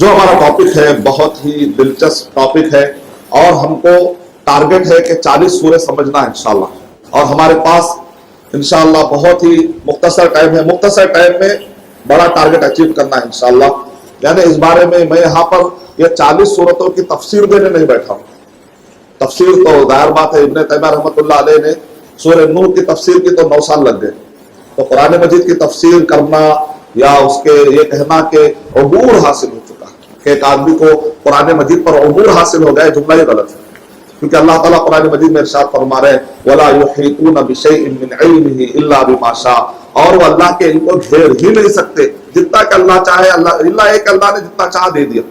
جو ہمارا ٹاپک ہے بہت ہی دلچسپ ٹاپک ہے اور ہم کو ٹارگٹ ہے کہ 40 سورے سمجھنا ہے انشاءاللہ، اور ہمارے پاس انشاءاللہ بہت ہی مختصر ٹائم ہے، مختصر ٹائم میں بڑا ٹارگٹ اچیو کرنا ہے انشاءاللہ۔ یعنی اس بارے میں یہاں پر یہ 40 سورتوں کی تفسیر دینے نہیں بیٹھا ہوں۔ تفسیر تو ظاہر بات ہے، ابن تیمیہ رحمۃ اللہ علیہ نے سورہ نور کی تفسیر کی تو 9 سال لگ گئے، تو قرآن مجید کی تفسیر کرنا یا اس کے یہ کہنا کہ عبور حاصل ہو چکا کہ ایک آدمی کو قرآن مجید پر عبور حاصل ہو گیا، جملہ یہ غلط ہے، کیونکہ اللہ تعالیٰ قرآن مجید میں ارشاد فرما رہے ہیں وَلَا يُحِيطُونَ بِشَيْءٍ مِّنْ عِلْمِهِ إِلَّا بِمَا شَاءَ، اور وہ اللہ کے علم کو گھیر ہی نہیں سکتے جتنا کہ اللہ چاہے، اللہ ایک اللہ نے جتنا چاہ دے دیا،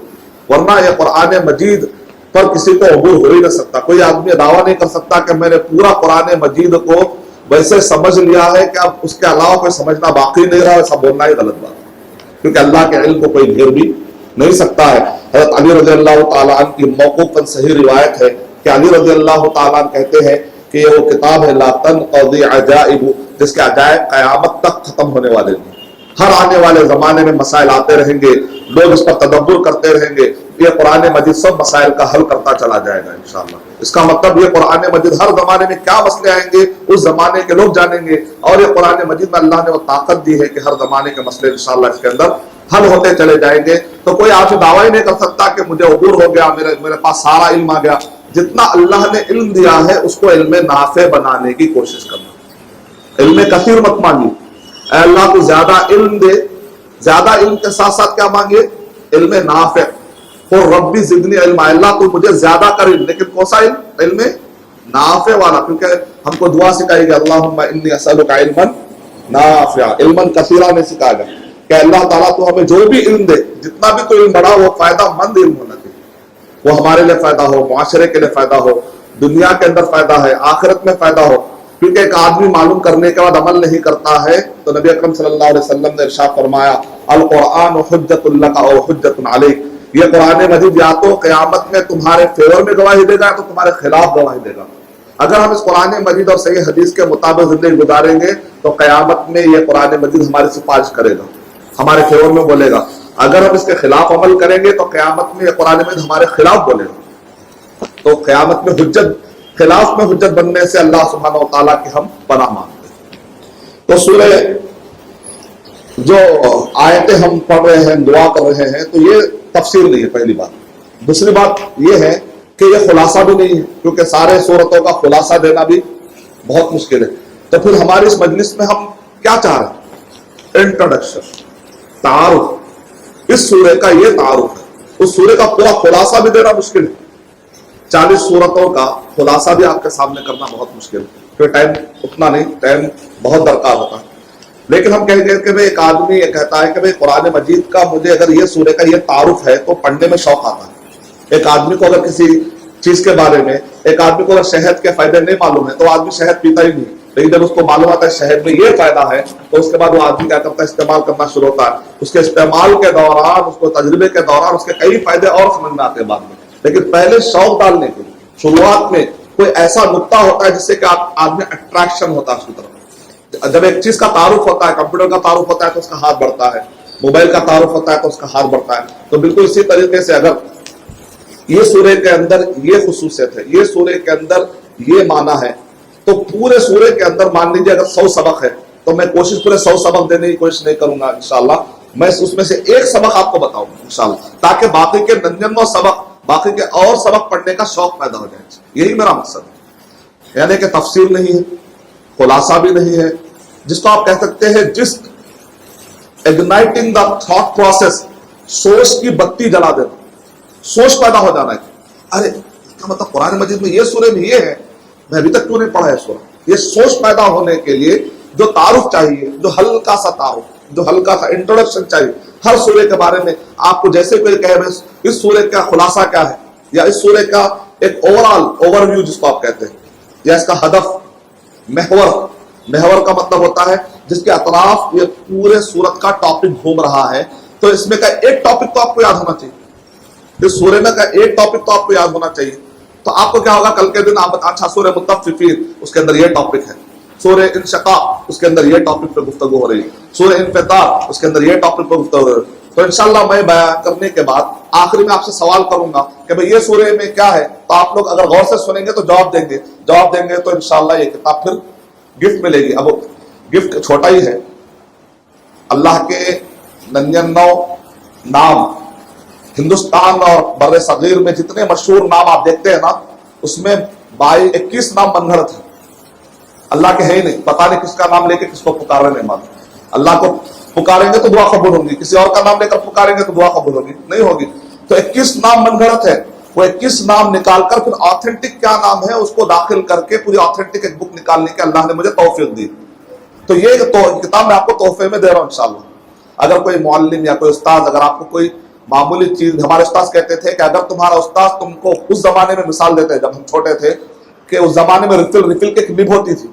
ورنہ یہ قرآن مجید پر کسی کو عبور ہو ہی نہ سکتا۔ کوئی آدمی دعویٰ نہیں کر سکتا کہ میں نے پورا قرآن مجید کو ویسے سمجھ لیا ہے کہ اب اس کے علاوہ کوئی سمجھنا باقی نہیں رہا، ایسا بولنا ہی غلط بات ہے، کیونکہ اللہ کے علم کو کوئی گھیر بھی نہیں سکتا ہے۔ حضرت علی رضی اللہ تعالیٰ عنہ کی موقوفاً صحیح روایت ہے کہ علی رضی اللہ تعالیٰ عنہ کہتے ہیں کہ یہ وہ کتاب ہے لا تنقضی عجائب، جس کے عجائب قیامت تک ختم ہونے والے ہیں۔ ہر آنے والے زمانے میں مسائل آتے رہیں گے، لوگ اس پر تدبر کرتے رہیں گے، یہ قرآن مجید سب مسائل کا حل کرتا چلا جائے گا انشاءاللہ۔ اس کا مطلب یہ قرآن مجید ہر زمانے میں کیا مسئلے آئیں گے اس زمانے کے لوگ جانیں گے، اور یہ قرآن مجید میں اللہ نے وہ طاقت دی ہے کہ ہر زمانے کے مسئلے انشاءاللہ اس کے اندر حل ہوتے چلے جائیں گے۔ تو کوئی آپ سے دعویٰ ہی نہیں کر سکتا کہ مجھے عبور ہو گیا، میرے پاس سارا علم آ گیا۔ جتنا اللہ نے علم دیا ہے اس کو علم نافع بنانے کی کوشش کرنا، علم کثیر مت مانگیے، اے اللہ تو زیادہ علم دے، زیادہ علم کے ساتھ ساتھ کیا مانگیے؟ علم نافع۔ اور ربی زدنی علم، اللہ تو مجھے زیادہ کر علم، لیکن کون سا علم؟ علم نافع والا، کیونکہ ہم کو دعا سکھائی گئی اللہم انی اسألک علما نافعا، علما کثیرا نے سکھایا گیا کہ اللہ تعالیٰ تو ہمیں جو بھی علم دے، جتنا بھی تو علم بڑا وہ فائدہ مند علم ہونا چاہیے، وہ ہمارے لیے فائدہ ہو، معاشرے کے لیے فائدہ ہو، دنیا کے اندر فائدہ ہے، آخرت میں فائدہ ہو۔ کیونکہ ایک آدمی معلوم کرنے کے بعد عمل نہیں کرتا ہے تو نبی اکرم صلی اللہ علیہ وسلم نے ارشاد فرمایا القرآن حجت لک او حجت علیک، یہ قرآن مجید یا تو قیامت میں تمہارے فیور میں گواہی دے گا یا تو تمہارے خلاف گواہی دے گا۔ اگر ہم اس قرآن مجید اور صحیح حدیث کے مطابق زندگی گزاریں گے تو قیامت میں یہ قرآن مجید ہماری سفارش کرے گا، ہمارے فیور میں بولے گا۔ اگر ہم اس کے خلاف عمل کریں گے تو قیامت میں یہ قرآن مجید ہمارے خلاف بولے گا۔ تو قیامت میں حجت، خلاف میں حجت بننے سے اللہ سبحانہ و تعالیٰ کی ہم پناہ مانگتے ہیں۔ تو سورہ جو آیتیں ہم پڑھ رہے ہیں، دعا کر رہے ہیں، تو یہ تفسیر نہیں ہے پہلی بات۔ دوسری بات یہ ہے کہ یہ خلاصہ بھی نہیں ہے، کیونکہ سارے سورتوں کا خلاصہ دینا بھی بہت مشکل ہے۔ تو پھر ہماری اس مجلس میں ہم کیا چاہ رہے ہیں؟ انٹروڈکشن، تعارف، اس سورے کا یہ تعارف ہے۔ اس سورے کا پورا خلاصہ بھی دینا مشکل ہے، 40 سورتوں کا خلاصہ بھی آپ کے سامنے کرنا بہت مشکل ہے، کیونکہ ٹائم اتنا نہیں، ٹائم بہت درکار ہوتا ہے۔ لیکن ہم کہیں گے کہ ایک آدمی یہ کہتا ہے کہ قرآن مجید کا مجھے اگر یہ سورے کا یہ تعارف ہے تو پڑھنے میں شوق آتا ہے۔ ایک آدمی کو اگر کسی چیز کے بارے میں، ایک آدمی کو اگر شہد کے فائدے نہیں معلوم ہے تو آدمی شہد پیتا ہی نہیں، لیکن جب اس کو معلوم آتا ہے شہد میں یہ فائدہ ہے تو اس کے بعد وہ آدمی کیا کرتا ہے؟ استعمال کرنا شروع ہوتا ہے۔ اس کے استعمال کے دوران، اس کو تجربے کے دوران اس کے کئی فائدے اور سمجھ میں آتے ہیں بعد میں، لیکن پہلے شوق ڈالنے کے لیے شروعات میں کوئی ایسا نقطہ ہوتا ہے جس سے کہ آدمی اٹریکشن ہوتا ہے اس کی طرف۔ جب ایک چیز کا تعارف ہوتا ہے، کمپیوٹر کا تعارف ہوتا ہے تو اس کا ہاتھ بڑھتا ہے، موبائل کا تعارف ہوتا ہے تو اس کا ہاتھ بڑھتا ہے۔ تو بالکل اسی طریقے سے اگر یہ سورے کے اندر یہ خصوصیت ہے، یہ سورے کے اندر یہ معنی ہے، تو پورے سورے کے اندر مان لیجیے اگر 100 سبق ہے تو میں کوشش پورے 100 سبق دینے کی کوشش نہیں کروں گا انشاءاللہ، میں اس میں سے ایک سبق آپ کو بتاؤں گا انشاءاللہ، تاکہ باقی کے 99 سبق، باقی کے اور سبق پڑھنے کا شوق پیدا ہو جائے۔ یہی میرا مقصد ہے، یعنی کہ تفسیر نہیں ہے، خلاصہ بھی نہیں ہے، جس کو آپ کہہ سکتے ہیں جس اگنائٹنگ دا تھاٹ پروسیس، سوچ کی بتی جلا دینا، سوچ پیدا ہو جانا ہے۔ ارے اس کا مطلب قرآن مجید میں یہ سورے میں یہ ہے، میں ابھی تک کیوں نہیں پڑھا ہے سورہ؟ یہ سوچ پیدا ہونے کے لیے جو تعارف چاہیے، جو ہلکا سا تعارف، جو ہلکا سا انٹروڈکشن چاہیے ہر سورے کے بارے میں۔ آپ کو جیسے کوئی کہے اس سورے کا خلاصہ کیا ہے، یا اس سورے کا ایک اوور ویو جس کو آپ کہتے ہیں، یا اس کا ہدف، محور کا مطلب ہوتا ہے جس کے اطراف یہ پورے سورت کا ٹاپک گھوم رہا ہے، تو اس میں کا ایک ٹاپک تو آپ کو یاد ہونا چاہیے، اس سورے میں کا ایک ٹاپک تو آپ کو یاد ہونا چاہیے۔ تو آپ کو کیا ہوگا کل کے دن آپ اچھا سورہ مطففین اس کے اندر یہ ٹاپک ہے، سورہ انشقاق اس کے اندر یہ ٹاپک پہ گفتگو ہو رہی ہے، سورہ انفطار اس کے اندر یہ ٹاپک پہ گفتگو ہو رہی ہے، تو انشاءاللہ میں بیان کرنے کے بعد آخری میں آپ سے سوال کروں گا کہ بھئی یہ سورہ میں کیا ہے، تو آپ لوگ اگر غور سے سنیں گے تو جواب دیں گے تو انشاءاللہ یہ کتاب پھر گفٹ ملے گی۔ اب گفٹ چھوٹا ہی ہے، اللہ کے 99 نام ہندوستان اور بر صغیر میں جتنے مشہور نام آپ دیکھتے ہیں نا، اس میں 21 نام من گھڑت ہیں، اللہ کے ہے ہی نہیں، پتہ نہیں کس کا نام لے کے کس کو پکار رہے نہیں۔ اللہ کو پکاریں گے تو دعا قبول ہوگی، کسی اور کا نام لے کر پکاریں گے تو دعا قبول ہوگی نہیں ہوگی۔ تو 21 نام من گھڑت ہے، وہ 21 نام نکال کر پھر آتھینٹک کیا نام ہے اس کو داخل کر کے پوری آتھینٹک ایک بک نکالنے کے اللہ نے مجھے توفیق دی۔ تو یہ کتاب میں آپ کو تحفے میں دے رہا ہوں انشاءاللہ۔ اگر کوئی معلم یا کوئی استاد، اگر آپ کو کوئی معمولی چیز، ہمارے استاد کہتے تھے کہ اگر تمہارا استاد تم کو اس زمانے میں مثال دیتے جب ہم چھوٹے تھے کہ اس زمانے میں ریفل کی ایک نب ہوتی تھی،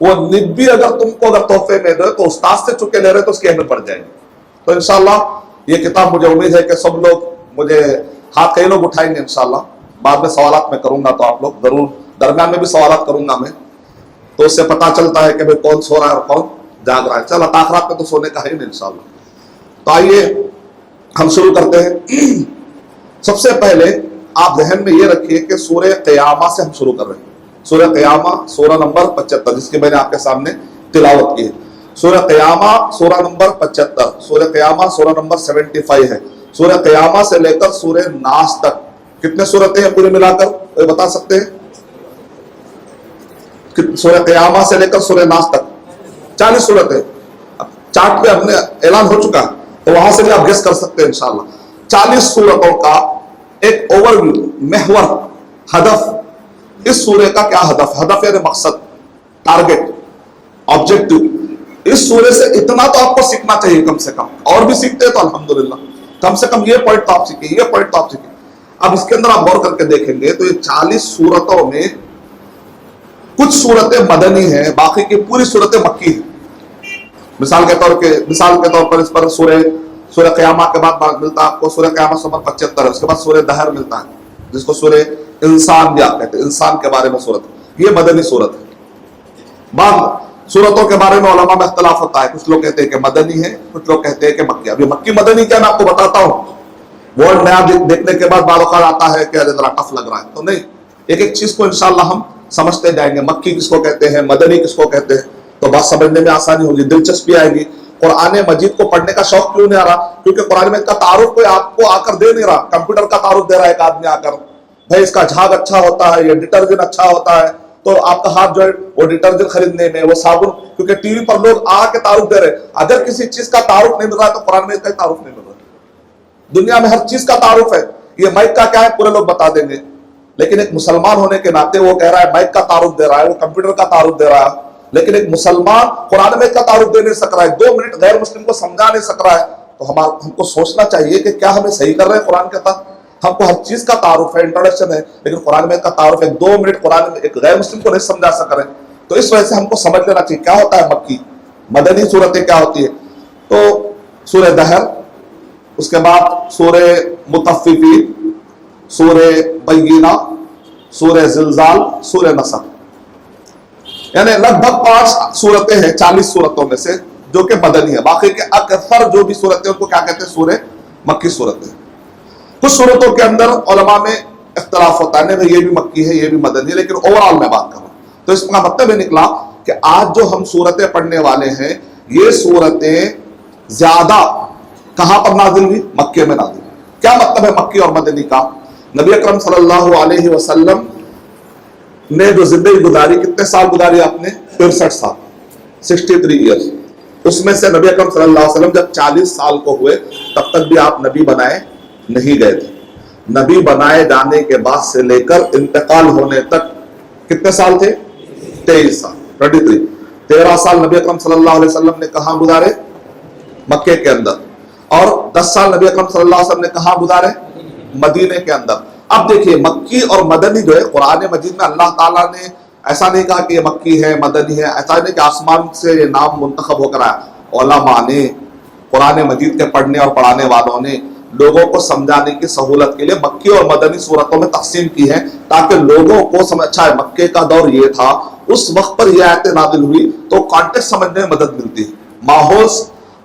وہ نب بھی اگر تم کو اگر تحفے میں دے تو استاد سے چکے لے رہے تو اس کی اہمیت بڑھ جائے گی۔ تو انشاءاللہ یہ کتاب مجھے امید ہے کہ سب لوگ، مجھے ہاتھ کئی لوگ اٹھائیں گے انشاءاللہ، بعد میں سوالات میں کروں گا تو آپ لوگ ضرور، درمیان میں بھی سوالات کروں گا میں، تو اس سے پتہ چلتا ہے کہ بھئی کون سو رہا ہے اور کون جاگ رہا ہے۔ چلو تاخرات میں تو سونے کا ہے ہی نہیں انشاءاللہ۔ تو آئیے ہم شروع کرتے ہیں۔ سب سے پہلے آپ ذہن میں یہ رکھیے کہ سورہ قیامہ سے ہم شروع کر رہے ہیں۔ سورہ قیامہ سورہ نمبر 75 جس کی میں نے آپ کے سامنے تلاوت کی ہے۔ سورہ قیامہ سورہ نمبر 75، سورہ قیامہ سورہ نمبر 75 ہے۔ سورہ قیامہ سے لے کر سورہ ناس تک کتنے سورتیں ہیں پورے ملا کر کوئی بتا سکتے ہیں؟ سورہ قیامہ سے لے کر سورہ ناس تک 40 سورتیں۔ اب چارٹ پہ ہم نے اعلان ہو چکا ہے تو وہاں سے بھی آپ گیس کر سکتے ہیں انشاءاللہ۔ 40 سورتوں کا ایک اوور ویو، محور، ہدف، اس سورے کا کیا ہدف یعنی مقصد، ٹارگٹ، آبجیکٹو۔ اس سورے سے اتنا تو آپ کو سیکھنا چاہیے کم سے کم، اور بھی سیکھتے ہیں تو الحمدللہ، کم سے کم یہ پوائنٹ تو آپ سیکھیں، یہ پوائنٹ تو آپ سیکھیں۔ اب اس کے اندر آپ غور کر کے دیکھیں گے تو یہ 40 سورتوں میں کچھ سورتیں مدنی ہیں، باقی کی پوری سورتیں مکی ہیں۔ مثال کے طور پر اس پر سورہ قیامہ کے بعد ملتا ہے آپ کو سورہ قیامہ نمبر 75 ہے، اس کے بعد سورہ دہر ملتا ہے جس کو سورہ انسان بھی آپ کہتے ہیں، انسان کے بارے میں سورت، یہ مدنی سورت ہے۔ بعض سورتوں کے بارے میں علماء میں اختلاف ہوتا ہے، کچھ لوگ کہتے ہیں کہ مدنی ہے، کچھ لوگ کہتے ہیں کہ مکی۔ اب یہ مکی مدنی کیا میں آپ کو بتاتا ہوں، ورڈ نیا دیکھنے کے بعد بعض اوقات آتا ہے کہ ذرا ٹف لگ رہا ہے، تو نہیں، ایک ایک چیز کو انشاءاللہ ہم سمجھتے جائیں گے، مکی کس کو کہتے ہیں، مدنی کس کو کہتے ہیں، تو بات سمجھنے میں آسانی ہوگی، دلچسپی آئے گی۔ قرآن مجید کو پڑھنے کا شوق کیوں نہیں آ رہا؟ کیونکہ قرآن مجید کا تعارف کوئی آپ کو آ کر دے نہیں رہا، کمپیوٹر کا تعارف دے رہا ہے ایک آدمی آ کر، بھائی اس کا جھاگ اچھا ہوتا ہے، یہ ڈٹرجنٹ اچھا ہوتا ہے، تو آپ کا ہاتھ جو ہے وہ ڈٹرجنٹ خریدنے میں، وہ صابن، کیونکہ ٹی وی پر لوگ آ کے تعارف دے رہے۔ اگر کسی چیز کا تعارف نہیں مل رہا ہے تو قرآن مجید کا تعارف نہیں مل رہا۔ دنیا میں ہر چیز کا تعارف ہے، یہ مائک کا کیا ہے پورے لوگ بتا دیں گے، لیکن ایک مسلمان ہونے کے ناطے وہ کہہ رہا ہے مائک کا تعارف دے رہا ہے، وہ کمپیوٹر کا تعارف دے رہا ہے، لیکن ایک مسلمان قرآن مجید کا تعارف دے نہیں سک رہا ہے، 2 منٹ غیر مسلم کو سمجھا نہیں سک رہا ہے، تو ہم کو سوچنا چاہیے کہ کیا ہمیں صحیح کر رہے ہیں قرآن کے تحت؟ ہم کو ہر چیز کا تعارف ہے، انٹروڈکشن ہے، لیکن قرآن مجید کا تعارف ہے، 2 منٹ قرآن میں ایک غیر مسلم کو نہیں سمجھا سک رہے ہیں۔ تو اس وجہ سے ہم کو سمجھ لینا چاہیے کیا ہوتا ہے مکی، مدنی صورتیں کیا ہوتی ہے۔ تو سورہ دہر، اس کے بعد سورہ مطففین، سورہ بینہ، سورہ زلزال، سورہ نصر، یعنی لگ بھگ 5 سورتیں ہیں 40 سورتوں میں سے جو کہ مدنی ہے۔ باقی کے اکثر جو بھی سورتیں ان کو کیا کہتے ہیں؟ سورہ مکی صورتیں۔ کچھ صورتوں کے اندر علماء میں اختلاف ہوتا ہے، نہیں یہ بھی مکی ہے یہ بھی مدنی ہے، لیکن اوورآل میں بات کر رہا ہوں۔ تو اس کا مطلب یہ نکلا کہ آج جو ہم سورتیں پڑھنے والے ہیں یہ سورتیں زیادہ کہاں پر نازل ہوئی؟ مکے میں نازل ہوئی۔ کیا مطلب ہے مکی اور مدنی کا؟ نبی اکرم صلی اللہ علیہ وسلم نے جو زندگی گزاری، کتنے سال گزاری آپ نے؟ 63 سال، 63 ایئرز۔ اس میں سے نبی اکرم صلی اللہ علیہ وسلم جب 40 سال کو ہوئے تب تک بھی آپ نبی بنائے نہیں گئے تھے۔ نبی بنائے جانے کے بعد سے لے کر انتقال ہونے تک کتنے سال تھے؟ 23 سال، 23۔ 13 سال نبی اکرم صلی اللہ علیہ وسلم نے کہاں گزارے؟ مکے کے اندر۔ اور 10 سال نبی اکرم صلی اللہ علیہ وسلم نے کہاں گزارے؟ مدینے کے اندر۔ اب دیکھیے مکی اور مدنی جو ہے قرآن مجید میں اللہ تعالیٰ نے ایسا نہیں کہا کہ یہ مکی ہے مدنی ہے، ایسا نہیں کہ آسمان سے یہ نام منتخب ہو کر آیا۔ علماء نے، قرآن مجید کے پڑھنے اور پڑھانے والوں نے لوگوں کو سمجھانے کی سہولت کے لیے مکی اور مدنی صورتوں میں تقسیم کی ہے تاکہ لوگوں کو سمجھ، اچھا ہے مکے کا دور یہ تھا، اس وقت پر یہ آیتیں نازل ہوئی تو کانٹیکسٹ سمجھنے میں مدد ملتی ہے،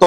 تو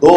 2।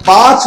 5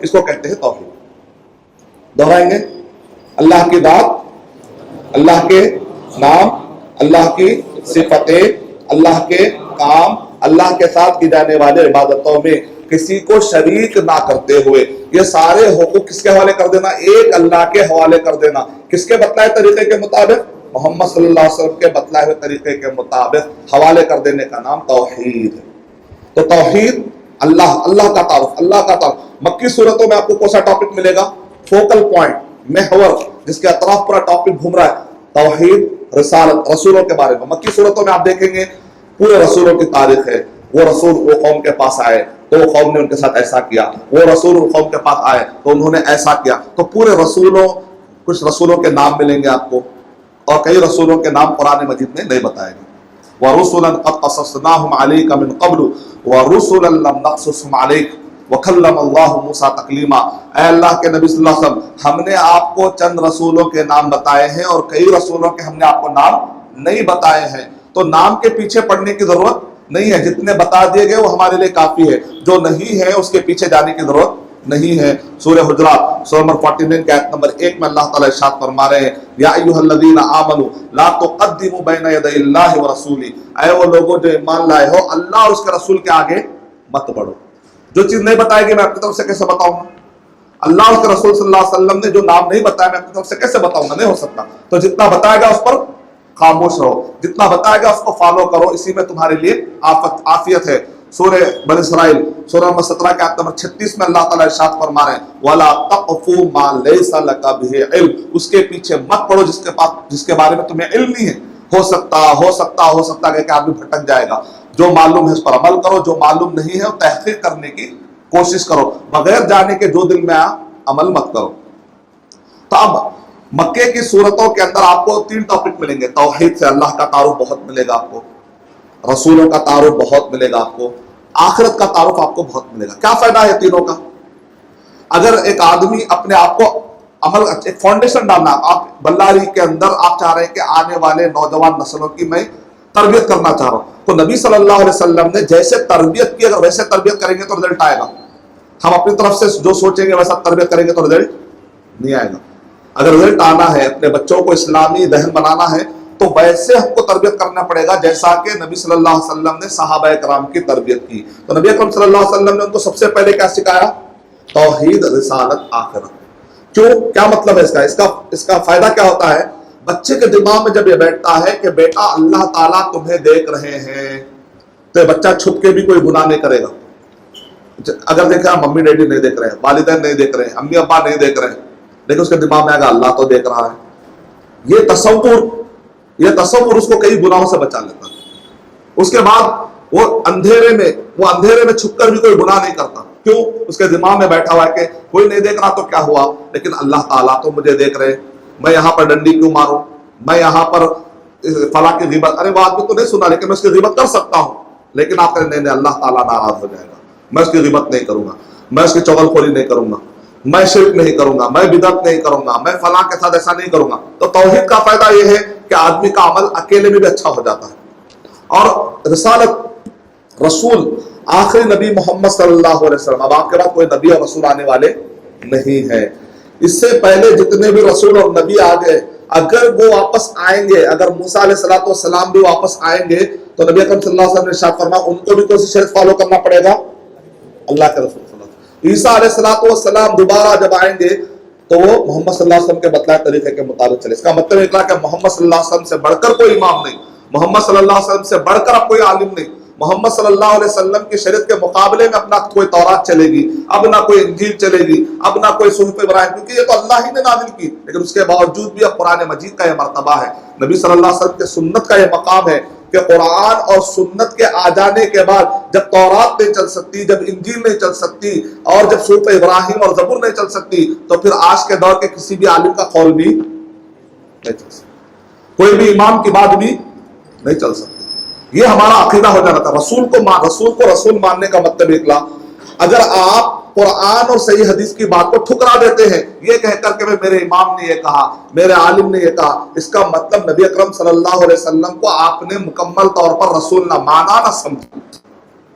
اس کو کہتے ہیں توحید۔ دہرائیں گے، اللہ کی ذات، اللہ کے نام، اللہ کی صفتیں، اللہ کے کام، اللہ کے ساتھ کی جانے والے عبادتوں میں کسی کو شریک نہ کرتے ہوئے یہ سارے حقوق کس کے حوالے کر دینا؟ ایک اللہ کے حوالے کر دینا۔ کس کے بتلائے طریقے کے مطابق؟ محمد صلی اللہ علیہ وسلم کے بتلائے ہوئے طریقے کے مطابق حوالے کر دینے کا نام توحید ہے۔ تو توحید، اللہ کا تعارف، اللہ کا تعارف۔ مکی صورتوں میں آپ کو کون سا ٹاپک ملے گا؟ فوکل پوائنٹ، محور، جس کے اطراف پورا ٹاپک گھوم رہا ہے، توحید، رسالت، رسولوں کے بارے میں۔ مکی صورتوں میں آپ دیکھیں گے پورے رسولوں کی تاریخ ہے۔ وہ رسول وہ قوم کے پاس آئے تو وہ قوم نے ان کے ساتھ ایسا کیا، وہ رسول وہ قوم کے پاس آئے تو انہوں نے ایسا کیا۔ تو پورے رسولوں، کچھ رسولوں کے نام ملیں گے آپ کو، اور کئی رسولوں کے نام قرآن مجید میں نہیں بتائے گئے۔ وَرُسُلًا قَدْ قَصَصْنَاهُمْ عَلَيْكَ مِنْ قَبْلُ وَرُسُلًا لَمْ نَقْصُصْهُمْ عَلَيْكَ وَكَلَّمَ اللَّهُ مُوسَىٰ تَكْلِيمًا۔ اے اللہ کے نبی صلی اللہ علیہ وسلم، ہم نے آپ کو چند رسولوں کے نام بتائے ہیں اور کئی رسولوں کے ہم نے آپ کو نام نہیں بتائے ہیں۔ تو نام کے پیچھے پڑھنے کی ضرورت نہیں ہے، جتنے بتا دیے گئے وہ ہمارے لیے کافی ہے، جو نہیں ہے اس کے پیچھے جانے کی ضرورت نہیں ہے۔ سورہ حجرات سورہ نمبر 49 کے آیت نمبر 1 میں اللہ تعالیٰ ارشاد فرما رہے ہیں، یا ایھا الذین آمنوا لا تقدموا بین یدی اللہ ورسولہ، اے وہ لوگوں جو ایمان لائے ہو، اللہ اور اس کے رسول کے آگے مت بڑھو۔ جو چیز نہیں بتائے گی میں اپنی طرف سے کیسے بتاؤں گا؟ اللہ اور اس کے رسول صلی اللہ علیہ وسلم نے جو نام نہیں بتایا میں اپنی طرف سے کیسے بتاؤں گا؟ نہیں ہو سکتا۔ تو جتنا بتایا گا اس پر خاموش رہو، جتنا بتایا گا اس کو فالو کرو، اسی میں تمہارے لیے عافیت ہے۔ سورہ بنی اسرائیل سورہ نمبر 17 کے آیت نمبر 36 میں اللہ تعالیٰ ارشاد فرما رہے ہیں، وَلَا تَقْفُ مَا لَيْسَ لَكَ بِهِ عِلْمٌ، اس کے پیچھے مت پڑو جس کے بارے میں تمہیں علم نہیں ہے۔ ہو سکتا کہ آدمی بھٹک جائے گا۔ جو معلوم ہے اس پر عمل کرو، جو معلوم نہیں ہے وہ تحقیق کرنے کی کوشش کرو، بغیر جانے کے جو دل میں عمل مت کرو۔ تو اب مکے کی صورتوں کے اندر آپ کو 3 ٹاپک ملیں گے۔ توحید سے اللہ کا تعارف بہت ملے گا آپ کو، رسولوں کا تعارف بہت ملے گا آپ کو، آخرت کا تعارف آپ کو بہت ملے گا۔ کیا فائدہ ہے تینوں کا؟ اگر ایک آدمی اپنے آپ کو عمل، ایک فاؤنڈیشن ڈالنا، آپ بلاری کے اندر آپ چاہ رہے ہیں کہ آنے والے نوجوان نسلوں کی میں تربیت کرنا چاہ رہا ہوں، تو نبی صلی اللہ علیہ وسلم نے جیسے تربیت کی، اگر ویسے تربیت کریں گے تو رزلٹ آئے گا۔ ہم اپنی طرف سے جو سوچیں گے ویسا تربیت کریں گے تو رزلٹ نہیں آئے گا۔ اگر رزلٹ آنا ہے، اپنے بچوں کو اسلامی ذہن بنانا ہے، تو ویسے ہم کو تربیت کرنا پڑے گا جیسا کہ نبی صلی اللہ علیہ وسلم نے صحابہ کرام کی تربیت کی۔ تو نبی اکرم صلی اللہ علیہ وسلم نے ان کو سب سے پہلے کیا سکھایا؟ توحید، رسالت، آخرت۔ کیوں؟ کیا مطلب ہے اس کا فائدہ کیا ہوتا ہے؟ بچے کے دماغ میں جب یہ بیٹھتا ہے کہ بیٹا اللہ تعالیٰ تمہیں دیکھ رہے ہیں، تو یہ بچہ چھپ کے بھی کوئی گناہ نہیں کرے گا۔ اگر دیکھا ممی ڈیڈی نہیں دیکھ رہے ہیں، والدین نہیں دیکھ رہے ہیں، امی ابا نہیں دیکھ رہے ہیں، لیکن اس کے دماغ میں آئے گا اللہ تو دیکھ رہا ہے۔ یہ تصور اس کو کئی گناہوں سے بچا لیتا ہے۔ اس کے بعد وہ اندھیرے میں چھپ کر بھی کوئی گناہ نہیں کرتا۔ کیوں؟ اس کے دماغ میں بیٹھا ہوا ہے کہ کوئی نہیں دیکھ رہا تو کیا ہوا، لیکن اللہ تعالیٰ تو مجھے دیکھ رہے، میں یہاں پر ڈنڈی کیوں ماروں، میں یہاں پر فلاں کی غیبت، ارے وہ آدمی تو نہیں سنا لیکن میں اس کی غیبت کر سکتا ہوں، لیکن آپ کہیں نہیں اللہ تعالیٰ ناراض ہو جائے گا، میں اس کی غیبت نہیں کروں گا، میں اس کی چغلخوری نہیں کروں گا، میں شرک نہیں کروں گا، میں بدعت نہیں کروں گا، میں فلاں کے ساتھ ایسا نہیں کروں گا۔ تو توحید کا فائدہ یہ ہے کہ آدمی کا عمل اکیلے میں بھی اچھا ہو جاتا ہے۔ اور رسالت، رسول، آخری نبی محمد صلی اللہ علیہ وسلم، اب آپ کے بعد کوئی نبی اور رسول آنے والے نہیں ہے۔ اس سے پہلے جتنے بھی رسول اور نبی آ گئے، اگر وہ واپس آئیں گے، اگر موسیٰ علیہ السلام بھی واپس آئیں گے تو نبی اکرم صلی اللہ علیہ وسلم نے ارشاد فرمایا ان کو بھی کوئی شریعت فالو کرنا پڑے گا، اللہ کے رسول صلی اللہ علیہ وسلم۔ عیسیٰ علیہ السلام دوبارہ جب آئیں گے تو وہ محمد صلی اللہ علیہ وسلم کے بتلائے طریقے کے مطابق چلے۔ اس کا مطلب نکلا کہ محمد صلی اللہ علیہ وسلم سے بڑھ کر کوئی امام نہیں، محمد صلی اللہ علیہ وسلم سے بڑھ کر اب کوئی عالم نہیں، محمد صلی اللہ علیہ وسلم کی شریعت کے مقابلے میں اپنا کوئی تورات چلے گی، اب نہ کوئی انجیل چلے گی، اب نہ کوئی صحف ابراہیم، کیونکہ یہ تو اللہ ہی نے نازل کی، لیکن اس کے باوجود بھی اب قرآن مجید کا یہ مرتبہ ہے، نبی صلی اللہ علیہ وسلم کے سنت کا یہ مقام ہے کہ قرآن اور سنت کے آ جانے کے بعد جب تورات نہیں چل سکتی، جب انجیل نہیں چل سکتی، اور جب صحف ابراہیم اور زبور نہیں چل سکتی، تو پھر آج کے دور کے کسی بھی عالم کا قول بھی نہیں چل سکتا، کوئی بھی امام کی بات بھی نہیں چل سکتی۔ یہ ہمارا عقیدہ ہو جانا تھا۔ رسول کو رسول ماننے کا مطلب نکلا، اگر آپ قرآن اور صحیح حدیث کی بات کو ٹھکرا دیتے ہیں یہ کہہ کر کہ میرے امام نے یہ کہا، میرے عالم نے یہ کہا، اس کا مطلب نبی اکرم صلی اللہ علیہ وسلم کو آپ نے مکمل طور پر رسول نہ مانا، نہ سمجھا۔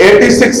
86।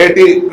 80,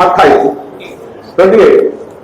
28।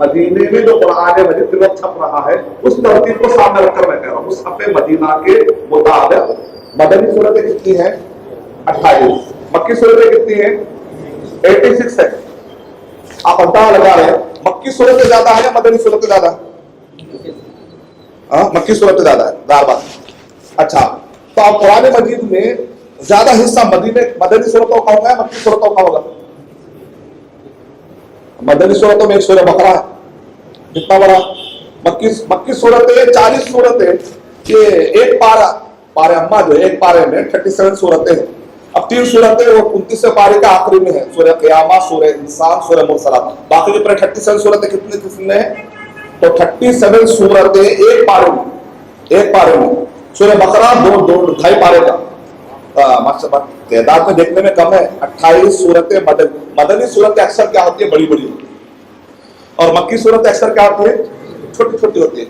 مدینے میں جو قرآن مجید کے وقت چھپ رہا ہے اس ترتیب کو سامنے رکھ کر میں کہہ رہا ہوں مصحف مدینہ کے مطابق مدنی صورتیں کتنی ہیں 28، مکی صورتیں کتنی ہیں 86 ہے. آپ اندازہ لگا رہے ہیں مکی صورتیں زیادہ ہے یا مدنی صورتیں زیادہ ہے؟ مکی صورتیں زیادہ ہے ظاہر بات. اچھا تو آپ قرآن مجید میں زیادہ حصہ مدنی صورتوں کا ہوگا یا مکی صورتوں کا ہوگا؟ مدنی صورتوں میں ایک سورہ بقرہ ہے کتنا بڑا. مکی صورتیں 40 صورتیں، یہ ایک پارے اما جو ایک پارے میں 37 صورتیں ہیں. اب 3 صورتیں وہ 29 پارے کا آخری میں ہے، سورہ قیامہ، سورہ انسان، سورہ مرسلات. باقی جو 37 صورتیں کتنے قسم میں ہیں؟ تو 37 صورتیں ایک پارے میں. سورہ بقرہ 2.5 پارے کا تعداد میں دیکھنے میں کم ہے. 28 صورتیں مدنی صورتیں اکثر کیا ہوتی ہے؟ بڑی بڑی ہوتی ہے. اور مکی صورتیں اکثر کیا ہوتی ہے؟ چھوٹی چھوٹی ہوتی ہے.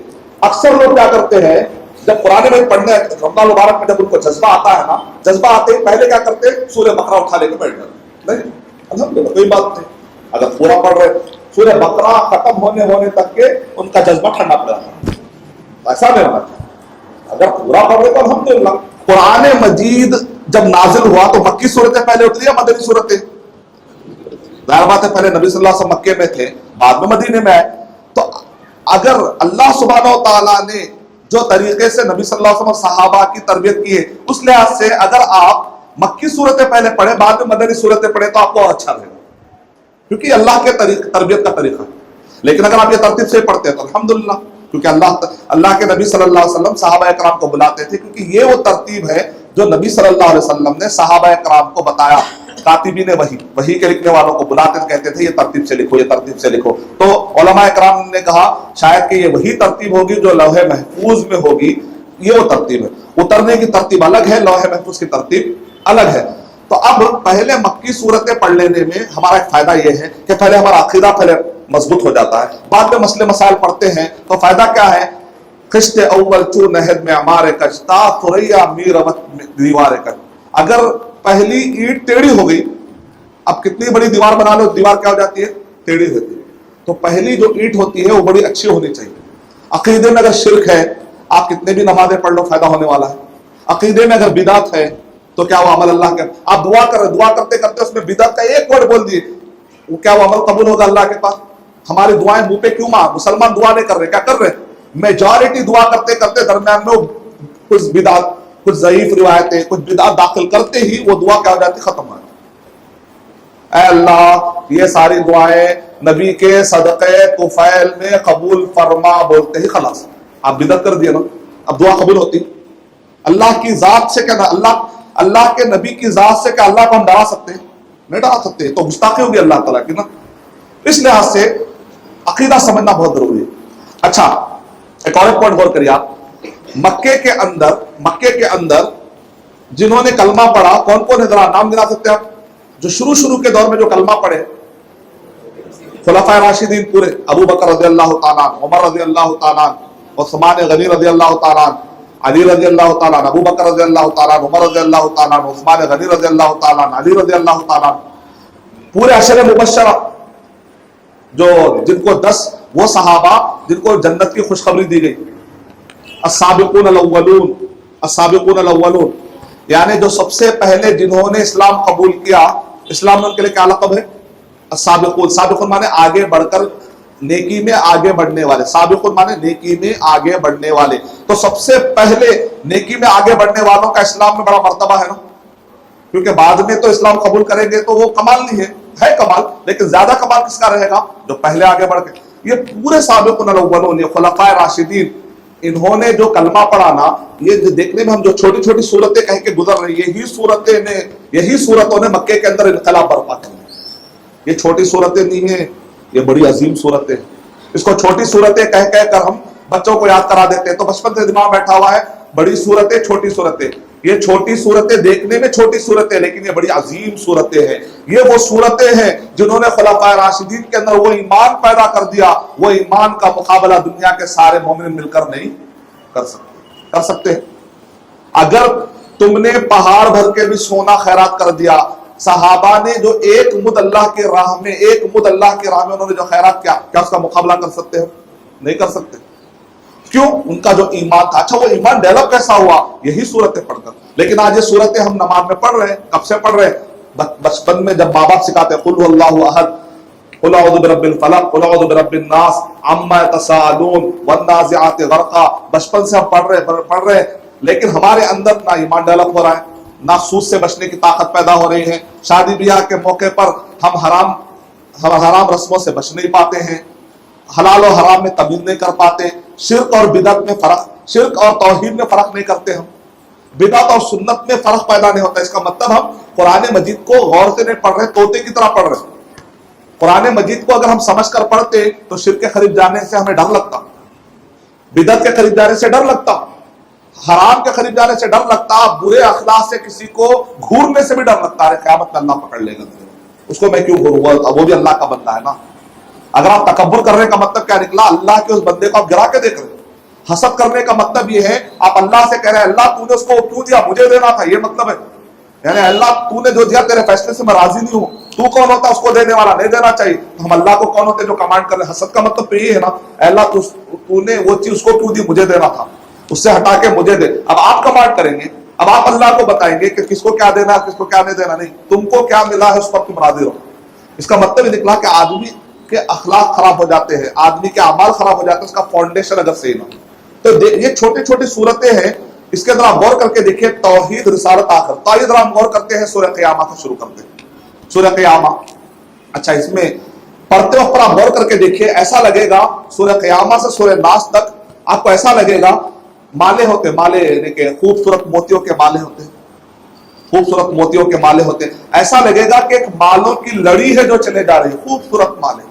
اکثر لوگ کیا کرتے ہیں جب قرآن میں پڑھنے رمضان مبارک میں جب ان کو جذبہ آتا ہے نا، جذبہ آتے ہی پہلے کیا کرتے ہیں؟ سورہ بقرہ اٹھا لے کے بیٹھ جاتے. نہیں الحمدللہ کوئی بات نہیں، اگر پورا پڑھ رہے سورہ بقرہ ختم ہونے تک کے ان کا جذبہ ٹھنڈا پڑ جاتا ہے. ایسا نہیں ہونا چاہیے. اگر پورا پڑھ رہے تو الحمدللہ. قرآن مجید جب نازل ہوا تو مکی صورتیں پہلے اتری یا مدنی صورتیں؟ ظاہر بات ہے پہلے نبی صلی اللہ علیہ وسلم مکے میں تھے، بعد میں مدینے میں آئے. تو اگر اللہ سبحانہ و تعالیٰ نے جو طریقے سے نبی صلی اللہ علیہ وسلم صحابہ کی تربیت کی ہے اس لحاظ سے اگر آپ مکی صورتیں پہلے پڑھیں بعد میں مدنی صورتیں پڑھیں تو آپ کو اچھا رہے گا، کیونکہ اللہ کے تربیت کا طریقہ ہے. لیکن اگر آپ یہ ترتیب سے پڑھتے ہیں تو الحمدللہ، کیونکہ اللہ کے نبی صلی اللہ علیہ وسلم صحابہ کرام کو بلاتے تھے، کیونکہ یہ وہ ترتیب ہے جو نبی صلی اللہ علیہ وسلم نے صحابہ کرام کو بتایا. کاتبین وحی کے لکھنے والوں کو بلاتے تھے، کہتے تھے یہ ترتیب سے لکھو، یہ ترتیب سے لکھو. تو علماء کرام نے کہا شاید کہ یہ وہی ترتیب ہوگی جو لوح محفوظ میں ہوگی. یہ وہ ترتیب ہے، اترنے کی ترتیب الگ ہے، لوح محفوظ کی ترتیب الگ ہے. تو اب پہلے مکی صورتیں پڑھ لینے میں ہمارا ایک فائدہ یہ ہے کہ پہلے ہمارا عقیدہ پہلے مضبوط ہو جاتا ہے. بعد میں مسئلے مسائل پڑھتے ہیں تو فائدہ کیا ہے؟ خشت اول چو نہد میں عمار کشتا ثریا میروت دیوار کر. اگر پہلی اینٹ ٹیڑھی ہو گئی، اب کتنی بڑی دیوار بنا لو دیوار کیا ہو جاتی ہے؟ ٹیڑھی ہوتی ہے. تو پہلی جو اینٹ ہوتی ہے وہ بڑی اچھی ہونی چاہیے. عقیدے میں اگر شرک ہے آپ کتنے بھی نمازیں پڑھ لو فائدہ ہونے والا ہے. عقیدے میں اگر بدعت ہے تو کیا وہ عمل اللہ کا، آپ دعا کرتے کرتے اس میں بدعت کا ایک ورڈ بول دیے، وہ کیا وہ عمل قبول ہوگا اللہ کے پاس؟ ہماری دعائیں منہ پہ کیوں مسلمان دعا نہیں کر رہے، کیا کر رہے؟ میجورٹی دعا کرتے کرتے درمیان میں کچھ بدعت، کچھ ضعیف روایتیں، کچھ بدعت داخل کرتے ہی وہ دعا کیا ہو جاتی؟ ختم ہو جاتی. اے اللہ یہ ساری دعائیں نبی کے صدقے طفیل میں قبول فرما بولتے ہی خلاص. آپ بدعت کر دیے نا، اب دعا قبول ہوتی؟ اللہ کی ذات سے کیا، اللہ کے نبی کی ذات سے کیا اللہ کو ہم ڈرا سکتے ہیں؟ نہیں ڈرا سکتے، تو گستاخی ہوگی اللہ تعالیٰ کی نا. اس لحاظ سے عقیدہ سمجھنا بہت ضروری ہے. اچھا ایک اور پوائنٹ غور کریے آپ. مکے کے اندر جنہوں نے کلمہ پڑھا کون کون ہے؟ ذرا نام گنا سکتے ہیں آپ جو شروع کے دور میں جو کلمہ پڑھے؟ خلفائے راشدین پورے، ابو بکر رضی اللہ تعالیٰ عنہ، عمر رضی اللہ تعالیٰ عنہ، عثمان غنی رضی اللہ تعالیٰ عنہ، علی رضی اللہ تعالیٰ عنہ، ابو بکر رضی اللہ تعالیٰ عنہ، عمر رضی اللہ تعالیٰ عنہ، عثمان غنی رضی اللہ تعالیٰ عنہ، علی رضی اللہ تعالیٰ عنہ. پورے عشر مبشرہ جو جن کو 10 وہ صحابہ جن کو جنت کی خوشخبری دی گئی. السابقون الاولون یعنی جو سب سے پہلے جنہوں نے اسلام قبول کیا، اسلام میں ان کے لیے کیا لقب ہے؟ السابقون. سابقون مانے آگے بڑھ کر نیکی میں آگے بڑھنے والے، سابقون مانے نیکی میں آگے بڑھنے والے. تو سب سے پہلے نیکی میں آگے بڑھنے والوں کا اسلام میں بڑا مرتبہ ہے نا، کیونکہ بعد میں تو اسلام قبول کریں گے تو وہ کمال نہیں ہے کمال، لیکن زیادہ کمال کس کا رہے گا؟ جو پہلے آگے بڑھ کے. یہ پورے سابقون الاولون، یہ خلفائے راشدین، انہوں نے جو کلمہ پڑھا نا، یہ دیکھنے میں ہم جو چھوٹی چھوٹی صورتیں کہہ کے گزر رہی ہیں، یہی صورتوں نے مکے کے اندر انقلاب برپا کیا. یہ چھوٹی صورتیں نہیں ہیں، یہ بڑی عظیم صورتیں. اس کو چھوٹی صورتیں کہہ کر ہم بچوں کو یاد کرا دیتے ہیں تو بچپن سے دماغ بیٹھا ہوا ہے بڑی صورتیں چھوٹی صورتیں. یہ چھوٹی صورتیں دیکھنے میں چھوٹی صورتیں لیکن یہ بڑی عظیم صورتیں ہیں. یہ وہ صورتیں ہیں جنہوں نے خلفائے راشدین کے اندر وہ ایمان پیدا کر دیا، وہ ایمان کا مقابلہ دنیا کے سارے مومن مل کر نہیں کر سکتے. اگر تم نے پہاڑ بھر کے بھی سونا خیرات کر دیا، صحابہ نے جو ایک مد اللہ کے راہ میں انہوں نے جو خیرات کیا اس کا مقابلہ کر سکتے ہیں؟ نہیں کر سکتے. کیوں؟ ان کا جو ایمان تھا. اچھا وہ ایمان ڈیولپ کیسا ہوا؟ یہی صورتیں پڑھ کر. لیکن آج یہ صورتیں ہم نماز میں پڑھ رہے ہیں. کب سے پڑھ رہے ہیں؟ بچپن میں جب ماں باپ سکھاتے ہیں قل اللہ احد، قل اعوذ برب الفلق، قل اعوذ برب الناس، عما يتساءلون والنازعات غرقا. بچپن سے ہم پڑھ رہے ہیں لیکن ہمارے اندر نہ ایمان ڈیولپ ہو رہا ہے، نہ سود سے بچنے کی طاقت پیدا ہو رہی ہے. شادی بیاہ کے موقع پر ہم حرام رسموں سے بچ نہیں پاتے ہیں، حلال و حرام میں تمیز نہیں کر پاتے. شرک اور بدعت میں فرق، شرک اور توحید میں فرق نہیں کرتے ہم. بدعت اور سنت میں فرق پیدا نہیں ہوتا. اس کا مطلب ہم قرآن مجید کو غور سے نہیں پڑھ رہے، طوطے کی طرح پڑھ رہے. قرآن مجید کو اگر ہم سمجھ کر پڑھتے تو شرک کے قریب جانے سے ہمیں ڈر لگتا، بدعت کے قریب جانے سے ڈر لگتا، حرام کے قریب جانے سے ڈر لگتا، برے اخلاق سے کسی کو گھورنے سے بھی ڈر لگتا ہے. قیامت میں اللہ پکڑ لے گا اس کو، میں کیوں گھوروں؟ وہ بھی اللہ کا بندہ ہے نا. اگر آپ تکبر کرنے کا مطلب کیا نکلا؟ اللہ کے اس بندے کو آپ گرا کے دیکھ رہے ہیں. حسد کرنے کا مطلب یہ ہے آپ اللہ سے کہہ رہے ہیں اللہ تو نے اس کو کیوں دیا؟ مجھے دینا تھا. یہ مطلب ہے یعنی اللہ تو نے جو دیا تیرے فیصلے سے میں راضی نہیں ہوں. تو کون ہوتا اس کو دینے والا؟ نہیں دینا چاہیے. ہم اللہ کو کون ہوتے جو کمانڈ کر رہے ہیں؟ حسد کا مطلب تو یہ ہے نا اللہ تو نے وہ چیز اس کو کیوں دی؟ مجھے دینا تھا، اس سے ہٹا کے مجھے دے. اب آپ کمانڈ کریں گے، اب آپ اللہ کو بتائیں گے کہ کس کو کیا دینا کس کو کیا نہیں دینا. نہیں، تم کو کیا ملا ہے اس پر تم راضی رہو. اس کا مطلب یہ نکلا کہ آدمی کے اخلاق خراب ہو جاتے ہیں، آدمی کے اعمال خراب ہو جاتے ہیں، اس کا فاؤنڈیشن اگر صحیح نہ. تو یہ چھوٹی چھوٹی صورتیں ہیں، اس کے اندر آپ غور کر کے دیکھیے. توحید، رسالت، آخر. توحید ہم غور کرتے ہیں سورہ قیامہ سے شروع کرتے ہیں. سورہ قیامہ، اچھا اس میں پڑھتے وقت پر آپ غور کر کے دیکھیے، ایسا لگے گا سورہ قیامہ سے سورہ ناس تک آپ کو ایسا لگے گا مالے ہوتے، مالے یعنی کہ خوبصورت موتیوں کے مالے ہوتے، خوبصورت موتیوں کے مالے ہوتے. ایسا لگے گا کہ ایک مالوں کی لڑی ہے جو چلے جا رہی ہے، خوبصورت مالے.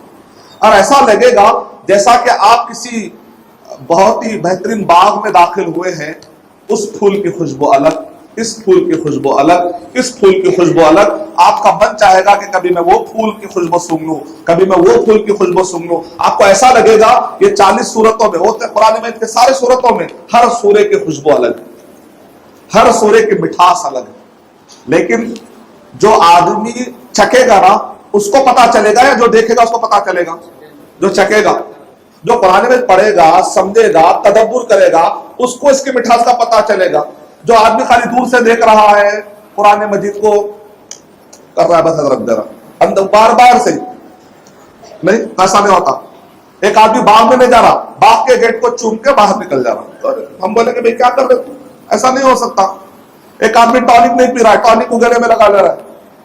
اور ایسا لگے گا جیسا کہ آپ کسی بہت ہی بہترین باغ میں داخل ہوئے ہیں. اس پھول کی خوشبو الگ، اس پھول کی خوشبو الگ، اس پھول کی خوشبو الگ. آپ کا من چاہے گا کہ کبھی میں وہ پھول کی خوشبو سونگھ لوں، کبھی میں وہ پھول کی خوشبو سونگھ لوں. آپ کو ایسا لگے گا یہ 40 صورتوں میں ہوتے قرآن میں کے سارے صورتوں میں ہر سورے کی خوشبو الگ ہے، ہر سورے کی مٹھاس الگ ہے. لیکن جو آدمی چکے گا نا اس کو پتا چلے گا، یا جو دیکھے گا اس کو پتا چلے گا؟ جو چکے گا، جو قرآن میں پڑھے گا، سمجھے گا، تدبر کرے گا، اس کو اس کی مٹھاس کا پتا چلے گا. جو آدمی خالی دور سے دیکھ رہا ہے قرآن مجید کو کر رہا ہے بس رکھ دے رہا اندر بار بار سے نہیں، ایسا نہیں ہوتا. ایک آدمی باغ میں نہیں جا رہا، باغ کے گیٹ کو چوم کے باہر نکل جا رہا. تو ہم بولے کہ بھائی کیا کر رہے تو؟ ایسا نہیں ہو سکتا. ایک آدمی ٹانک نہیں پی رہا ہے، ٹانک کو گلے میں لگا لے رہا ہے،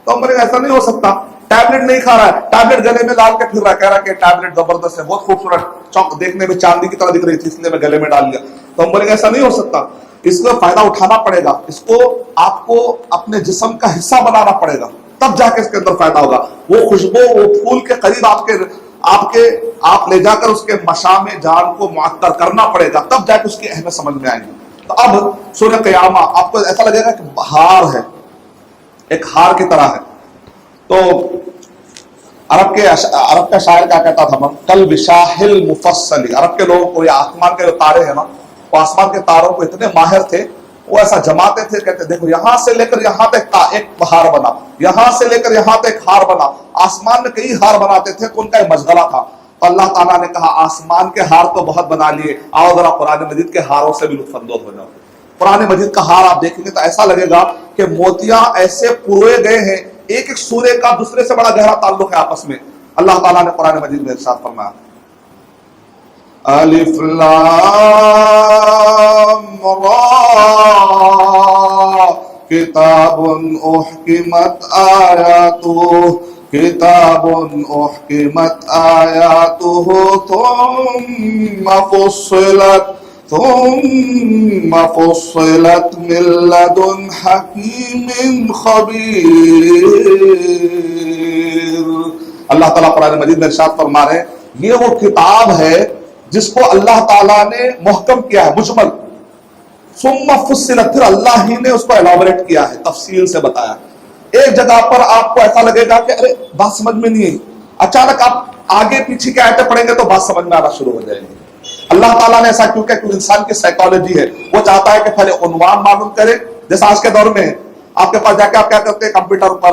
تو ہم بولے ایسا نہیں ہو سکتا. ٹیبلٹ نہیں کھا رہا ہے، ٹیبلٹ گلے میں ڈال کے پھر رہا ہے، کہہ رہا ہے کہ ٹیبلٹ زبردست ہے، بہت خوبصورت، چوک دیکھنے میں چاندی کی طرح دکھ رہی تھی اس لیے میں گلے میں ڈال لیا. تو ہم بولے ایسا نہیں ہو سکتا. اس کو فائدہ اٹھانا پڑے گا، اس کو آپ کو اپنے جسم کا حصہ بنانا پڑے گا، تب جا کے اس کے اندر فائدہ ہوگا. وہ خوشبو، وہ پھول کے قریب آپ لے جا کر اس کے مشام جان کو معطر کرنا پڑے گا، تب جا کے اس کی اہمیت سمجھ میں آئے گی. تو اب سورہ قیامہ آپ کو ایسا لگے گا کہ ہار ہے، ایک ہار کی طرح ہے. تو عرب کا شاعر کیا کہتا تھا؟ کل بشاہل مفصلی. عرب کے لوگوں کو، یہ آسمان کے جو تارے ہیں نا، وہ آسمان کے تاروں کو اتنے ماہر تھے، وہ ایسا جماتے تھے، کہتے دیکھو یہاں سے لے کر یہاں تک ایک ہار بنا، یہاں سے لے کر یہاں تک ہار بنا. آسمان میں کئی ہار بناتے تھے تو ان کا ایک مشغلہ تھا. تو اللہ تعالیٰ نے کہا آسمان کے ہار تو بہت بنا لیے، آؤ ذرا قرآن مجید کے ہاروں سے بھی لطف اندوز ہو جاؤ. قرآن مجید کا ہار آپ دیکھیں گے تو ایسا لگے گا کہ موتیاں ایسے پروئے گئے ہیں، ایک ایک سورے کا دوسرے سے بڑا گہرا تعلق ہے آپس میں. اللہ تعالیٰ نے قرآن مجید میں ارشاد فرمایا الف لام را کتاب احکمت آیاتہ کتاب احکمت آیاتہ ثم فصلت من لدن حکیم خبیر. اللہ تعالیٰ قرآن مجید میں ارشاد فرما رہے ہیں یہ وہ کتاب ہے جس کو اللہ تعالیٰ نے محکم کیا ہے، مجمل. ثم فصلت، پھر اللہ ہی نے اس کو ایلابریٹ کیا ہے، تفصیل سے بتایا. ایک جگہ پر آپ کو ایسا لگے گا کہ ارے بات سمجھ میں نہیں آئی، اچانک آپ آگے پیچھے کے آیتیں پڑھیں گے تو بات سمجھ میں آنا شروع ہو جائے گی. اللہ تعالیٰ نے ایسا کیوں کہ انسان کی سائیکالوجی ہے، وہ چاہتا ہے کہ پہلے عنوان معلوم کرے. جیسا آج کے دور میں آپ کے پاس جا کے آپ کیا کرتے ہیں، کمپیوٹر پر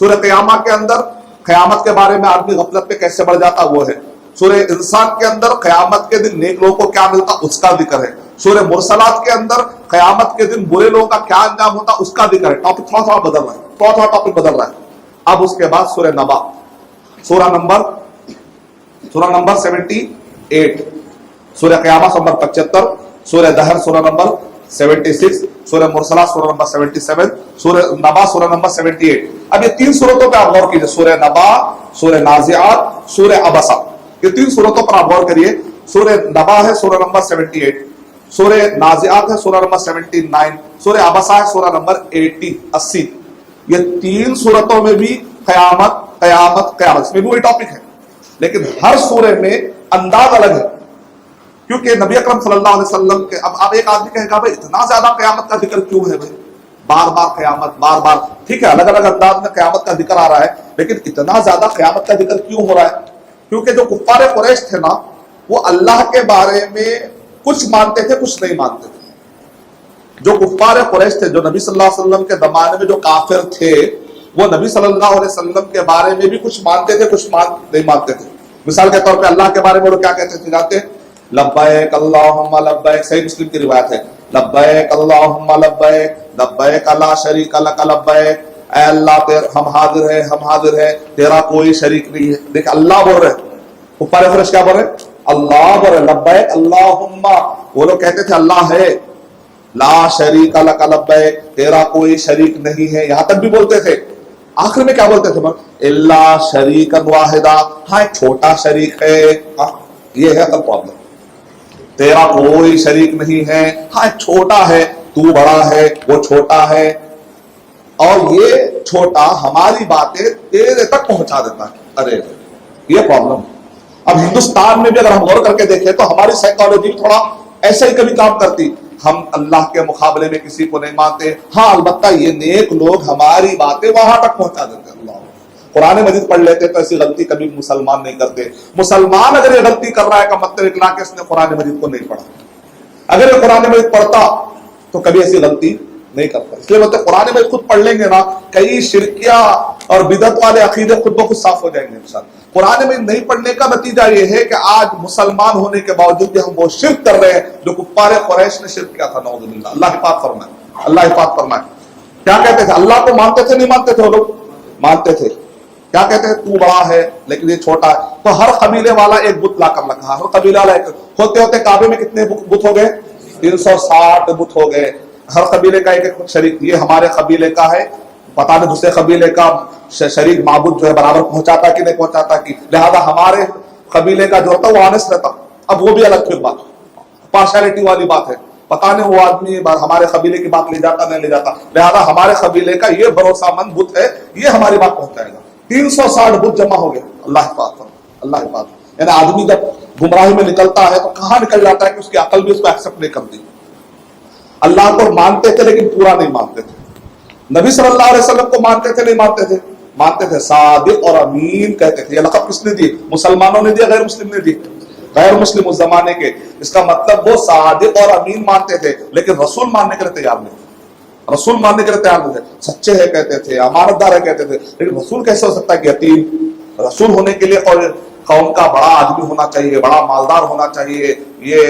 سورہ قیامہ کے اندر قیامت کے بارے میں آدمی غفلت پہ کیسے بڑھ جاتا وہ ہے. سورہ انسان کے اندر قیامت کے دن نیک لوگوں کو کیا ملتا اس کا ذکر ہے. سورہ مرسلات کے اندر قیامت کے دن برے لوگوں کا کیا انجام ہوتا اس کا ذکر ہے. ٹاپک تھوڑا تھوڑا بدل رہا ہے, تھوڑا تھوڑا ٹاپک بدل رہا ہے. اب اس کے بعد سورہ نبا, سورہ نمبر 78, سورہ قیامہ نمبر 75, سورہ دہر سورہ نمبر 76, سورہ مرسلات سورہ نمبر 77, سورہ نبا سورہ نمبر 78. اب یہ 3 صورتوں پہ آپ غور کیجئے, سورہ نبا, سورہ نازعات, سورہ عبسہ. یہ 3 صورتوں پر آپ غور کریے. سورہ نبا ہے سورہ نمبر 78, سورہ نازعات ہے سورہ نمبر 79, سورہ عبسہ ہے سورہ نمبر 80. یہ 3 صورتوں میں بھی قیامت قیامت قیامت, اس میں بھی وہی ٹاپک ہے, لیکن ہر سورے میں انداز الگ ہے. کیونکہ نبی اکرم صلی اللہ علیہ وسلم کے, اب ایک آدمی کہے گا بھائی اتنا زیادہ قیامت کا ذکر کیوں ہے بھائی, بار بار قیامت, بار بار, ٹھیک ہے الگ الگ انداز میں قیامت کا ذکر آ رہا ہے, لیکن اتنا زیادہ قیامت کا ذکر کیوں ہو رہا ہے؟ کیونکہ جو کفار قریش تھے نا, وہ اللہ کے بارے میں کچھ مانتے تھے کچھ نہیں مانتے تھے. جو کفار قریش تھے, جو نبی صلی اللہ علیہ وسلم کے زمانے میں جو کافر تھے, وہ نبی صلی اللہ علیہ وسلم کے بارے میں بھی کچھ مانتے تھے کچھ نہیں مانتے تھے. مثال کے طور پہ اللہ کے بارے میں وہ کیا کہتے تھے جانتے ہیں؟ لبیک اللہم لبیک, صحیح مسلم کی روایت ہے, لبیک اللہم لبیک لبیک لا شریک لک لبیک, اے اللہ ہم حاضر ہیں تیرا کوئی شریک نہیں ہے. دیکھ اللہ بول رہے, کفار قریش کیا بول رہے؟ اللہ بول رہے. لبیک اللہم, وہ لوگ کہتے تھے اللہ ہے, لا شریک لک لبیک, تیرا کوئی شریک نہیں ہے, یہاں تک بھی بولتے تھے. آخر میں کیا بولتے تھے؟ اللہ شریکا واحدہ, ہاں ایک چھوٹا شریک ہے. یہ ہے اصل پرابلم, تیرا کوئی شریک نہیں ہے, ہاں ایک چھوٹا ہے, تو بڑا ہے وہ چھوٹا ہے, اور یہ چھوٹا ہماری باتیں تیرے تک پہنچا دیتا ہے. ارے یہ پرابلم. اب ہندوستان میں بھی اگر ہم غور کر کے دیکھیں تو ہماری سائیکالوجی تھوڑا ایسا ہی کبھی کام کرتی. ہم اللہ کے مقابلے میں کسی کو نہیں مانتے, ہاں البتہ یہ نیک لوگ ہماری باتیں وہاں تک پہنچا دیتے ہیں. اللہ, قرآن مجید پڑھ لیتے تو ایسی غلطی کبھی مسلمان نہیں کرتے. مسلمان اگر یہ غلطی کر رہا ہے کا مطلب اطلاع کہ اس نے قرآن مجید کو نہیں پڑھا. اگر یہ قرآن مجید پڑھتا تو کبھی ایسی غلطی نہیں کرتا. اس لیے بولتے قرآن مجید خود پڑھ لیں گے نا, کئی شرکیہ اور بدعت والے عقیدے خود بخود صاف ہو جائیں گے انشاءاللہ. قرآن میں نہیں پڑھنے کا نتیجہ یہ ہے کہ آج مسلمان ہونے کے باوجود بھی ہم وہ شرک کر رہے ہیں جو کفار قریش نے شرک کیا تھا. نعوذ باللہ, اللہ حفاظت فرمائے, اللہ حفاظت فرمائے. کیا کہتے تھے؟ اللہ کو مانتے تھے نہیں مانتے تھے؟ وہ لوگ مانتے تھے. کیا کہتے ہیں؟ تو بڑا ہے لیکن یہ چھوٹا ہے. تو ہر قبیلے والا ایک بت لا کر رکھا, ہر قبیلہ والا ایک, ہوتے ہوتے کعبے میں کتنے بت ہو گئے؟ 360 بت ہو گئے. ہر قبیلے کا ایک ایک شریک. یہ ہمارے قبیلے کا ہے, پتہ نہیں دوسرے قبیلے کا شریک معبود جو ہے برابر پہنچاتا کہ نہیں پہنچاتا کی, لہذا ہمارے قبیلے کا جو ہوتا وہ آنےسٹ رہتا. اب وہ بھی الگ پھر بات, پارشلٹی والی بات ہے. پتہ نہیں وہ آدمی ہمارے قبیلے کی بات لے جاتا نہیں لے جاتا, لہذا ہمارے قبیلے کا یہ بھروسہ مند بت ہے, یہ ہماری بات پہنچائے گا. 360 بت جمع ہو گئے. اللہ حفاظت, اللہ حفاظت. یعنی آدمی جب گمراہی میں نکلتا ہے تو کہاں نکل جاتا ہے کہ اس کی عقل بھی اس کو ایکسپٹ نہیں کرتی. اللہ کو مانتے تھے لیکن پورا نہیں مانتے تھے. نبی صلی اللہ علیہ وسلم کو مانتے تھے نہیں مانتے تھے؟ مانتے تھے. صادق اور امین کہتے تھے. یہ لقب کس نے دی؟ مسلمانوں نے دیا, غیر مسلم نے دی؟ غیر مسلم اس زمانے کے. اس کا مطلب وہ صادق اور امین مانتے تھے لیکن رسول ماننے کے لیے تیار نہیں تھے. رسول ماننے کے لیے تیار نہیں تھے. سچے ہے کہتے تھے, امانت دار ہے کہتے تھے, لیکن رسول کیسے ہو سکتا ہے کہ یتیم؟ رسول ہونے کے لیے قوم کا بڑا آدمی ہونا چاہیے, بڑا مالدار ہونا چاہیے. یہ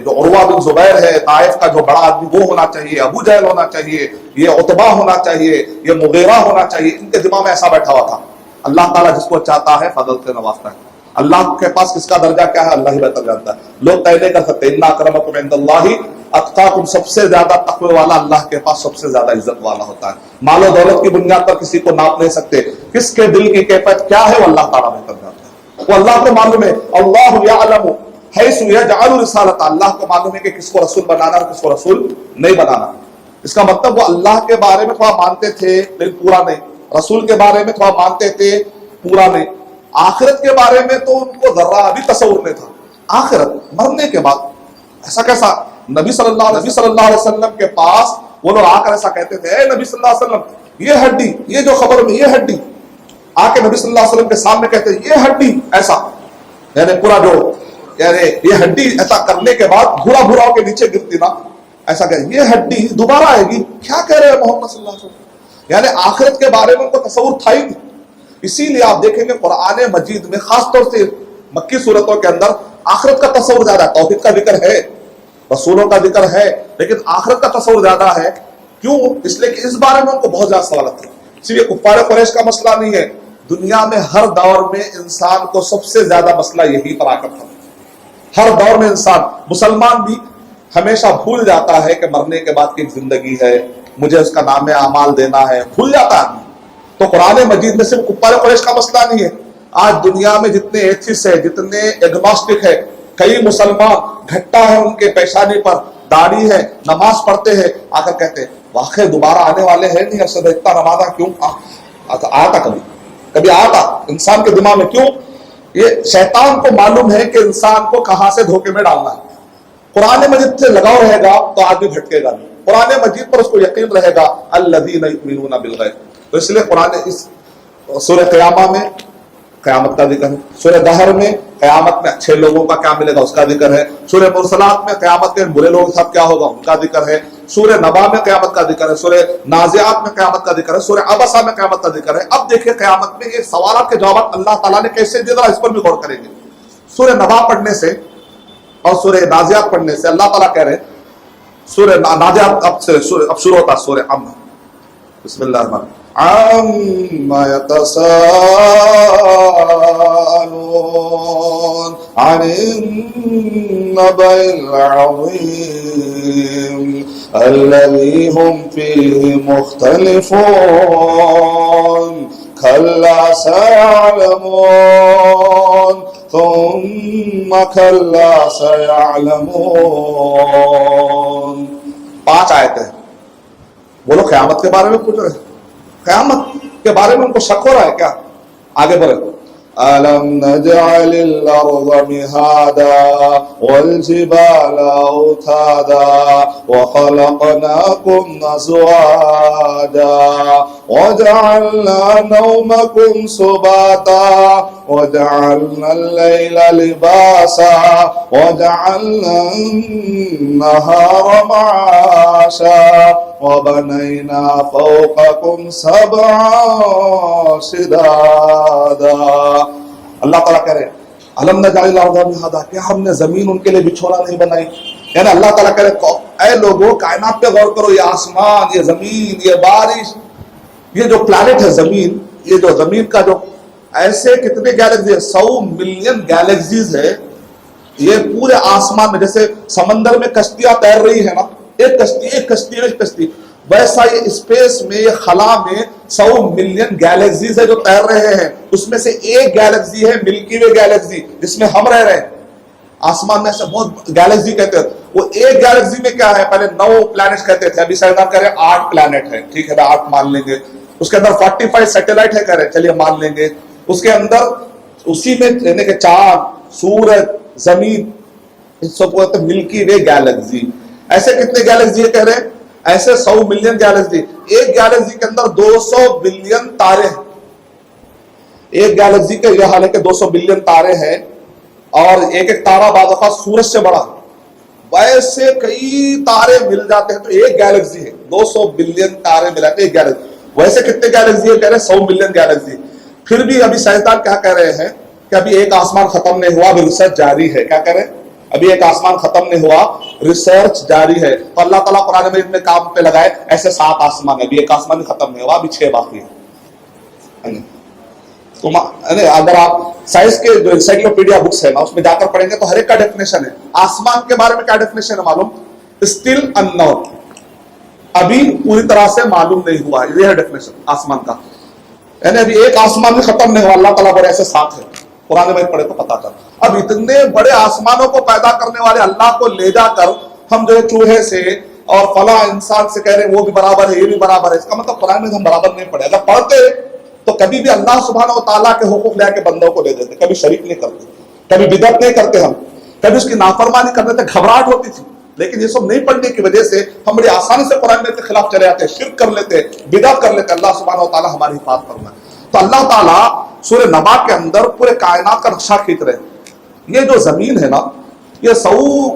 جو عروہ بن زبیر ہے طائف کا جو بڑا آدمی وہ ہونا چاہیے, ابو جہل ہونا چاہیے, یہ عتبہ ہونا چاہیے, یہ مغیرہ ہونا چاہیے. ان کے دماغ میں ایسا بیٹھا ہوا تھا. اللہ تعالیٰ جس کو چاہتا ہے فضل سے نوازتا ہے. اللہ کے پاس کس کا درجہ کیا ہے اللہ ہی بہتر جانتا ہے. لوگ طے نہیں کر سکتے. ان اکرمکم عند اللہ اتقاکم, سب سے زیادہ تقوی والا اللہ کے پاس سب سے زیادہ عزت والا ہوتا ہے. مال و دولت کی بنیاد پر کسی کو ناپ نہیں سکتے. کس کے دل کی کیفیت کیا ہے وہ اللہ تعالیٰ بہتر جانتا ہے. وہ اللہ کو معلوم ہے. اللہ یعلم حیث یجعل رسالۃ, اللہ کو معلوم ہے کہ کس کو رسول بنانا اور کس کو رسول نہیں بنانا. اس کا مطلب وہ اللہ کے بارے میں تھوڑا مانتے تھے لیکن پورا نہیں, رسول کے بارے میں تھوڑا مانتے تھے پورا نہیں, آخرت کے بارے میں تو ان کو ذرہ بھی تصور نہیں تھا. آخرت مرنے کے بعد ایسا کیسا؟ نبی صلی اللہ علیہ وسلم کے پاس وہ لوگ آ کر ایسا کہتے تھے, اے نبی صلی اللہ علیہ وسلم یہ ہڈی, یہ جو خبر میں یہ ہڈی, آ کے نبی صلی اللہ علیہ وسلم کے سامنے کہتے ہیں یہ ہڈی ایسا, یعنی پورا جو یعنی یہ ہڈی ایسا کرنے کے بعد بھورا بھورا ہو کے نیچے گرتی نا, ایسا کہ یہ ہڈی دوبارہ آئے گی. کیا کہہ رہے ہیں محمد صلی اللہ علیہ وسلم؟ یعنی آخرت کے بارے میں ان کو تصور تھا ہی نہیں. اسی لیے آپ دیکھیں گے قرآن مجید میں خاص طور سے مکی صورتوں کے اندر آخرت کا تصور زیادہ ہے. توحید کا ذکر ہے، رسولوں کا ذکر ہے، لیکن آخرت کا تصور زیادہ ہے. کیوں؟ اس لیے کہ اس بارے میں ان کو بہت زیادہ سوالات تھے. اس لیے کفار قریش کا مسئلہ نہیں ہے، دنیا میں ہر دور میں انسان کو سب سے زیادہ مسئلہ یہی فراکت تھا. ہر دور میں انسان، مسلمان بھی ہمیشہ بھول جاتا ہے کہ مرنے کے بعد کی ایک زندگی ہے، مجھے اس کا نام اعمال دینا ہے، بھول جاتا ہے. تو قرآن مجید میں صرف کفار قریش کا مسئلہ نہیں ہے. آج دنیا میں جتنے ایتھیسٹ ہے، جتنے ایگنوسٹک ہے، کئی مسلمان گھٹا ہے ان کے پیشانی پر، داڑھی ہے، نماز پڑھتے ہیں، آ کر کہتے ہیں واقعی دوبارہ آنے والے ہیں نہیں، ارشد اتنا نمازہ کیوں آتا؟ کبھی آتا انسان کے دماغ میں. کیوں؟ یہ شیطان کو معلوم ہے کہ انسان کو کہاں سے دھوکے میں ڈالنا ہے. قرآن مجید سے لگاؤ رہے گا تو آدمی بھٹکے گا نہیں. قرآن مجید پر اس کو یقین رہے گا، الذین یؤمنون بالغیب. تو اس لیے قرآن اس سورہ قیامہ میں قیامت کا ذکر ہے، سورہ دہر میں قیامت میں اچھے لوگوں کا کیا ملے گا اس کا ذکر ہے، سورہ مرسلات میں قیامت کے برے لوگوں کے ساتھ کیا ہوگا ان کا ذکر ہے، سورہ نبا میں قیامت کا ذکر ہے، سورہ نازعات میں قیامت کا ذکر ہے، سورہ عبسہ میں قیامت کا ذکر ہے. اب دیکھیں قیامت میں یہ سوالات کے جوابات اللہ تعالیٰ نے کیسے دے دیا، اس پر بھی غور کریں گے. سورہ نبا پڑھنے سے اور سورہ نازعات پڑھنے سے اللہ تعالیٰ کہہ رہے ہیں، سورہ نازعات اب شروع ہوتا ہے سورہ عم. بسم اللہ الرحمن الرحیم. عَمَّ يَتَسَاءَلُونَ عَنِ النَّبَإِ الْعَظِيمِ الَّذِي هُمْ فِيهِ مُخْتَلِفُونَ كَلَّا سَيَعْلَمُونَ ثُمَّ كَلَّا سَيَعْلَمُونَ. 5 آیتیں. بولو قیامت کے بارے میں پوچھ رہے ہیں، قیامت کے بارے میں ان کو شک ہو رہا ہے کیا؟ آگے بڑھے. أَلَمْ نَجْعَلِ الْأَرْضَ مِهَادًا وَالْجِبَالَ أَوْتَادًا وَخَلَقْنَاكُمْ أَزْوَاجًا وَجَعَلْنَا نَوْمَكُمْ سُبَاتًا وَجَعَلْنَا اللَّيْلَ لِبَاسًا وَجَعَلْنَا النَّهَارَ مَعَاشًا وَبَنَيْنَا فَوْقَكُمْ سَبْعًا شِدَادًا. اللہ تعالیٰ کہہ رہے ہیں الم نجعل الارض مہادا، کیا ہم نے زمین ان کے لیے بچھونا نہیں بنائی؟ یعنی اللہ تعالیٰ کہہ رہے اے لوگوں کائنات پہ غور کرو، یہ آسمان، یہ زمین، یہ بارش، یہ جو پلانٹ ہے زمین، یہ جو زمین کا جو ایسے کتنے گیلیکسی ہے، 100 ملین گیلیکسیز ہے. یہ پورے آسمان میں جیسے سمندر میں کشتیاں تیر رہی ہے نا، ایک کشتی، ویسا یہ اسپیس میں، یہ خلا میں 100 ملین گیلیکسیز ہے جو تیر رہے ہیں. اس میں سے ایک گیلیکسی ہے ملکی وے گیلیکسی جس میں ہم رہ رہے ہیں. آسمان میں ایسے بہت گیلیکسی کہتے ہیں. وہ ایک گیلیکسی میں کیا ہے، پہلے 9 پلانٹ کہتے تھے، ابھی سائنسدان کہہ رہے ہیں 8 پلانٹ ہے. ٹھیک ہے 8 مان لیں گے. اس کے اندر 45 سیٹلائٹ ہے کہہ رہے ہیں، چلیے مان لیں گے. اس کے اندر اسی میں یعنی کہ چاند، سورج، زمین، اس سب کو کہتے ہیں ملکی وے گیلیکسی. ایسے کتنے گیلیکسی ہے کہہ رہے ہیں؟ ایسے 100 ملین گیلیکسی. ایک گیلیکسی کے اندر 200 بلین تارے ہیں. ایک گیلیکسی کے یہ حال ہے کہ 200 بلین تارے ہیں، اور ایک ایک تارہ بعض اوقات سورج سے بڑا. ویسے کئی تارے مل جاتے ہیں تو ایک گیلیکسی ہے. 200 بلین تارے ملاتے ہیں ایک گیلیکسی. ویسے کتنے گیلیکسی ہے کہہ رہے ہیں؟ 100 ملین گیلیکسی. پھر بھی ابھی سائنسدان کیا کہہ رہے ہیں کہ ابھی ایک آسمان ختم نہیں ہوا، ابھی ریسرچ جاری ہے. کیا کہہ رہے ہیں؟ ابھی ایک آسمان ختم نہیں ہوا، ریسرچ جاری ہے. تو اللہ تعالیٰ قرآن مجید میں کام پہ لگائے ایسے 7 آسمان ہے، ابھی ایک آسمان ختم نہیں ہوا، ابھی 6 باقی ہے. تو اگر آپ سائنس کے جو انسائکلوپیڈیا بکس ہے نا اس میں جا کر پڑھیں گے تو ہر ایک کا ڈیفینیشن ہے. آسمان کے بارے میں کیا ڈیفینیشن ہے معلوم؟ اسٹل ان نون، ابھی پوری طرح سے معلوم نہیں ہوا. یہ ہے ڈیفینیشن آسمان کا. یعنی ابھی ایک آسمان بھی ختم نہیں ہوا، اللہ تعالیٰ بڑے ایسے 7 ہے. قرآن میں پڑھے تو پتا چلا. اب اتنے بڑے آسمانوں کو پیدا کرنے والے اللہ کو لے جا کر ہم جو ہے چوہے سے اور فلاں انسان سے کہہ رہے ہیں وہ بھی برابر ہے، یہ بھی برابر ہے. اس کا مطلب قرآن میں ہم برابر نہیں پڑھے. اگر پڑھتے تو کبھی بھی اللہ سبحانہ و تعالیٰ کے حقوق لے کے بندوں کو دے دیتے، کبھی شریک نہیں کرتے، کبھی بدعت نہیں کرتے، ہم کبھی اس کی نافرمانی کرنے تھے، گھبراہٹ ہوتی تھی. لیکن یہ سب نہیں پڑھنے کی وجہ سے ہم بڑی آسانی سے قرآن کے خلاف چلے جاتے، شرک کر لیتے، بدعت کر لیتے. اللہ سبحانہ و تعالیٰ ہماری حفاظت فرمائے. تو اللہ تعالیٰ سورہ نبا کے اندر پورے کائنات کا نقشہ کھینچ رہے ہیں. یہ جو زمین ہے نا، یہ 100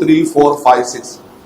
3 4 5 6,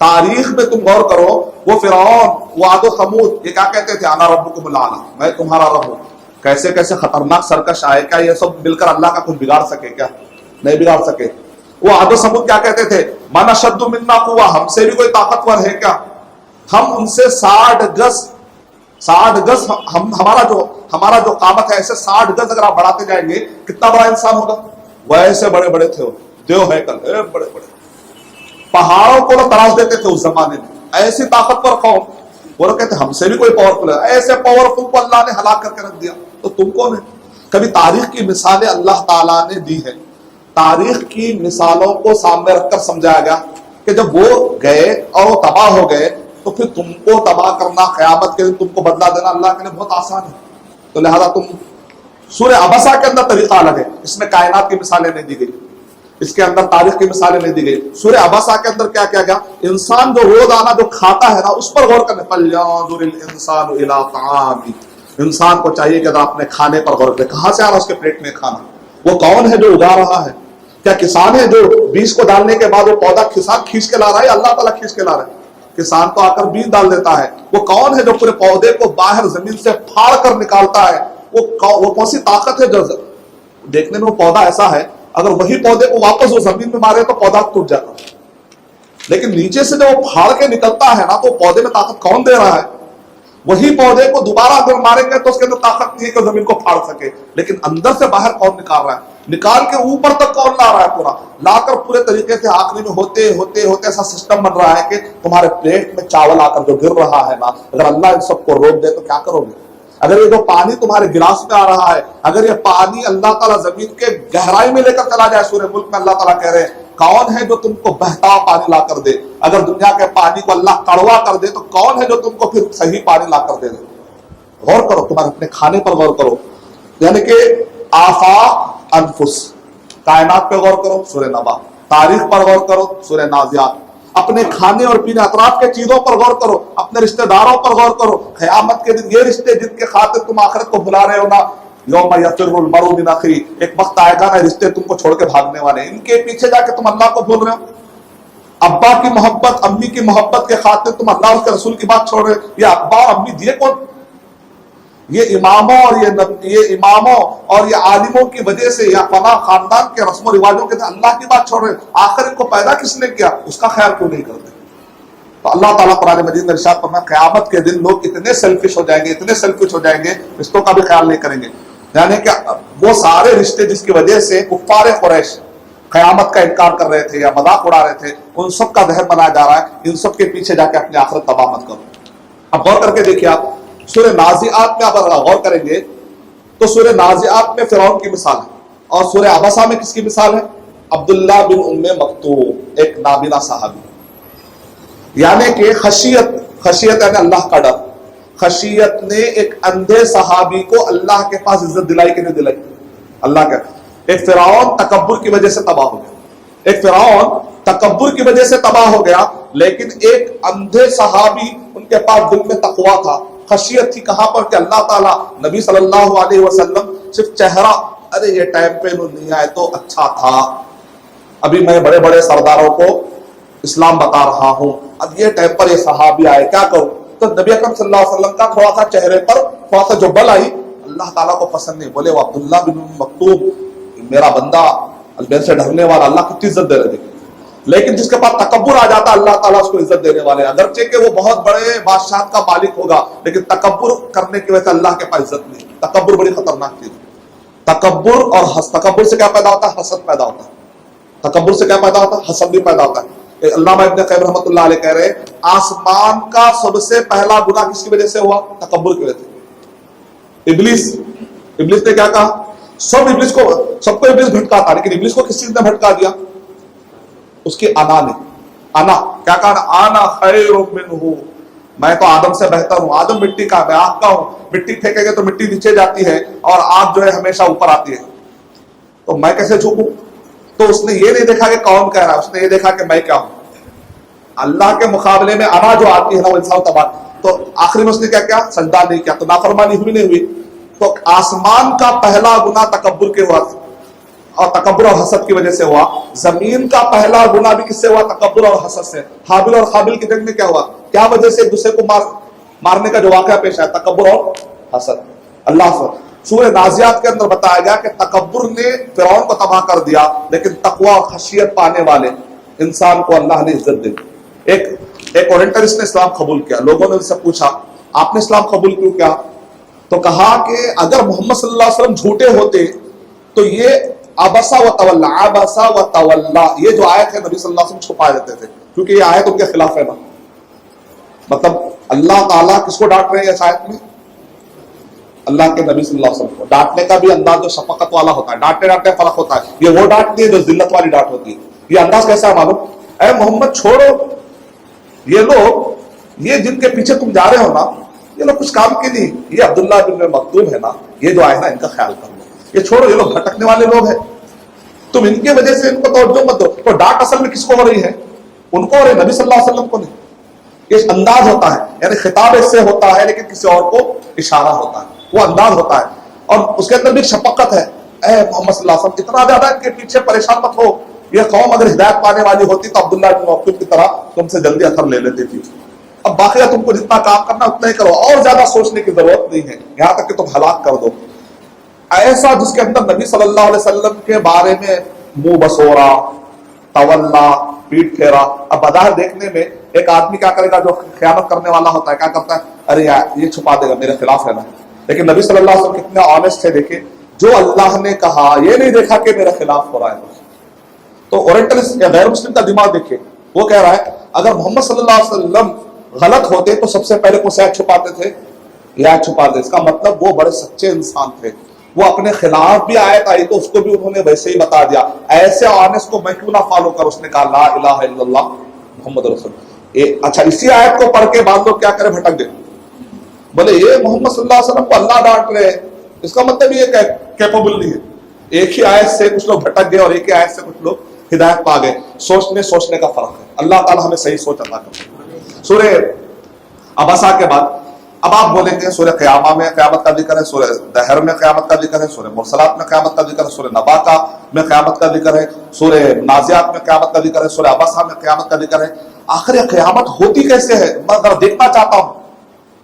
تاریخ میں تم غور کرو، وہ فرعون، وہ عاد و ثمود، یہ کیا کہتے تھے؟ انا ربکم الاعلی، میں تمہارا رب ہوں۔ کیسے کیسے خطرناک سرکش آئے، کیا یہ سب مل کر اللہ کا کچھ بگاڑ سکے؟ کیا نہیں بگاڑ سکے۔ وہ عاد و ثمود کیا کہتے تھے؟ من اشد منا قوہ، ہم سے بھی کوئی طاقتور ہے کیا؟ ہم ان سے 60 گز ہمارا جو قامت ہے، ایسے 60 گز اگر آپ بڑھاتے جائیں گے، کتنا بڑا انسان ہوگا؟ وہ ایسے بڑے بڑے تھے، دیو ہے کل بڑے بڑے، پہاڑوں کو وہ تراش دیتے تھے اس زمانے میں، ایسی طاقتور قوم۔ وہ لوگ کہتے ہم سے بھی کوئی پاورفل ہے، ایسے پاورفل کو اللہ نے ہلاک کر کے رکھ دیا، تو تم کون ہے؟ کبھی تاریخ کی مثالیں اللہ تعالیٰ نے دی ہے، تاریخ کی مثالوں کو سامنے رکھ کر سمجھایا گیا کہ جب وہ گئے اور وہ تباہ ہو گئے تو پھر تم کو تباہ کرنا، قیامت کے دن تم کو بدلا دینا اللہ کے لیے بہت آسان ہے۔ تو لہذا تم سورہ عبسہ کے اندر طریقہ الگ ہے، اس میں کائنات کی مثالیں نہیں دی گئی، اس کے اندر تاریخ کی مثالیں نہیں دی گئی۔ سورہ عبسہ کے اندر کیا کیا گیا؟ انسان جو روزانہ جو کھاتا ہے نا، اس پر غور کرنے، فَلْيَنظُرِ الْإِنسَانُ إِلَىٰ طَعَامِهِ، انسان کو چاہیے کہ اپنے کھانے پر غور کرے، کہاں سے آ رہا اس کے پیٹ میں کھانا، وہ کون ہے جو اگا رہا ہے؟ کیا کسان ہے جو بیج کو ڈالنے کے بعد وہ پودا کسان کھینچ کے لا رہا ہے یا اللہ تعالیٰ کھینچ کے لا رہا ہے؟ کسان تو آ کر بیج ڈال دیتا ہے۔ وہ کون ہے جو پورے پودے کو باہر زمین سے پھاڑ کر نکالتا ہے؟ وہ کون سی طاقت ہے جو دیکھنے میں وہ پودا ایسا ہے، اگر وہی پودے کو واپس وہ زمین میں مارے تو پودا ٹوٹ جاتا ہے، لیکن نیچے سے جو وہ پھاڑ کے نکلتا ہے نا، تو پودے میں طاقت کون دے رہا ہے؟ وہی پودے کو دوبارہ اگر ماریں گے تو اس کے اندر طاقت نہیں ہے کہ زمین کو پھاڑ سکے، لیکن اندر سے باہر کون نکال رہا ہے؟ نکال کے اوپر تک کون لا رہا ہے؟ پورا لا کر پورے طریقے سے آخری میں ہوتے ہوتے ہوتے ایسا سسٹم بن رہا ہے کہ تمہارے پیٹ میں چاول آ کر جو گر رہا ہے نا، اگر اللہ ان سب کو روک دے تو کیا کرو گے؟ اگر یہ جو پانی تمہارے گلاس میں آ رہا ہے، اگر یہ پانی اللہ تعالیٰ زمین کے گہرائی میں لے کر چلا جائے، سورہ ملک میں اللہ تعالیٰ کہہ رہے ہیں کون ہے جو تم کو بہتا پانی لا کر دے؟ اگر دنیا کے پانی کو اللہ کڑوا کر دے تو کون ہے جو تم کو پھر صحیح پانی لا کر دے؟ غور کرو، تمہارے اپنے کھانے پر غور کرو، یعنی کہ آفاق انفس، کائنات پہ غور کرو سورہ نبا، تاریخ پر غور کرو سورہ نازعات، اپنے کھانے اور پینے اطراف کے چیزوں پر غور کرو، اپنے رشتہ داروں پر غور کرو، قیامت کے دن یہ رشتے جن کے خاطر تم آخرت کو بلا رہے ہو نا، یوم یفر المرء من اخیہ، ایک وقت آئے گا نا رشتے تم کو چھوڑ کے بھاگنے والے ہیں، ان کے پیچھے جا کے تم اللہ کو بھول رہے ہو، ابا کی محبت، امی کی محبت کے خاطر تم اللہ اور اس کے رسول کی بات چھوڑ رہے ہو۔ یہ ابا اور امی دیے کون؟ یہ اماموں اور یہ عالموں کی وجہ سے، یا فلاں خاندان کے رسم و رواجوں کے اللہ کی بات چھوڑ رہے ہیں، آخر ان کو پیدا کس نے کیا، اس کا خیال کیوں نہیں کرتے؟ تو اللہ تعالیٰ قرآن مجید میں ارشاد فرمایا قیامت کے دن لوگ اتنے سیلفش ہو جائیں گے، اتنے سیلفش ہو جائیں گے، رشتوں کا بھی خیال نہیں کریں گے، یعنی کہ وہ سارے رشتے جس کی وجہ سے کفار قریش قیامت کا انکار کر رہے تھے یا مذاق اڑا رہے تھے، ان سب کا ذہن بنایا جا رہا ہے، ان سب کے پیچھے جا کے اپنی آخرت تباہ مت کرو۔ اب غور کر کے دیکھیے، آپ سورہ نازعات میں اگر غور کریں گے تو سورہ نازعات میں فرعون کی مثال ہے، اور سورہ عبسہ میں کس کی مثال ہے؟ عبداللہ بن ام مکتوم، ایک نابینا صحابی، یعنی کہ خشیت یعنی اللہ کا ڈر، خشیت نے ایک اندھے صحابی کو اللہ کے پاس عزت دلائی کہ نہیں دلائی؟ اللہ کا ایک فرعون تکبر کی وجہ سے تباہ ہو گیا، ایک فرعون تکبر کی وجہ سے تباہ ہو گیا، لیکن ایک اندھے صحابی ان کے پاس دل میں تقویٰ تھا، خشیت تھی، کہاں پر کہ اللہ تعالیٰ نبی صلی اللہ علیہ وسلم صرف چہرہ، ارے یہ ٹائم پہ نہیں آئے تو اچھا تھا، ابھی میں بڑے بڑے سرداروں کو اسلام بتا رہا ہوں، اب یہ ٹائم پر یہ صحابی آئے، کیا کروں؟ تو نبی اکرم صلی اللہ علیہ وسلم کا تھوڑا سا چہرے پر تھوڑا سا جو بل آئی، اللہ تعالیٰ کو پسند نہیں، بولے وہ عبداللہ بن مکتوم میرا بندہ، میرے سے ڈرنے والا، اللہ کتنی عزت دے رہے تھے، لیکن جس کے پاس تکبر آ جاتا اللہ تعالیٰ اس کو عزت دینے والے، اگرچہ کہ وہ بہت بڑے بادشاہ کا مالک ہوگا، لیکن تکبر کرنے کی وجہ سے اللہ کے پاس عزت نہیں۔ تکبر بڑی خطرناک چیز ہے، تکبر اور تکبر سے کیا پیدا ہوتا ہے؟ حسد پیدا ہوتا ہے، تکبر سے کیا پیدا ہوتا ہے؟ حسد بھی پیدا ہوتا ہے۔ علامہ ابن قیم رحمۃ اللہ علیہ کہہ رہے ہیں آسمان کا سب سے پہلا گناہ کس کی وجہ سے ہوا؟ تکبر کی وجہ سے۔ ابلیس نے کیا کہا؟ سب کو ابلیس بھٹکا تھا، لیکن ابلیس کو کس چیز نے بھٹکا دیا؟ اس کی انا نے، انا کیا کہا؟ انا خیر منہ، میں تو آدم سے بہتر ہوں، آدم مٹی کا، میں آگ کا ہوں، مٹی پھینکیں گے تو مٹی نیچے جاتی ہے اور آگ جو ہے ہمیشہ اوپر آتی ہے، تو میں کیسے جھکوں؟ تو اس نے یہ نہیں دیکھا کہ کون کہہ رہا ہے، اس نے یہ دیکھا کہ میں کیا ہوں۔ اللہ کے مقابلے میں انا جو آتی ہے نا وہ انسان تباہ، تو آخری میں اس نے کیا سجدہ نہیں کیا، تو نافرمانی ہوئی نہیں ہوئی۔ تو آسمان کا پہلا گناہ تکبر کے ہوا، اور تکبر اور حسد کی وجہ سے ہوا. زمین کا پہلا گناہ بھی کس سے ہوا؟ تکبر اور حسد سے. حابیل اور قابیل کی جنگ میں کیا ہوا؟ کیا وجہ سے ایک دوسرے کو مارنے کا جو واقعہ پیش آیا؟ تکبر اور حسد. اللہ سورہ نازیات کے اندر بتایا گیا کہ تکبر نے فرعون کو تباہ کر دیا، لیکن تقوی اور خشیت پانے والے انسان کو اللہ نے عزت دی. ایک اورینٹلسٹ نے اسلام قبول کیا. لوگوں نے ان سے پوچھا آپ نے اسلام قبول کیوں کیا؟ تو کہا کہ اگر محمد صلی اللہ علیہ وسلم جھوٹے ہوتے تو یہ عبسا و تولا، عبسا و تولا، یہ جو آیت ہے نبی صلی اللہ علیہ وسلم چھپا دیتے تھے، کیونکہ یہ آیت ان کے خلاف ہے نا. مطلب اللہ تعالیٰ کس کو ڈانٹ رہے ہیں اس آیت میں؟ اللہ کے نبی صلی اللہ علیہ وسلم کو. ڈانٹنے کا بھی انداز جو شفقت والا ہوتا ہے، ڈانٹنے ڈانٹنے فرق ہوتا ہے. یہ وہ ڈانٹتی ہے جو ذلت والی ڈانٹ ہوتی ہے. یہ انداز کیسا ہے معلوم؟ اے محمد چھوڑو، یہ لوگ، یہ جن کے پیچھے تم جا رہے ہو نا، یہ لوگ کچھ کام کے نہیں. یہ عبداللہ بن مکتوم ہے نا، یہ جو آئے نا، ان کا خیال کر لو. یہ چھوڑو، یہ لوگ بھٹکنے والے لوگ ہیں، تم ان کی وجہ سے ان کو توجہ مت دو. تو ڈانٹ اصل میں کس کو ہو رہی ہے؟ ان کو ہو رہی ہے، نبی صلی اللہ علیہ وسلم کو نہیں. یہ انداز ہوتا ہے، یعنی خطاب اس سے ہوتا ہے لیکن کسی اور کو اشارہ ہوتا ہے، وہ انداز ہوتا ہے. اور اس کے اندر بھی شفقت ہے. اے محمد صلی اللہ علیہ وسلم اتنا زیادہ ان کے پیچھے پریشان مت ہو. یہ قوم اگر ہدایت پانے والی ہوتی تو عبداللہ بن مکتوم کی طرح تم سے جلدی اثر لے لیتی تھی. اب باقی تم کو جتنا کام کرنا اتنا ہی کرو، اور زیادہ سوچنے کی ضرورت نہیں ہے، یہاں تک کہ تم ہلاک کر دو. ایسا جس کے اندر نبی صلی اللہ علیہ وسلم کے بارے میں منہ بسورا، تولا، پیٹ پھیرا. اب بظاہر دیکھنے میں ایک آدمی کیا کرے گا جو خیانت کرنے والا ہوتا ہے؟ کیا کرتا ہے؟ ارے یار یہ چھپا دے گا، میرے خلاف ہے نا. لیکن نبی صلی اللہ علیہ وسلم کتنے آنےسٹ تھے. دیکھیں جو اللہ نے کہا، یہ نہیں دیکھا کہ میرے خلاف ہو رہا ہے. تو اورینٹلسٹ یا غیر مسلم کا دماغ دیکھیں، وہ کہہ رہا ہے اگر محمد صلی اللہ علیہ وسلم غلط ہوتے تو سب سے پہلے کون عیب چھپاتے تھے؟ یہ عیب چھپاتے. اس کا مطلب وہ بڑے سچے انسان تھے. وہ اپنے خلاف بھی آیت آئی تو اس کو بھی انہوں نے ویسے ہی بتا دیا. ایسے آنےسٹ کو میں کیوں نہ فالو کروں؟ اس نے کہا لا الہ الا اللہ محمد رسول. اچھا اسی آیت کو پڑھ کے بعض لوگ کیا کرے؟ بھٹک گئے. بولے یہ محمد صلی اللہ علیہ وسلم کو اللہ ڈانٹ رہے ہیں، اس کا مطلب یہ کیپیبل نہیں ہے. ایک ہی آیت سے کچھ لوگ بھٹک گئے اور ایک ہی آیت سے کچھ لوگ ہدایت پا گئے. سوچنے کا فرق ہے. اللہ تعالیٰ ہمیں صحیح سوچ عطا کرے. سورہ عبسہ کے بعد اب آپ بولیں گے سورہ قیامہ میں قیامت کا ذکر ہے، سورہ دہر میں قیامت کا ذکر ہے، سورہ مرسلات میں قیامت کا ذکر ہے، سورہ نبا میں قیامت کا ذکر ہے، سورہ نازیات میں قیامت کا ذکر ہے، سورہ عبسہ میں قیامت کا ذکر ہے. آخر یہ قیامت ہوتی کیسے ہے؟ میں ذرا دیکھنا چاہتا ہوں.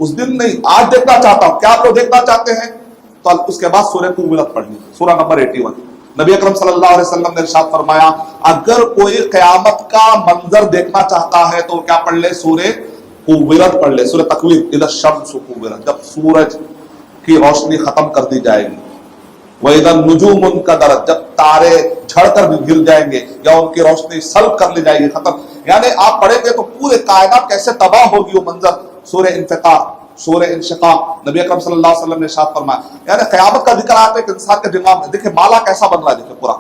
اس دن نہیں، آج دیکھنا چاہتا ہوں. کیا آپ لوگ دیکھنا چاہتے ہیں؟ تو اس کے بعد سورہ قومت پڑھ لی، سورہ نمبر 81. نبی اکرم صلی اللہ علیہ وسلم نے ارشاد فرمایا اگر کوئی قیامت کا منظر دیکھنا چاہتا ہے تو کیا پڑھ لے؟ سورہ قومت پڑھ لے، سورہ تکویر. اذا الشمس قورت، جب سورج کی روشنی ختم کر دی جائے گی. وَإِذَا النُّجُومُ انْكَدَرَتْ، جب تارے جھڑ کر بھی گر جائیں گے یا ان کی روشنی سلب کر لی جائے گی، ختم. یعنی آپ پڑھیں گے تو پورے کائنات کیسے تباہ ہوگی وہ منظر. سورہ انفطار، سورہ انشقاق، نبی اکرم صلی اللہ علیہ وسلم نے ارشاد فرمایا. یعنی قیامت کا ذکر آتا ہے کہ انسان کے دماغ میں دیکھیں مالا کیسا بن رہا ہے. دیکھیں پورا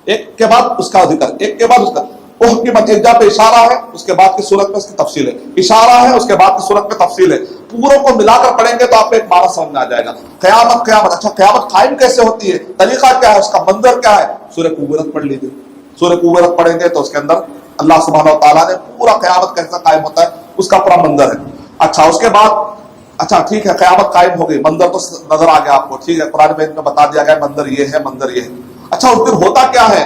ایک کے بعد اس کا ذکر، ایک کے بعد اس کا. کی ایک جگہ پہ اشارہ ہے، اس کے بعد کی صورت میں اس کی تفصیل ہے، اشارہ ہے، اس کے بعد کی صورت میں تفصیل ہے. پوروں کو ملا کر پڑھیں گے تو آپ کو ایک معنی سمجھ میں آ جائے گا. قیامت قیامت، اچھا قیامت قائم کیسے ہوتی ہے؟ طریقہ کیا ہے؟ اس کا منظر کیا ہے؟ سورہ قومت پڑھ لیجیے. سورہ قومت پڑھیں گے تو اس کے اندر اللہ سبحانہ و تعالیٰ نے پورا قیامت کیسا قائم ہوتا ہے اس کا پورا منظر ہے. اچھا اس کے بعد اچھا ٹھیک ہے قیامت قائم ہو گئی، منظر تو نظر آ گیا آپ کو، ٹھیک ہے قرآن میں بتا دیا گیا منظر یہ ہے، منظر یہ ہے. اچھا اس دن ہوتا کیا ہے؟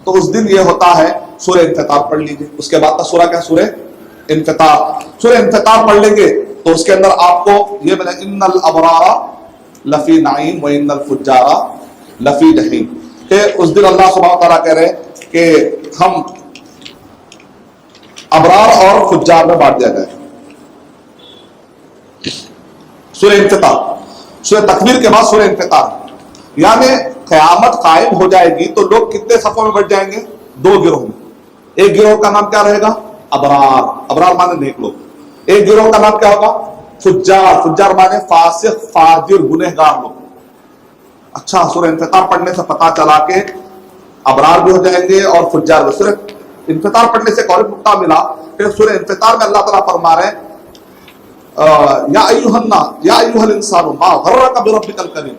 تو اس دن یہ ہوتا ہے سورہ انفطار پڑھ لیجیے. اس کے بعد کا سورہ کیا؟ سورہ انفطار. سورہ انفطار پڑھ لیں گے تو اس کے اندر آپ کو یہ ملے ان الابرار لفی نعیم و ان الفجار لفی جحیم، کہ اس دن اللہ سبحانہ تعالیٰ کہہ رہے ہیں کہ ہم ابرار اور فجار میں بانٹ دیا گیا. سورہ انفطار، سورہ تکویر کے بعد سورہ انفطار. یعنی قیامت قائم ہو جائے گی تو لوگ کتنے صفوں میں بٹ جائیں گے؟ دو گروہ میں. ایک گروہ کا نام کیا رہے گا؟ ابرار، ابرار مانے نیک لوگ. ایک گروہ کا نام کیا ہوگا؟ فجار، فجار مانے فاسق فاجر گنہگار لوگ. اچھا سورہ انفطار پڑھنے سے پتا چلا کہ ابرار بھی ہو جائیں گے اور فجار بھی. سورہ انفطار پڑھنے سے ایک اور نقطہ ملا کہ سورہ انفطار میں اللہ تعالیٰ فرما رہے ہیں یا ایھا الناس یا ایھا الانسان ما غرک بربک الکریم.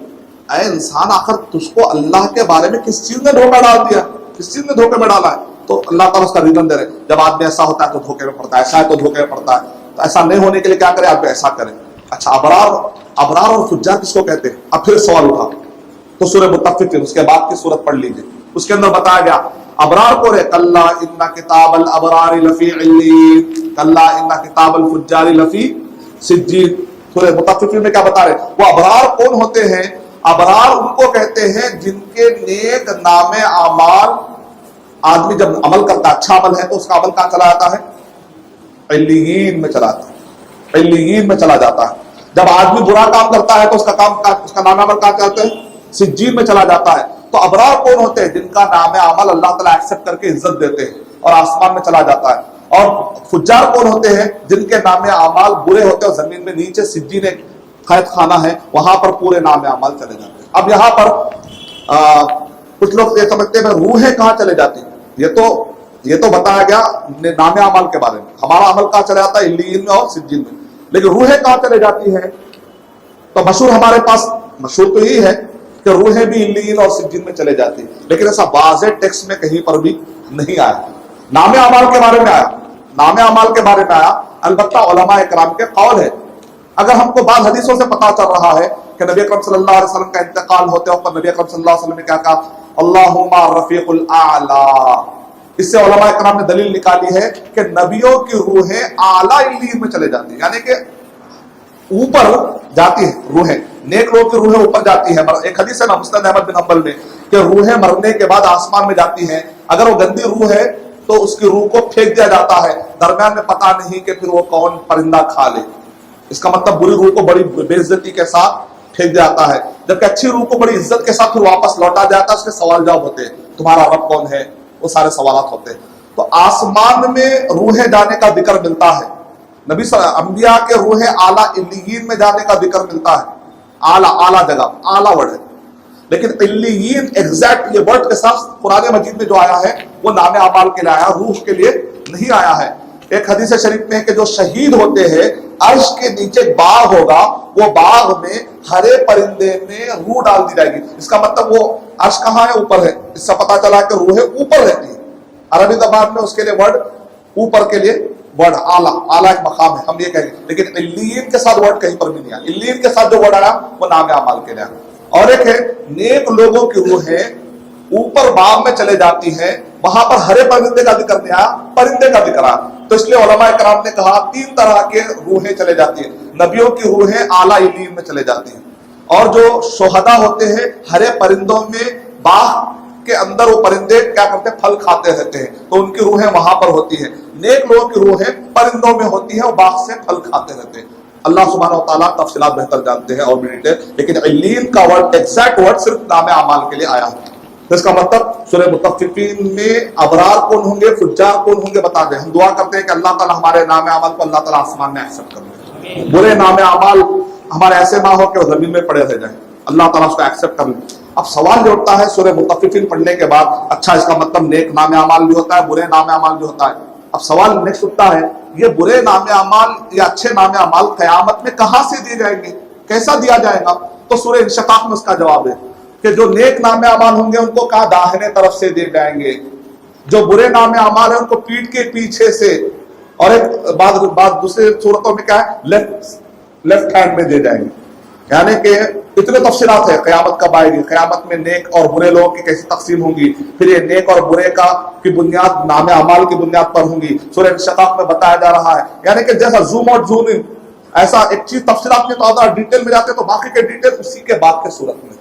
اے انسان آخر تجھ کو اللہ کے بارے میں کس چیز نے دھوکہ ڈال دیا، کس چیز نے دھوکے میں ڈالا ہے؟ تو اللہ تعالیٰ اس کا ریزن دے رہے ہیں جب آدمی ایسا ہوتا ہے تو دھوکے میں پڑتا ہے، ایسا ہے تو دھوکے میں پڑتا ہے. تو ایسا نہیں ہونے کے لیے کیا کرے؟ آپ ایسا کریں. اچھا ابرار اور فجار کس کو کہتے ہیں؟ اب پھر سوال اٹھا تو سورہ مطففین اس کے بعد کی سورت پڑھ لیجیے. اس کے اندر بتایا گیا ابرار کو رہے کلا ان کتاب الابرار لفی علیین، کلا ان کتاب الفجار لفی سجین۔ سورہ مطففین میں کیا بتا رہے؟ وہ ابرار کون ہوتے ہیں؟ ابرار ان کو کہتے ہیں جن کے نیک نام اعمال، آدمی جب عمل کرتا ہے اچھا عمل ہے تو اس کا عمل کہاں چلا جاتا ہے؟ علیین میں چلا جاتا ہے، علیین میں چلا جاتا ہے۔ جب آدمی برا کام کرتا ہے تو اس کا نام عمل کہاں چلتا ہے؟ سجین میں چلا جاتا ہے۔ تو ابرار کون ہوتے ہیں؟ جن کا نام عمل اللہ تعالیٰ ایکسپٹ کر کے عزت دیتے ہیں اور آسمان میں چلا جاتا ہے۔ اور فجار کون ہوتے ہیں؟ جن کے نام اعمال برے ہوتے ہیں، زمین میں نیچے سجین ایک قید خانہ ہے، وہاں پر پورے نام اعمال چلے جاتے ہیں۔ اب یہاں پر کچھ لوگ یہ سمجھتے ہیں روحیں کہاں چلے جاتی ہیں؟ یہ تو بتایا گیا نام اعمال کے بارے میں، ہمارا عمل کہاں چلا جاتا ہے؟ علیین میں اور سجین میں، لیکن روحیں کہاں چلے جاتی ہیں؟ تو مشہور ہمارے پاس مشہور تو یہی ہے کہ روحیں بھی علیین اور سجین میں چلے جاتی ہیں، لیکن ایسا واضح ٹیکسٹ میں کہیں پر بھی نہیں آیا۔ نام اعمال کے بارے میں آیا، نام اعمال کے بارے میں آیا، البتہ علماء کرام کے قول ہے۔ اگر ہم کو بعض حدیثوں سے پتا چل رہا ہے کہ نبی اکرم صلی اللہ علیہ وسلم کا انتقال ہوتے وقت نبی اکرم صلی اللہ علیہ وسلم نے کیا کہا؟ اللہم رفیق الاعلی۔ اس سے علماء کرام نے دلیل نکالی ہے کہ نبیوں کی روحیں اعلیٰ علیین میں چلے جاتی ہیں، یعنی کہ اوپر جاتی ہیں روحیں، نیک لوگوں کی روحیں اوپر جاتی ہیں۔ ایک حدیث ہے نا مسند احمد بن حنبل میں کہ روحیں مرنے کے بعد آسمان میں جاتی ہیں، اگر وہ گندی روح ہے تو اس کی روح کو پھینک دیا جاتا ہے، درمیان میں پتہ نہیں کہ پھر وہ کون پرندہ کھا لے۔ اس کا مطلب بری روح کو بڑی بے عزتی کے ساتھ پھینک دیا جاتا ہے، جبکہ اچھی روح کو بڑی عزت کے ساتھ پھر واپس لوٹا جاتا ہے۔ اس کے سوال جواب ہوتے ہیں، تمہارا رب کون ہے، وہ سارے سوالات ہوتے ہیں۔ تو آسمان میں روحیں جانے کا ذکر ملتا ہے، نبی صلی اللہ علیہ وسلم انبیاء کے روحیں اعلیٰ علیین میں جانے کا ذکر ملتا ہے، اعلیٰ جگہ، اعلیٰ ورڈ ہے۔ لیکن علیین ایگزیکٹ یہ ورڈ کے ساتھ قرآن مجید میں جو آیا ہے وہ نام اعمال کے لیے آیا، روح کے لیے نہیں آیا ہے۔ ایک حدیث شریف میں ہے کہ جو شہید ہوتے ہیں عرش کے نیچے ایک باغ ہوگا، وہ باغ میں ہرے پرندے میں روح ڈال دی جائے گی۔ اس کا مطلب وہ عرش کہاں ہے؟ اوپر ہے۔ اس سے پتا چلا کہ روحیں اوپر رہتی ہیں۔ عربی زبان میں اس کے لیے ورڈ اوپر کے لیے ورڈ اعلیٰ ایک مقام ہے، ہم یہ کہیں گے، لیکن علیین کے ساتھ ورڈ کہیں پر بھی نہیں آیا۔ علیین کے ساتھ جو ورڈ آیا وہ نام اعمال کے لیے آیا۔ اور ایک ہے نیک لوگوں کی روحیں اوپر باغ میں چلے جاتی ہیں، وہاں پر ہرے پرندے کا ذکر نہیں آیا، پرندے کا ذکر آیا۔ تو اس لیے علماء کرام نے کہا 3 طرح کے روحیں چلے جاتی ہیں۔ نبیوں کی روحیں اعلیٰ علیین میں چلے جاتی ہیں، اور جو شہداء ہوتے ہیں ہرے پرندوں میں، باغ کے اندر وہ پرندے کیا کرتے ہیں؟ پھل کھاتے رہتے ہیں، تو ان کی روحیں وہاں پر ہوتی ہیں۔ نیک لوگوں کی روحیں پرندوں میں ہوتی ہیں اور باغ سے پھل کھاتے رہتے ہیں۔ اللہ سبحانہ و تعالیٰ تفصیلات بہتر جانتے ہیں اور بھی ڈیٹیل، لیکن علیین کا ورڈ ایگزیکٹ ورڈ صرف نام اعمال کے لیے آیا ہے۔ اس کا مطلب سورہ مطففین میں ابرار کون ہوں گے، فجار کون ہوں گے بتا دیں۔ ہم دعا کرتے ہیں کہ اللہ تعالیٰ ہمارے نام اعمال کو اللہ تعالیٰ آسمان میں ایکسپٹ کر لے، برے نام اعمال ہمارے ایسے نہ ہو کہ وہ زمین میں پڑے رہ جائیں، اللہ تعالیٰ اس کو ایکسپٹ کر لے۔ اب سوال جو اٹھتا ہے سورہ مطففین پڑھنے کے بعد، اچھا اس کا مطلب نیک نام اعمال بھی ہوتا ہے، برے نام اعمال بھی ہوتا ہے۔ اب سوال نیکسٹ اٹھتا ہے، یہ برے نام اعمال یا اچھے نام اعمال قیامت میں کہاں سے دیے جائیں گے، کیسا دیا جائے گا؟ تو سورہ انشقاق میں اس کا جواب ہے کہ جو نیک نام اعمال ہوں گے ان کو کہاں داہنے طرف سے دیے جائیں گے، جو برے نام اعمال ہیں ان کو پیٹھ کے پیچھے سے، اور ایک بات دوسرے صورتوں میں کیا ہے، لیفٹ ہینڈ میں دے جائیں گے۔ یعنی کہ اتنے تفصیلات ہے، قیامت کب آئے گی، قیامت میں نیک اور برے لوگوں کی کیسی تقسیم ہوں گی، پھر یہ نیک اور برے کی بنیاد نام اعمال کی بنیاد پر ہوں گی، سورہ انشقاق میں بتایا جا رہا ہے۔ یعنی کہ جیسا زوم اور زوم ان، ایسا ایک چیز تفصیلات میں تو ڈیٹیل میں جاتے تو باقی کے ڈیٹیل اسی کے بعد کے صورت میں۔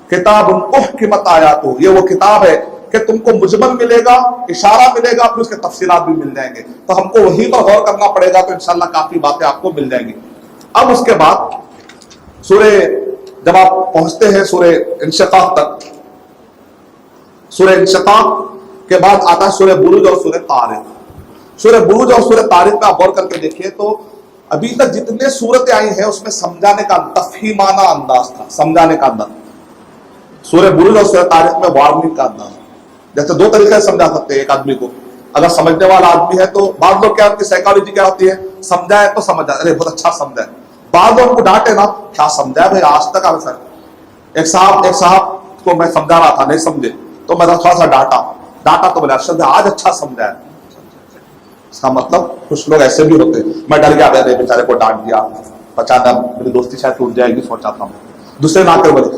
کتاب احکمت آیاتہ، یہ وہ کتاب ہے کہ تم کو مجمل ملے گا، اشارہ ملے گا، پھر اس کے تفصیلات بھی مل جائیں گے، تو ہم کو وہیں پر غور کرنا پڑے گا، تو انشاءاللہ کافی باتیں آپ کو مل جائیں گی۔ اب اس کے بعد سورہ، جب آپ پہنچتے ہیں سورہ انشقاق تک، سورہ انشقاق کے بعد آتا ہے سورہ بروج اور سورہ طارق۔ سورہ بروج اور سورہ طارق میں آپ غور کر کے دیکھیے تو ابھی تک جتنے صورتیں آئی ہیں اس میں سمجھانے کا تفہیمانہ انداز تھا، سمجھانے کا انداز۔ سورہ بروج اور سورہ طارق میں وارننگ کا انداز، جیسے 2 طریقے سے سمجھا سکتے ہیں ایک آدمی کو۔ اگر سمجھنے والا آدمی ہے تو بعض لوگ کیا، ان کی سائیکالوجی کیا ہوتی ہے، سمجھا ہے تو سمجھا، ارے بہت اچھا سمجھا ہے۔ بعض لوگ کو ڈانٹے نا، کیا سمجھا ہے بھائی آج تک آپ سر۔ ایک صاحب کو میں سمجھا رہا تھا، نہیں سمجھے تو میں تھوڑا سا ڈانٹا تو بولا ارشد آج اچھا سمجھا ہے۔ اس کا مطلب کچھ لوگ ایسے بھی ہوتے ہیں، میں ڈر گیا بیچارے کو ڈانٹ دیا، بچانا میری دوستی شاید ٹوٹ جائے گی سوچا تھا، دوسرے نہ کر بولے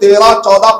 13, 14,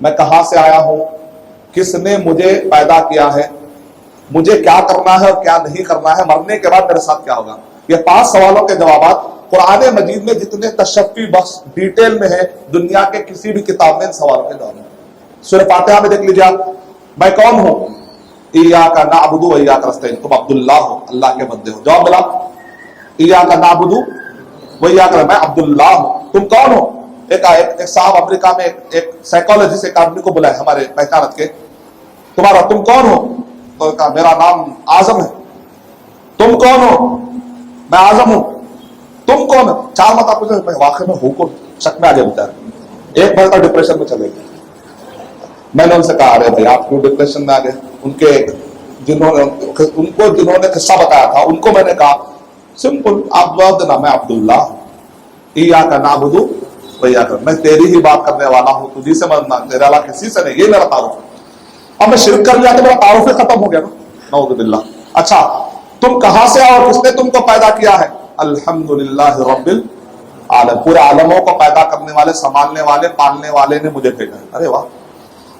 میں کہاں سے آیا ہوں, کس نے مجھے پیدا کیا ہے, مجھے کیا کرنا ہے اور کیا نہیں کرنا ہے, مرنے کے بعد میرے ساتھ کیا ہوگا. یہ 5 سوالوں کے جوابات قرآن مجید میں جتنے تشفی بخش ڈیٹیل میں ہے, دنیا کے کسی بھی کتاب میں ان سوالوں کے جواب ہیں. سورہ فاتحہ میں دیکھ لیجیے آپ, میں کون ہوں, ایاک نعبد و ایاک نستعین, تم عبداللہ ہو, اللہ کے بندے ہو. جواب ملا, ایاک نعبد و ایاک, میں عبداللہ ہوں. تم کون ہو؟ ایک صاحب امریکہ میں ایک سائیکالوجسٹ ایک آدمی کو بلائے ہمارے پہچانت کے, تم کون ہو؟ تو کہا میرا نام اعظم ہے. تم کون ہو؟ میں اعظم ہوں. تم کون؟ 4 مرتبہ پوچھا, میں واقعی میں ہوں کون, شک میں آ گیا بیچارہ. ایک مرتبہ ڈپریشن میں چلے گئے. میں نے ان سے کہا ارے بھائی آپ کیوں ڈپریشن میں آ گئے. جنہوں نے قصہ بتایا تھا ان کو میں نے کہا سمپل, آپ جواب دینا, میں عبداللہ ہوں, ایاک نعبد و ایاک, میں تیری ہی بات کرنے والا ہوں, تجھی سے مرنا, تیرے علاوہ کسی سے نہیں, یہ میرا تعارف ہے. اب میں شرک کر لیا تو میرا تعارف ہی ختم ہو گیا نا, نعوذ باللہ. اچھا تم کہاں سے آؤ اور کس نے تم کو پیدا کیا ہے؟ الحمدللہ رب العالمین, پورے عالموں کو پیدا کرنے والے, سنبھالنے والے, پالنے والے نے مجھے بھیجا ہے. ارے واہ.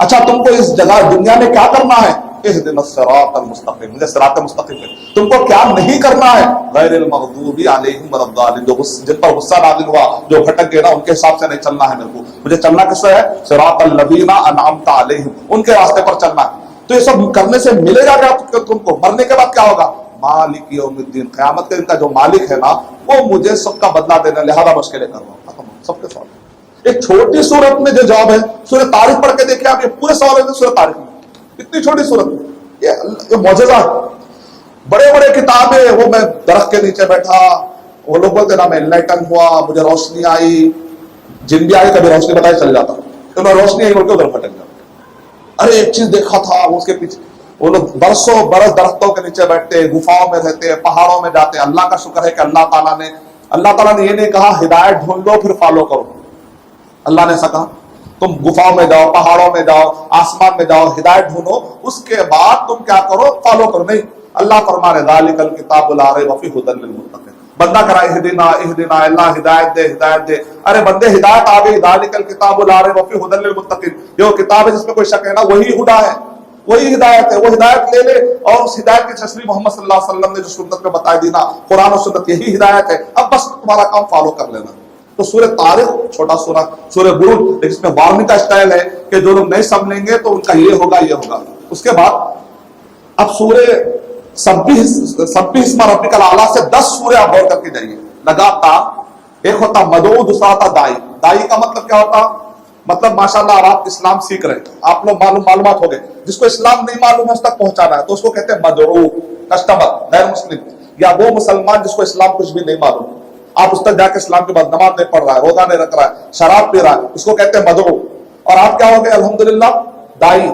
اچھا تم کو اس جگہ دنیا میں کیا کرنا ہے؟ اہدنا الصراط المستقیم, مجھے صراط مستقیم ہے. تم کو کیا نہیں کرنا ہے؟ غیر المغضوب علیہم ولا الضالین, جن پر غصہ نازل ہوا, جو بھٹک گئے نا, ان کے حساب سے نہیں چلنا ہے میرے کو. مجھے چلنا کس سے ہے؟ صراط الذین انعمت علیہم, ان کے راستے پر چلنا ہے. تو یہ سب کرنے سے ملے گا کیا تم کو؟ مرنے کے بعد کیا ہوگا؟ مالک یوم الدین, قیامت کے دن کا جو مالک ہے نا, وہ مجھے سب کا بدلہ دینا, لہذا مشکلیں کر رہا ہوں. سب کے ساتھ ایک چھوٹی صورت میں جو جواب ہے, سورہ طارق پڑھ کے دیکھیں آپ, یہ پورے سوال ہے سورہ طارق میں, اتنی چھوٹی صورت میں. یہ معجزہ ہے. بڑے بڑے کتابیں, وہ میں درخت کے نیچے بیٹھا, وہ لوگ بولتے نا میں انلائٹن ہوا, مجھے روشنی آئی, جن بھی آئی کبھی روشنی بتائی چل جاتا, تو میں روشنی آئی بول کے ادھر پھٹک جاتا. ارے ایک چیز دیکھا تھا, اس کے پیچھے وہ لوگ برسوں برس درختوں کے نیچے بیٹھتے, گفاؤں میں رہتے, پہاڑوں میں جاتے. اللہ کا شکر ہے کہ اللہ تعالیٰ نے یہ نہیں کہا ہدایت ڈھونڈ لو پھر فالو کرو. اللہ نے ایسا کہا تم گفاؤں میں جاؤ, پہاڑوں میں جاؤ, آسمان میں جاؤ, ہدایت ڈھونڈو, اس کے بعد تم کیا کرو, فالو کرو. نہیں, اللہ فرما رہے ذالک الکتاب لا ریب فیہ ھدی للمتقین. بندہ کرا اہدنا اہدنا, اللہ ہدایت دے ہدایت دے. ارے بندے ہدایت آ گئی, ذالک الکتاب لا ریب فیہ ھدی للمتقین, جو کتاب ہے جس میں کوئی شک ہے نا, وہی ہدا ہے, وہی ہدایت ہے. وہ ہدایت لے لے, اور اس ہدایت کی تشریح محمد صلی اللہ علیہ وسلم نے جو سنت میں بتائی دی نا, قرآن و سنت, یہی ہدایت ہے. اب بس تمہارا کام فالو کر لینا. تو سورہ طارق چھوٹا سورہ, سورہ بروج اس میں وارننگ کا اسٹائل ہے کہ جو لوگ نہیں سمجھیں گے تو ان کا یہ ہوگا یہ ہوگا. اس کے بعد اب سورہ سبح اسم ربک الاعلی سے 10 سورے آپ غور کر کے جائیے لگاتار. ایک ہوتا مدعو, دوسرا ہوتا دائی. دائی کا مطلب کیا ہوتا؟ مطلب ماشاءاللہ آپ اسلام سیکھ رہے ہیں, آپ لوگ معلومات ہو گئے. جس کو اسلام نہیں معلوم ہے اس تک پہنچانا ہے, تو اس کو کہتے ہیں مدعو, کسٹمر, غیر مسلم, یا وہ مسلمان جس کو اسلام کچھ بھی نہیں معلوم, آپ اس تک جا کے اسلام کے بعد نماز نہیں پڑھ رہا ہے, روزہ نہیں رکھ رہا ہے, شراب پی رہا ہے, اس کو کہتے ہیں مدعو. اور آپ کیا ہو گئے الحمدللہ دائی.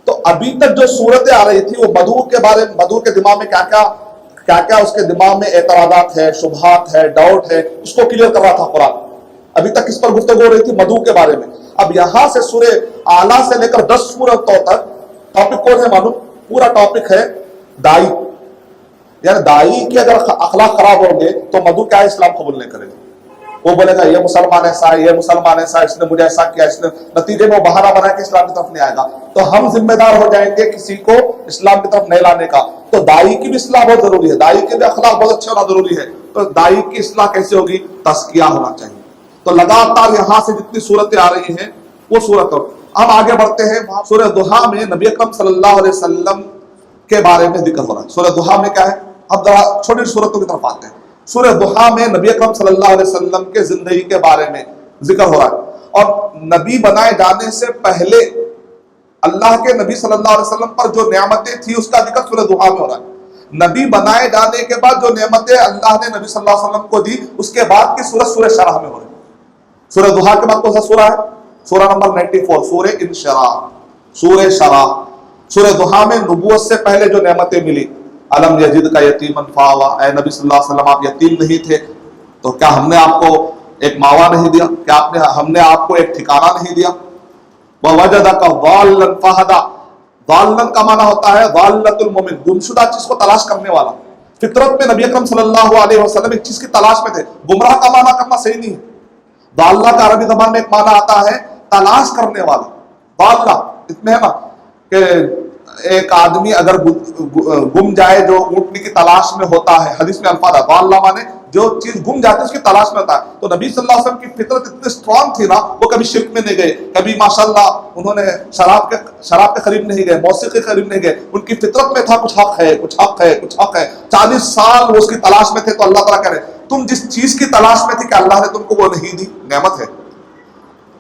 تو ابھی تک جو صورتیں آ رہی تھی وہ مدعو کے بارے میں, مدعو کے دماغ میں کیا اس کے دماغ میں اعتراضات ہے, شبہات ہے, ڈاؤٹ ہے, اس کو کلیئر کر رہا تھا قرآن. ابھی تک اس پر گفتگو ہو رہی تھی مدعو کے بارے میں. اب یہاں سے سورہ اعلیٰ سے لے کر 10 سورتوں تک ٹاپک کون ہے معلوم؟ پورا ٹاپک ہے دائی. یعنی دائی کے اگر اخلاق خراب ہوں گے تو مدعو کیا اسلام قبول نہیں کرے گا. وہ بولے گا یہ مسلمان ایسا ہے, یہ مسلمان ایسا, اس نے مجھے ایسا کیا, اس نے, نتیجے میں وہ بہانہ بنا کے اسلام کی طرف نہیں آئے گا. تو ہم ذمہ دار ہو جائیں گے کسی کو اسلام کی طرف نہیں لانے کا. تو دائی کی بھی اصلاح بہت ضروری ہے, دائی کے بھی اخلاق بہت اچھے ہونا ضروری ہے. تو دائی کی اصلاح کیسے ہوگی؟ تزکیہ ہونا چاہیے. تو لگاتار یہاں سے جتنی صورتیں آ رہی ہیں وہ صورت. ہم آگے بڑھتے ہیں. سورہ ضحیٰ میں نبی اکرم صلی اللہ علیہ وسلم کے بارے میں ذکر ہو رہا ہے. سورہ ضحیٰ میں کیا ہے؟ اب ذرا چھوٹی صورتوں کی طرف آتے ہیں. سورہ ضحیٰ میں نبی اکرم صلی اللہ علیہ وسلم کے زندگی کے بارے میں ذکر ہو رہا ہے. اور نبی بنائے جانے سے پہلے اللہ کے نبی صلی اللہ علیہ وسلم پر جو نعمتیں تھی اس کا ذکر سورہ ضحیٰ میں ہو رہا ہے. نبی بنائے جانے کے بعد جو نعمتیں اللہ نے نبی صلی اللہ علیہ وسلم کو دی, اس کے بعد کی سورہ سورہ شرح میں ہو رہی ہے. سورہ ضحیٰ کے بعد کون سا سورہ ہے؟ سورہ نمبر 94, سورہ انشراح, سورہ شرح. سورہ ضحیٰ میں نبوت سے پہلے جو نعمتیں ملی, علم یجد کا یتیما فآویٰ, اے نبی صلی اللہ علیہ وسلم آپ یتیم نہیں تھے تو کیا ہم نے آپ کو ایک ماوا نہیں دیا؟ کیا ہم نے آپ کو ایک ٹھکانہ نہیں دیا؟ ووجدک ضالا فہدیٰ, ضالن کا معنی ہوتا ہے ضالۃ المؤمن, گمشدہ چیز کو تلاش کرنے والا. فطرت میں نبی اکرم صلی اللہ علیہ وسلم ایک چیز کی تلاش میں تھے. گمراہ کا معنی کرنا صحیح نہیں ہے. ضالہ کا عربی زبان میں ایک معنی آتا ہے تلاش کرنے والا. ضالہ اس میں ہے نا کہ ایک آدمی اگر گم جائے جو اونٹنی کی تلاش میں ہوتا ہے، حدیث میں الفاظ ہے ضالہ مانے جو چیز گم جاتی ہے اس کی تلاش میں ہوتا ہے. تو نبی صلی اللہ علیہ وسلم کی فطرت اتنی اسٹرانگ تھی نا، وہ کبھی شرک میں نہیں گئے، کبھی ماشاءاللہ انہوں نے شراب کے قریب نہیں گئے، موسیقی کے قریب نہیں گئے. ان کی فطرت میں تھا کچھ حق ہے، کچھ حق ہے، کچھ حق ہے. 40 سال وہ اس کی تلاش میں تھے. تو اللہ تعالیٰ کہہ رہے تم جس چیز کی تلاش میں تھی کہ اللہ نے تم کو وہ نہیں دی، نعمت ہے.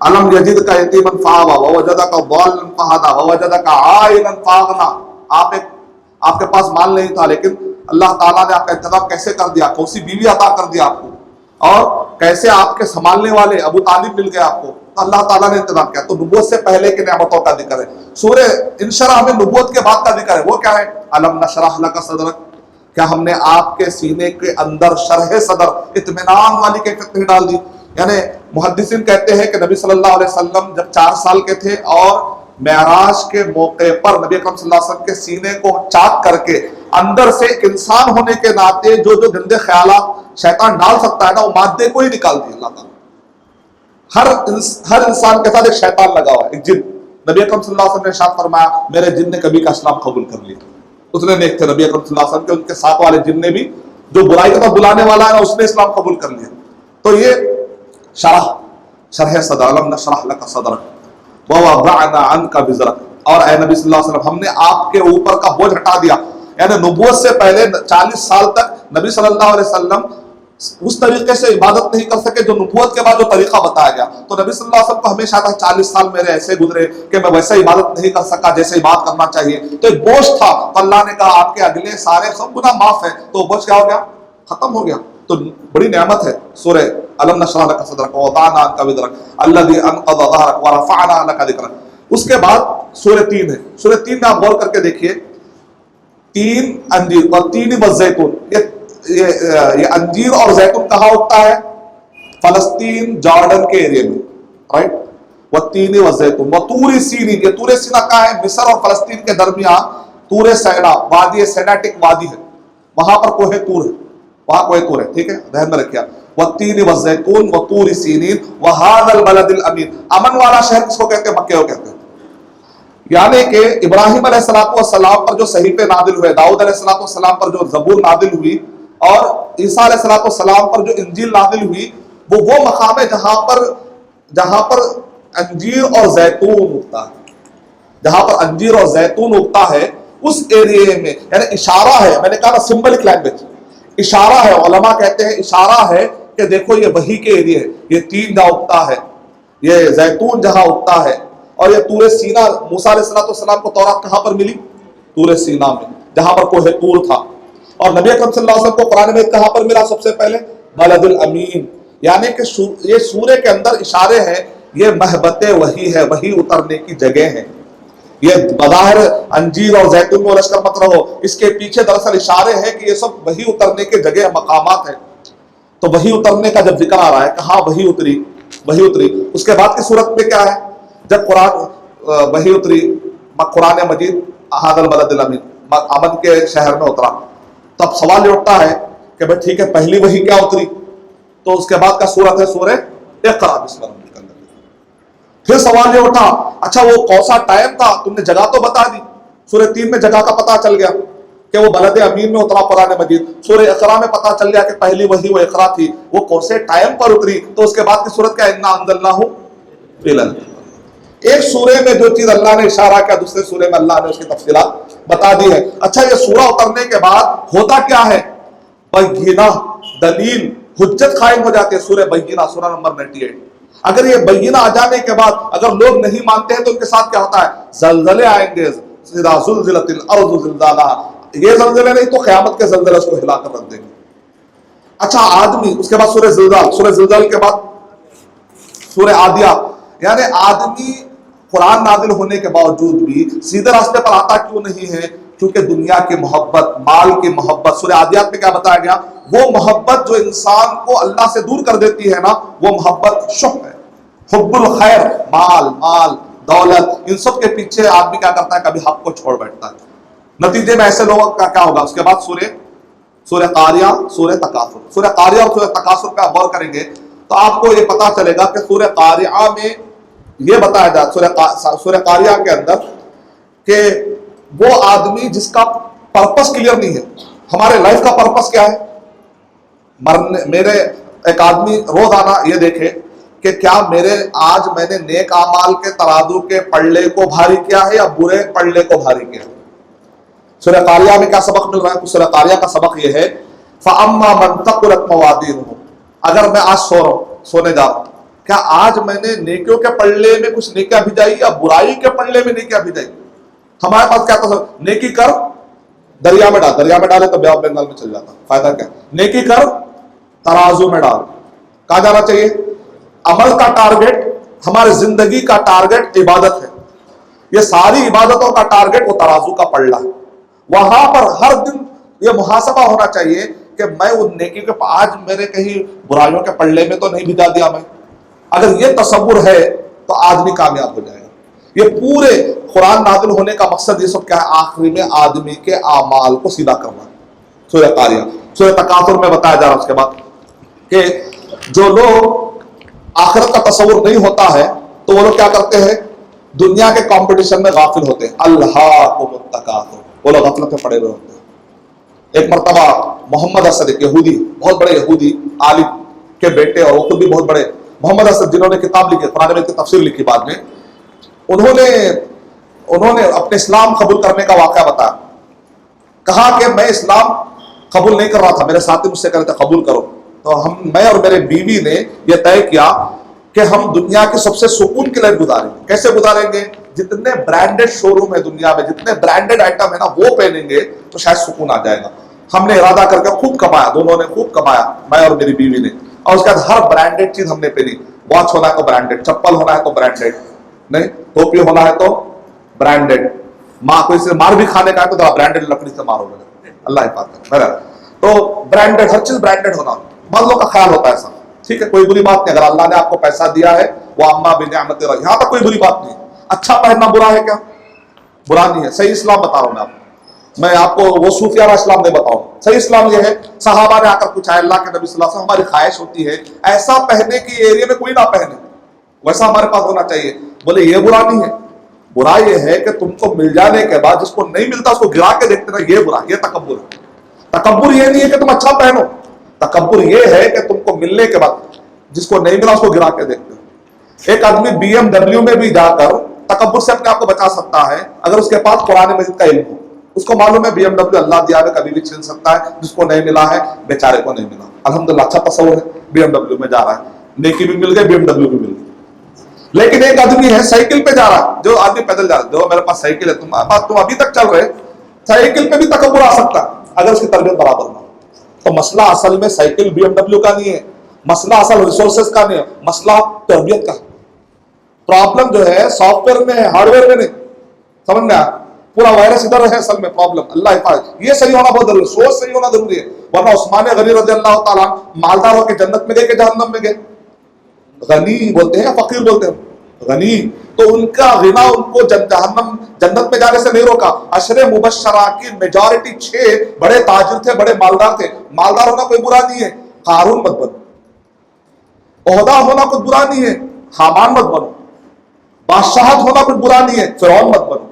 الم یجدک یتیما فآویٰ ووجدک ضالا فہدیٰ ووجدک عائلا فأغنیٰ. آپ کے پاس مال نہیں تھا، لیکن اللہ تعالیٰ نے آپ کا انتظام کیسے کر دیا، کون سی بیوی عطا کر دیا آپ کو، اور کیسے آپ کے سنبھالنے والے ابو طالب مل گئے آپ کو. تو اللہ تعالیٰ نے انتظام کیا. تو نبوت سے پہلے کی نعمتوں کا ذکر ہے. سورہ انشرح میں نبوت کے بعد کا ذکر ہے. وہ کیا ہے؟ الم نشرح لک صدرک، کیا ہم نے آپ کے سینے کے اندر شرح صدر، اطمینان والی کیفیت ڈال دی. یعنی محدثین کہتے ہیں کہ نبی صلی اللہ علیہ وسلم جب 4 سال کے تھے اور معراج کے موقع پر نبی اکرم صلی اللہ علیہ وسلم کے سینے کو چاک کر کے اندر سے ایک انسان ہونے کے ناطے جو گندے خیالات شیطان ڈال سکتا ہے نا، وہ مادے کو ہی نکال دیا اللہ تعالیٰ. ہر انسان کے ساتھ ایک شیطان لگا ہوا ہے، ایک جن. نبی اکرم صلی اللہ علیہ وسلم نے ارشاد فرمایا میرے جن نے کبھی کا اسلام قبول کر لیا. اتنے نیک تھے نبی اکرم صلی اللہ علیہ وسلم کے، ان کے ساتھ والے جن نے بھی، جو برائی کا بلانے والا ہے اس نے اسلام قبول کر لیا. تو یہ شرح صدر، الم نشرح لک صدرک ووضعنا عنک وزرک. اور اے نبی صلی اللہ علیہ وسلم ہم نے آپ کے اوپر کا بوجھ ہٹا دیا. یعنی نبوت سے پہلے 40 سال تک نبی صلی اللہ علیہ وسلم اس طریقے سے عبادت نہیں کر سکے جو نبوت کے بعد جو طریقہ بتایا گیا. تو نبی صلی اللہ علیہ وسلم کو ہمیشہ تھا 40 سال میرے ایسے گزرے کہ میں ویسے عبادت نہیں کر سکا جیسے عبادت کرنا چاہیے. تو ایک بوجھ تھا. تو اللہ نے کہا آپ کے اگلے سارے سب گناہ معاف ہیں. تو بوجھ کیا ہو گیا؟ ختم ہو گیا. تو بڑی نعمت ہے. سورہ الم نشرح لک صدرک ووضعنا عنک وزرک الذی انقض ظہرک ورفعنا لک ذکرک. اس کے بعد سورہ 3 ہے. سورہ 3 میں آپ غور کر کے دیکھیے، 3 انجیر اور 3 والزیتون. یہ انجیر اور زیتون کہاں اگتا ہے؟ فلسطین جارڈن کے ایریا میں، رائٹ. والتین والزیتون وطور سینین. یہ طور سینا کہاں ہے؟ مصر اور فلسطین کے درمیان طور سینا وادی سینیٹک وادی ہے، وہاں پر کوہ طور ہے، وہاں کوہ طور ہے. ٹھیک ہے، ذہن میں رکھیے. والتین والزیتون وطور سینین وہذا البلد الامین. امن والا شہر کس کو کہتے ہیں؟ مکے کو کہتے ہیں. یعنی کہ ابراہیم علیہ السلام پر جو صحیفے نازل ہوئے، داؤد علیہ السلام پر جو زبور نازل ہوئی، اور عیسیٰ علیہ السلام پر جو انجیل نازل ہوئی، وہ مقام ہے جہاں پر انجیر اور زیتون اگتا ہے. جہاں پر انجیر اور زیتون اگتا ہے اس ایریے میں. یعنی اشارہ ہے، میں نے کہا نا سمبلک لینگویج، اشارہ ہے. علماء کہتے ہیں اشارہ ہے کہ دیکھو یہ وحی کے ایریے ہے. یہ 3 جہاں اگتا ہے، یہ زیتون جہاں اگتا ہے، اور یہ طور سینا. موسیٰ علیہ السلام کو تورات کہاں پر ملی؟ طور سینا میں، جہاں پر کوہ طور تھا. اور نبی اکرم صلی اللہ علیہ وسلم کو قرآن میں کہاں پر ملا سب سے پہلے؟ بلد الامین. یعنی کہ یہ سورہ کے اندر اشارے ہیں، یہ مہبت وحی ہے، وحی اترنے کی جگہ ہے. یہ بظاہر انجیر اور زیتون میں الجھ کر مت رہو، اس کے پیچھے دراصل اشارے ہیں کہ یہ سب وحی اترنے کے جگہ مقامات ہیں. تو وحی اترنے کا جب ذکر آ رہا ہے، کہاں وحی اتری؟ وحی اتری اس کے بعد کی صورت میں کیا ہے؟ جب قرآن وحی اتری، قرآن مجید ھذا البلد الامین، امن کے شہر میں اترا. تب سوال یہ اٹھتا ہے کہ بھائی ٹھیک ہے، پہلی وحی کیا اتری؟ تو اس کے بعد کا سورت ہے سورہ اقرا بسم اللہ. پھر سوال یہ اٹھا، اچھا وہ کون سا ٹائم تھا؟ تم نے جگہ تو بتا دی. سورہ 3 میں جگہ کا پتہ چل گیا کہ وہ بلد امین میں اترا قرآن مجید. سورہ اقرا میں پتہ چل گیا کہ پہلی وحی وہ اقرا تھی. وہ کون سے ٹائم پر اتری؟ تو اس کے بعد کی صورت کیا؟ انا انزلناہ فی لیلۃ. ایک سورے میں جو چیز اللہ نے اشارہ کیا، دوسرے سورے میں اللہ نے اس کی تفصیلات بتا دی ہے. اچھا یہ سورہ اترنے کے بعد ہوتا کیا ہے؟ بینہ، دلیل، حجت قائم ہو جاتی ہے. سورہ بینہ، سورہ نمبر 98. اگر یہ بینہ آ جانے کے بعد اگر لوگ نہیں مانتے ہیں تو ان کے ساتھ کیا ہوتا ہے؟ زلزلے آئیں گے. اذا زلزلت الارض زلزالہا. یہ زلزلے نہیں تو قیامت کے زلزلے اس کو ہلا کر رکھ دیں گے. اچھا آدمی، اس کے بعد سورہ زلزال. سورہ زلزال کے بعد سورہ عادیات. یعنی آدمی قرآن نازل ہونے کے باوجود بھی سیدھے راستے پر آتا کیوں نہیں ہے؟ کیونکہ دنیا کی محبت، مال کی محبت. سورہ عادیات میں کیا بتایا گیا؟ وہ محبت جو انسان کو اللہ سے دور کر دیتی ہے نا، وہ محبت شح ہے. حب الخیر، مال، دولت، ان سب کے پیچھے آدمی کیا کرتا ہے؟ کبھی حق کو چھوڑ بیٹھتا ہے. نتیجے میں ایسے لوگوں کا کیا ہوگا؟ اس کے بعد سورہ قاریہ، سورہ تکاثر. سورہ قاریہ اور سورہ تکاثر پہ آپ غور کریں گے تو آپ کو یہ پتا چلے گا کہ سورہ قاریہ میں یہ بتایا جاتا سورہ قاریہ کے اندر کہ وہ آدمی جس کا پرپس کلیئر نہیں ہے. ہمارے لائف کا پرپس کیا ہے؟ مرنے. میرے ایک آدمی روزانہ یہ دیکھے کہ کیا آج میں نے نیک اعمال کے ترازو کے پلڑے کو بھاری کیا ہے یا برے پلڑے کو بھاری کیا ہے. سورہ قاریہ میں کیا سبق مل رہا ہے؟ سورہ قاریہ کا سبق یہ ہے فَأَمَّا مَنْ ثَقُلَتْ مَوَازِينُهُ. اگر میں آج سونے جا رہا ہوں، کیا آج میں نے نیکیوں کے پلڑے میں کچھ نیکیاں بھیجائی یا برائی کے پلڑے میں نیکیاں بھیجائی؟ ہمارے پاس کیا تھا؟ نیکی کر دریا میں ڈال. دریا میں ڈالے تو بے آف بنگال میں چل جاتا. فائدہ کیا؟ نیکی کر ترازو میں ڈال. کہاں جانا چاہیے؟ عمل کا ٹارگٹ، ہمارے زندگی کا ٹارگٹ عبادت ہے. یہ ساری عبادتوں کا ٹارگٹ وہ ترازو کا پلڑا ہے. وہاں پر ہر دن یہ محاسبہ ہونا چاہیے کہ میں وہ نیکی کے آج میرے کہیں برائیوں کے پلڑے میں تو نہیں بھجا دیا میں. اگر یہ تصور ہے تو آدمی کامیاب ہو جائے گا. یہ پورے قرآن نازل ہونے کا مقصد یہ سب کیا ہے؟ آخری میں آدمی کے اعمال کو سیدھا کرنا. سورہ قاریہ سورہ تکاثر میں بتایا جا رہا ہے اس کے بعد کہ جو لوگ آخرت کا تصور نہیں ہوتا ہے تو وہ لوگ کیا کرتے ہیں؟ دنیا کے کمپٹیشن میں غافل ہوتے ہیں. الہاکم التکاثر، وہ لوگ غفلت میں پڑے ہوئے ہوتے ہیں. ایک مرتبہ محمد اسد، ایک یہودی، بہت بڑے یہودی عالم کے بیٹے، اور وہ خود بھی بہت بڑے، محمد اسد جنہوں نے کتاب لکھی، قرآن میں کی تفسیر لکھی بعد میں، انہوں نے اپنے اسلام قبول کرنے کا واقعہ بتایا. کہا کہ میں اسلام قبول نہیں کر رہا تھا، میرے ساتھی مجھ سے کہتے قبول کرو. تو میں اور میرے بیوی نے یہ طے کیا کہ ہم دنیا کی سب سے سکون کی لائف گزاریں گے. کیسے گزاریں گے؟ جتنے برانڈڈ شو روم ہے دنیا میں، جتنے برانڈڈ آئٹم ہے نا، وہ پہنیں گے تو شاید سکون آ جائے گا. ہم نے ارادہ کر کے خوب کمایا، دونوں نے خوب کمایا، میں اور میری بیوی نے. اور اس کے بعد ہر برانڈڈ چیز ہم نے پہنی. واچ ہونا ہے تو برانڈڈ، چپل ہونا ہے تو برانڈڈ، نہیں ٹوپی ہونا ہے تو برانڈڈ، کوئی سے مار بھی کھانے کا ہے تو برانڈڈ لکڑی سے مارو گے، اللہ حفاظت کرے. تو برانڈڈ، ہر چیز برانڈڈ ہونا. مردوں کا خیال ہوتا ہے ایسا، ٹھیک ہے، کوئی بری بات نہیں. اگر اللہ نے آپ کو پیسہ دیا ہے وہ اما بنعمت اللہ، یہاں تک کوئی بری بات نہیں. اچھا پہننا برا ہے کیا؟ برا نہیں ہے. صحیح اسلام بتا رہا ہوں میں آپ کو وہ صوفیانہ اسلام نہیں بتاؤں. صحیح اسلام یہ ہے، صحابہ نے آ کر پوچھا اللہ کے نبی صلی اللہ علیہ وسلم، ہماری خواہش ہوتی ہے ایسا پہنے کہ ایریا میں کوئی نہ پہنے، ویسا ہمارے پاس ہونا چاہیے. بولے یہ برا نہیں ہے. برا یہ ہے کہ تم کو مل جانے کے بعد جس کو نہیں ملتا اس کو گرا کے دیکھتے نا، یہ برا، یہ تکبر ہے. تکبر یہ نہیں ہے کہ تم اچھا پہنو، تکبر یہ ہے کہ تم کو ملنے کے بعد جس کو نہیں ملا اس کو گرا کے دیکھتے. ایک آدمی BMW میں بھی جا کر تکبر سے اپنے آپ کو بچا سکتا ہے اگر اس کے پاس قرآن مجید کا علم ہو. اس کو معلوم ہے BMW اللہ دیا ہے، کبھی بھی چھین سکتا ہے، جس کو نہیں ملا ہے بیچارے کو نہیں ملا. الحمدللہ اچھا تصور ہے، BMW میں جا رہا ہے، نیکی بھی مل گئی، BMW بھی مل گئی. لیکن ایک آدمی ہے سائیکل پہ جا رہا ہے، جو آدمی پیدل جا رہا ہے، جو میرے پاس سائیکل ہے، تم ابھی تک چل رہے، سائیکل پہ بھی تکبر آ سکتا ہے اگر اس کی تربیت برابر نہ ہو. تو مسئلہ اصل میں سائیکل BMW کا نہیں ہے، مسئلہ اصل ریسورسز کا نہیں ہے، مسئلہ تربیت کا. پرابلم جو ہے سافٹ ویئر میں ہے، ہارڈ ویئر میں نہیں. سمجھ میں آیا؟ پورا وائرس ادھر ہے اصل میں پرابلم. اللہ حفاظت، یہ صحیح ہونا بہت ضروری ہے، سوچ صحیح ہونا ضروری ہے. ورنہ عثمان غنی رضی اللہ تعالیٰ مالدار ہو کے جنت میں گئے کہ جہنم میں گئے؟ غنی بولتے ہیں یا فقیر بولتے ہیں؟ غنی. تو ان کا غنا ان کو جہنم جنت میں جانے سے نہیں روکا. عشر مبشرہ کی میجورٹی 6 بڑے تاجر تھے، بڑے مالدار تھے. مالدار ہونا کوئی برا نہیں ہے، قارون مت بنو. عہدہ ہونا کوئی برا نہیں ہے، حامان مت بنو. بادشاہت ہونا کوئی برا نہیں ہے، فرعون مت بنو.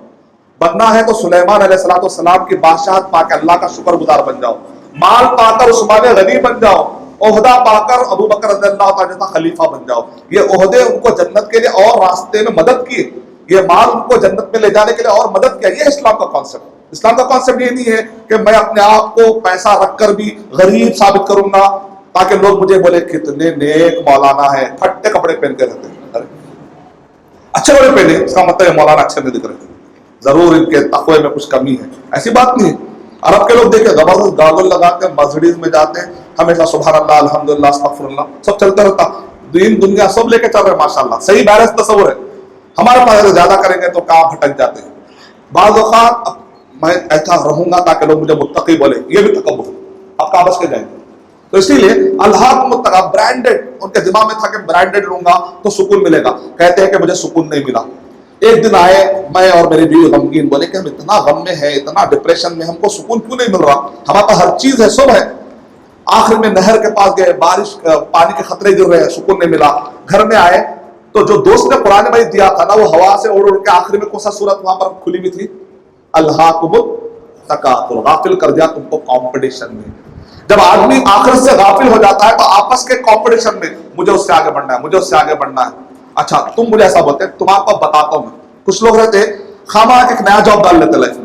بننا ہے تو سلیمان علیہ السلام کی بادشاہت پا کے اللہ کا شکر گزار بن جاؤ. مال پا کر عثمان غنی بن جاؤ. عہدہ پا کر ابو بکر رضی اللہ تعالیٰ کا خلیفہ بن جاؤ. یہ عہدے ان کو جنت کے لیے اور راستے میں مدد کیے، یہ مال ان کو جنت میں لے جانے کے لیے اور مدد کیا. یہ اسلام کا کانسیپٹ. اسلام کا کانسیپٹ یہ نہیں ہے کہ میں اپنے آپ کو پیسہ رکھ کر بھی غریب ثابت کروں گا تاکہ لوگ مجھے بولے کتنے نیک مولانا ہے، پھٹے کپڑے پہن کے رہتے ہیں. اچھے کپڑے پہنے اس کا مطلب ہے مولانا اچھے نہیں دکھ رہے تھے، ضرور ان کے تقوی میں کچھ کمی ہے. ایسی بات نہیں ہے. عرب کے لوگ دیکھیں زبردست گاگل لگا کے مرسڈیز میں جاتے ہیں، ہمیشہ سبحان اللہ، الحمدللہ، استغفر اللہ، سب چلتا رہتا. دین دنیا سب لے کے چل رہے ہیں ماشاءاللہ. صحیح بیلنس تصور ہے. ہمارے پاس زیادہ کریں گے تو کہاں بھٹک جاتے ہیں. بعض اوقات میں ایسا رہوں گا تاکہ لوگ مجھے متقی بولے، یہ بھی تکبر. آپ کہاں بچ کے جائیں گے؟ تو اسی لیے اللہ کو متقا برانڈڈ، ان کے دماغ میں تھا کہ برانڈڈ لوں گا تو سکون ملے گا. کہتے ہیں کہ مجھے سکون نہیں ملا. ایک دن آئے میں اور میری بیوی غمگین، بولے کہ ہم اتنا غم میں ہے، اتنا ڈپریشن میں، ہم کو سکون کیوں نہیں مل رہا؟ ہمارے پاس ہر چیز ہے، سب ہے. آخر میں نہر کے پاس گئے، بارش پانی کے خطرے گر رہے ہیں، سکون نہیں ملا. گھر میں آئے تو جو دوست نے قرآن مجید دیا تھا نا وہ ہوا سے اڑ اڑ کے آخری میں کون سا صورت وہاں پر کھلی ہوئی تھی؟ الہاکم التکاثر، غافل کر دیا تم کو کمپٹیشن میں. جب آدمی آخرت سے غافل ہو جاتا ہے تو آپس کے کمپٹیشن میں مجھے اس سے آگے بڑھنا ہے، مجھے اس سے آگے بڑھنا ہے. اچھا تم مجھے ایسا بولتے تم آپ کو بتاتا ہوں میں. کچھ لوگ رہتے خواہ ایک نیا جاب ڈال لیتے لائف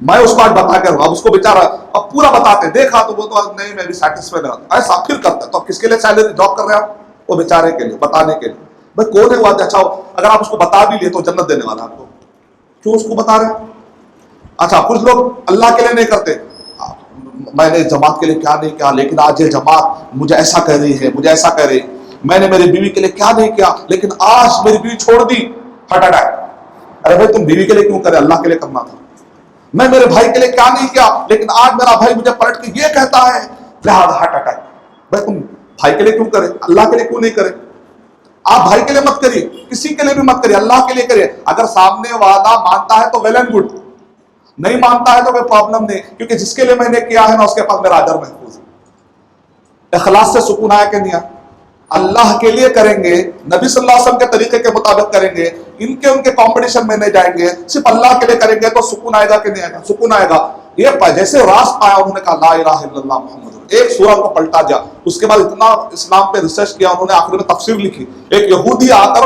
میں اس کو آج بتا کے اب اس کو بیچارہ اب پورا بتاتے دیکھا تو وہ تو نہیں میں بھی سیٹسفائی نہیں ہوتا ایسا پھر کرتا ہے. تو کس کے لیے سیلری جاب کر رہے ہیں آپ؟ وہ بیچارے کے لیے بتانے کے لیے. بھائی کون ہے وہ آدمی؟ اچھا اگر آپ اس کو بتا بھی لیے تو جنت دینے والا آپ کو کیوں اس کو بتا رہے ہیں؟ اچھا کچھ لوگ اللہ کے لیے نہیں کرتے، میں نے جماعت کے لیے کیا نہیں کیا لیکن آج یہ جماعت مجھے ایسا کہہ رہی ہے، مجھے ایسا کہہ رہی. میں نے میری بیوی کے لیے کیا نہیں کیا لیکن آج میری بیوی چھوڑ دی، ہارٹ اٹیک. ارے بھائی تم بیوی کے لیے کیوں کرے؟ اللہ کے لیے کرنا تھا. میں میرے بھائی کے لیے کیا نہیں کیا لیکن آج میرا بھائی مجھے پلٹ کے یہ کہتا ہے لہذا ہارٹ اٹیک. بھائی تم بھائی کے لیے کیوں کرے؟ اللہ کے لیے کیوں نہیں کرے؟ آپ بھائی کے لیے مت کریے، کسی کے لیے بھی مت کریے، اللہ کے لیے کریے. اگر سامنے والا مانتا ہے تو ویل اینڈ گڈ، نہیں مانتا ہے تو کوئی پرابلم نہیں، کیونکہ جس کے لیے میں نے کیا ہے نا اس کے پاس میرا اجر محفوظ ہے. اخلاص سے سکون آیا کہ نہیں آیا؟ اللہ کے لیے کریں گے، نبی صلی اللہ علیہ وسلم کے طریقے کے مطابق کریں گے، ان کے کمپٹیشن میں نہیں جائیں گے، صرف اللہ کے لیے کریں گے تو سکون آئے گا کہ نہیں آئے گا؟ سکون آئے گا. یہ جیسے راز پایا انہوں نے کہا لا الہ الا اللہ محمد، ایک سورہ کو پلٹا دیا. اس کے بعد اتنا اسلام پہ ریسرچ کیا انہوں نے، آخر میں تفسیر لکھی. ایک یہودی آ کر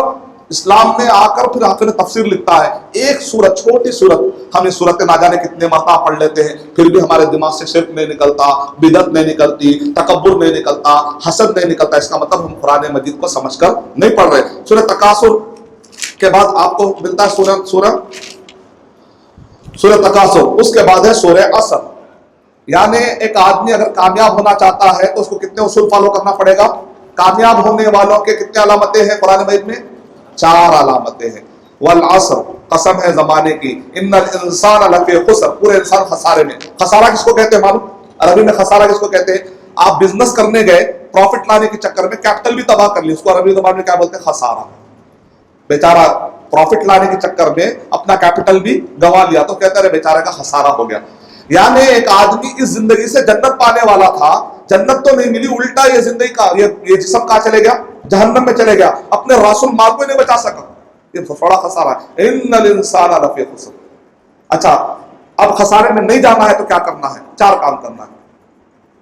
اسلام میں آ کر پھر آخر میں تفسیر لکھتا ہے. ایک سورت، چھوٹی سورت، ہم اس سورت نہ جانے کتنے مرتبہ پڑھ لیتے ہیں پھر بھی ہمارے دماغ سے شرک نہیں نکلتا، بدعت نہیں نکلتی، تکبر نہیں نکلتا، حسد نہیں نکلتا. اس کا مطلب ہم قرآن مجید کو سمجھ کر نہیں پڑھ رہے. سورہ تکاثر کے بعد آپ کو ملتا ہے سورہ تکاثر، اس کے بعد ہے سورہ عصر. یعنی ایک آدمی اگر کامیاب ہونا چاہتا ہے تو اس کو کتنے اصول فالو کرنا پڑے گا؟ کامیاب ہونے والوں کے کتنے علامتیں ہیں قرآن مجید میں؟ 4 علامتیں ہیں. والعصر، قسم ہے زمانے کی، ان الانسان لفی خسر، پورے انسان خسارے میں. خسارہ کس کو کہتے ہیں معلوم؟ عربی میں خسارہ کس کو کہتے ہیں؟ آپ بزنس کرنے گئے، پروفٹ لانے کے چکر میں کیپٹل بھی تباہ کر لی، اس کو عربی زبان میں کیا بولتے ہیں؟ خسارہ. بیچارہ پروفٹ لانے کے چکر میں اپنا کیپٹل بھی گنوا لیا تو کہتا ہے بیچارے کا خسارہ ہو گیا. یعنی ایک آدمی اس زندگی سے جنت پانے والا تھا، جنت تو نہیں ملی، الٹا یہ زندگی کا یہ جسم کہاں چلے گیا؟ جہنم میں چلے گیا. اپنے راس المال کو نہیں بچا سکا، یہ بڑا خسارہ ہے. ان الانسان لفی خسر. اچھا اب خسارے میں نہیں جانا ہے تو کیا کرنا ہے؟ 4 کام کرنا ہے.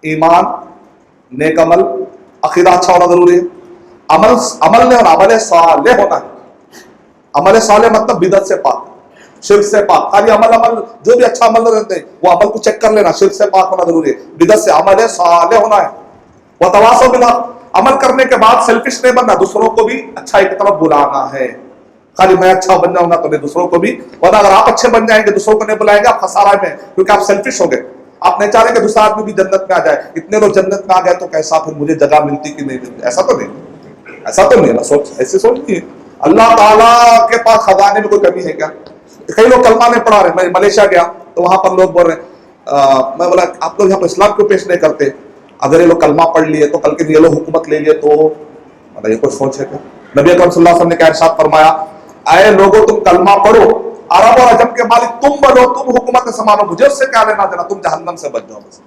ایمان، نیک عمل، عقیدہ اچھا ہونا ضروری ہے. عمل نہیں ہونا، عمل صالح ہونا ہے. عمل صالح مطلب بدعت سے پاک، شرک سے پاک. خالی عمل جو بھی اچھا عمل رہتے ہیں وہ عمل کو چیک کر لینا، شرک سے پاک ہونا ضروری ہے، بدعت سے. عمل صالح ہونا ہے. وتواصوا بالحق، عمل کرنے کے بعد سیلفش نہیں بننا، دوسروں کو بھی اچھائی کی طرف بلانا ہے. خالی میں اچھا بن جاؤں گا تو نہیں، دوسروں کو بھی. ورنہ اگر آپ اچھے بن جائیں گے دوسروں کو نہیں بلائیں گے، آپ خسارہ میں، کیونکہ آپ سیلفش ہو گئے. آپ نہیں چاہ رہے کہ دوسرا آدمی بھی جنت میں آ جائے. اتنے لوگ جنت میں آ گئے تو کیسا پھر مجھے جگہ ملتی کہ نہیں ملتی؟ ایسا تو نہیں، ایسا تو نہیں نا. سوچ ایسی سوچ نہیں ہے. اللہ تعالیٰ کے پاس خزانے میں کوئی کمی ہے کیا؟ کئی لوگ کلمہ نہیں پڑھا رہے. میں ملیشیا گیا تو وہاں پر لوگ بول رہے ہیں، میں بولا آپ لوگ یہاں پر اسلام کیوں پیش نہیں کرتے؟ اگر یہ لوگ کلمہ پڑھ لیے تو کل کے یہ لوگ حکومت لے لیے تو یہ کوئی سوچ ہے کیا؟ نبی اکرم صلی اللہ علیہ وسلم نے کیا ارشاد فرمایا؟ اے لوگوں تم کلمہ پڑھو، عرب اور عجم کے مالک تم بنو، تم حکومت سنبھالو، مجھے اس سے کیا لینا دینا، تم جہنم سے بچ جاؤ. بس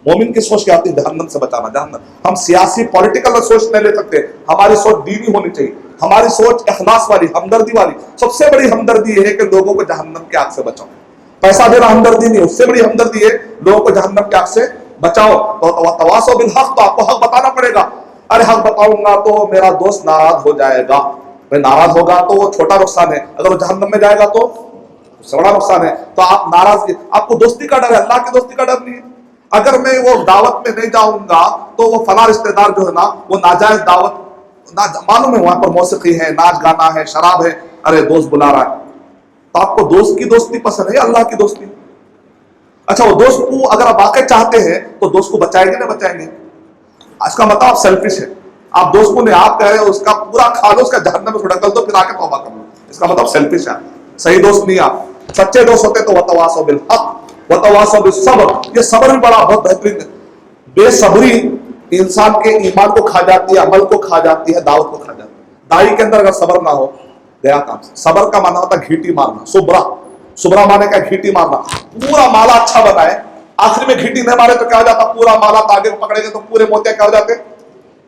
مومن کی سوچ کیا آتی ہے؟ جہنم سے بچانا. جہنم. ہم سیاسی پولیٹیکل سوچ نہیں لے سکتے، ہماری سوچ دینی ہونی چاہیے، ہماری سوچ اخلاص والی، ہمدردی والی. سب سے بڑی ہمدردی یہ ہے کہ لوگوں کو جہنم کی آگ سے بچاؤ. پیسہ دینا ہمدردی نہیں، اس سے بڑی ہمدردی ہے لوگوں کو جہنم کی آگ سے بچاؤ. تو تواصوا بالحق، تو آپ کو حق بتانا پڑے گا. ارے حق بتاؤں گا تو میرا دوست ناراض ہو جائے گا. بھائی ناراض ہوگا تو وہ چھوٹا نقصان ہے، اگر وہ جہنم میں جائے گا تو بڑا نقصان ہے. تو آپ ناراض، آپ کو دوستی کا ڈر ہے، اللہ کی دوستی کا ڈر نہیں ہے. اگر میں وہ دعوت میں نہیں جاؤں گا تو وہ فلاں رشتہ دار جو ہے نا وہ ناجائز دعوت، معلوم ہے وہاں پر موسیقی ہے، ناچ گانا ہے، شراب ہے، ارے دوست بلا رہا ہے. تو آپ کو دوست کی دوستی پسند ہے، اللہ کی دوستی؟ اچھا وہ دوست کو اگر آپ واقع چاہتے ہیں تو دوست کو بچائیں گے نہ بچائیں گے؟ اس کا مطلب آپ سیلفش ہے. آپ دوست کو نہیں، آپ کہہ رہے ہیں اس کا پورا کھا لو، اس کا جہنم میں چھڑک دو، پھر آ کے توبہ کر لو. اس کا مطلب سیلفش ہے، صحیح دوست نہیں. آپ سچے دوست ہوتے تو وتواصوا بالحق وتواصوا بالصبر. یہ صبر بھی بڑا بہت بہترین ہے. بے صبری انسان کے ایمان کو کھا جاتی ہے، عمل کو کھا جاتی ہے، دعوت کو کھا جاتی ہے. داعی کے اندر اگر صبر نہ ہو گیا کام. صبر کا معنی ہوتا ہے گھیٹی مارنا. صبرا مانے کا گھیٹی مارنا. پورا مالا اچھا بنائے، آخر میں گھیٹی نہیں مارے تو کیا ہو جاتا؟ پورا مالا تاگے کو پکڑے گے تو پورے موتیاں کیا ہو جاتے؟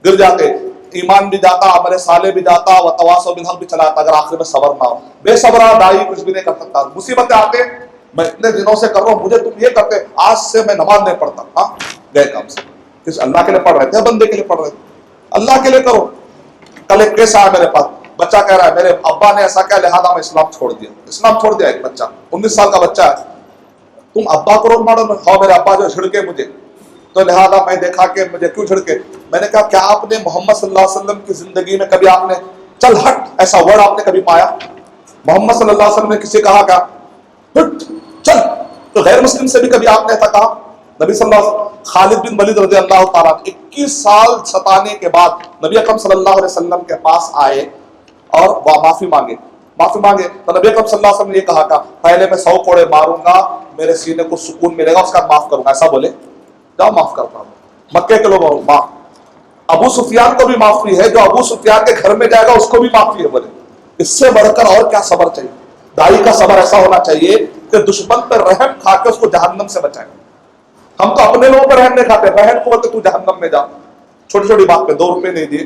گر جاتے. ایمان بھی جاتا, عمل صالح بھی جاتا, و تواصوا بالحق بھی چلا جاتا, اگر آخر میں صبر نہ ہو. بے صبرا دائی کچھ بھی نہیں کر سکتا. مصیبتیں آتے, میں اتنے دنوں سے کر رہا ہوں, مجھے تم یہ کرتے, آج سے میں نماز نہیں پڑھتا. ہاں گئے کام سے. کس اللہ کے لیے پڑھ رہے تھے, بندے کے لیے پڑھ رہے تھے, اللہ کے لیے کرو. کل ایک کیس آیا میرے پاس, بچہ کہہ رہا ہے میرے ابا نے ایسا کیا لہذا میں اسلام چھوڑ دیا. اسلام چھوڑ دیا ایک بچہ, 19 سال کا بچہ ہے. تم ابا کو رول ماڈل ہو, میرے ابا جو چھڑکے مجھے, تو لہذا میں دیکھا کہ مجھے کیوں چھڑکے. میں نے کہا کیا آپ نے محمد صلی اللہ علیہ وسلم کی زندگی میں کبھی آپ نے چل ہٹ ایسا ورڈ آپ نے کبھی پایا؟ محمد صلی اللہ علیہ وسلم نے کسی کہا کیا ہٹ چل؟ تو غیر مسلم سے بھی کبھی آپ نے ایسا کہا؟ نبی صلی اللہ علیہ وسلم, خالد بن ولید رضی اللہ تعالیٰ 21 سال ستانے کے بعد نبی اکرم صلی اللہ علیہ وسلم کے پاس آئے اور معافی مانگے. تو نبی اکرم صلی اللہ علیہ وسلم نے یہ کہا کہ پہلے میں 100 کوڑے ماروں گا, میرے سینے کو سکون ملے گا, اس کا معاف کروں گا. ایسا بولے, جاؤ معاف کرتا ہوں. مکے کے لوگوں معاف, ابو سفیان کو بھی معافی ہے, جو ابو سفیان کے گھر میں جائے گا اس کو بھی معافی ہے. بولے اس سے بڑھ کر اور کیا صبر چاہیے؟ دائی کا صبر ایسا ہونا چاہیے کہ دشمن پر رحم کھا کے اس کو جہنم سے بچائے. ہم تو اپنے لوگوں پر رحم نہیں کھاتے, بہن کو بولتے تو جہنم میں جا, چھوٹی چھوٹی بات پہ 2 روپے نہیں دیے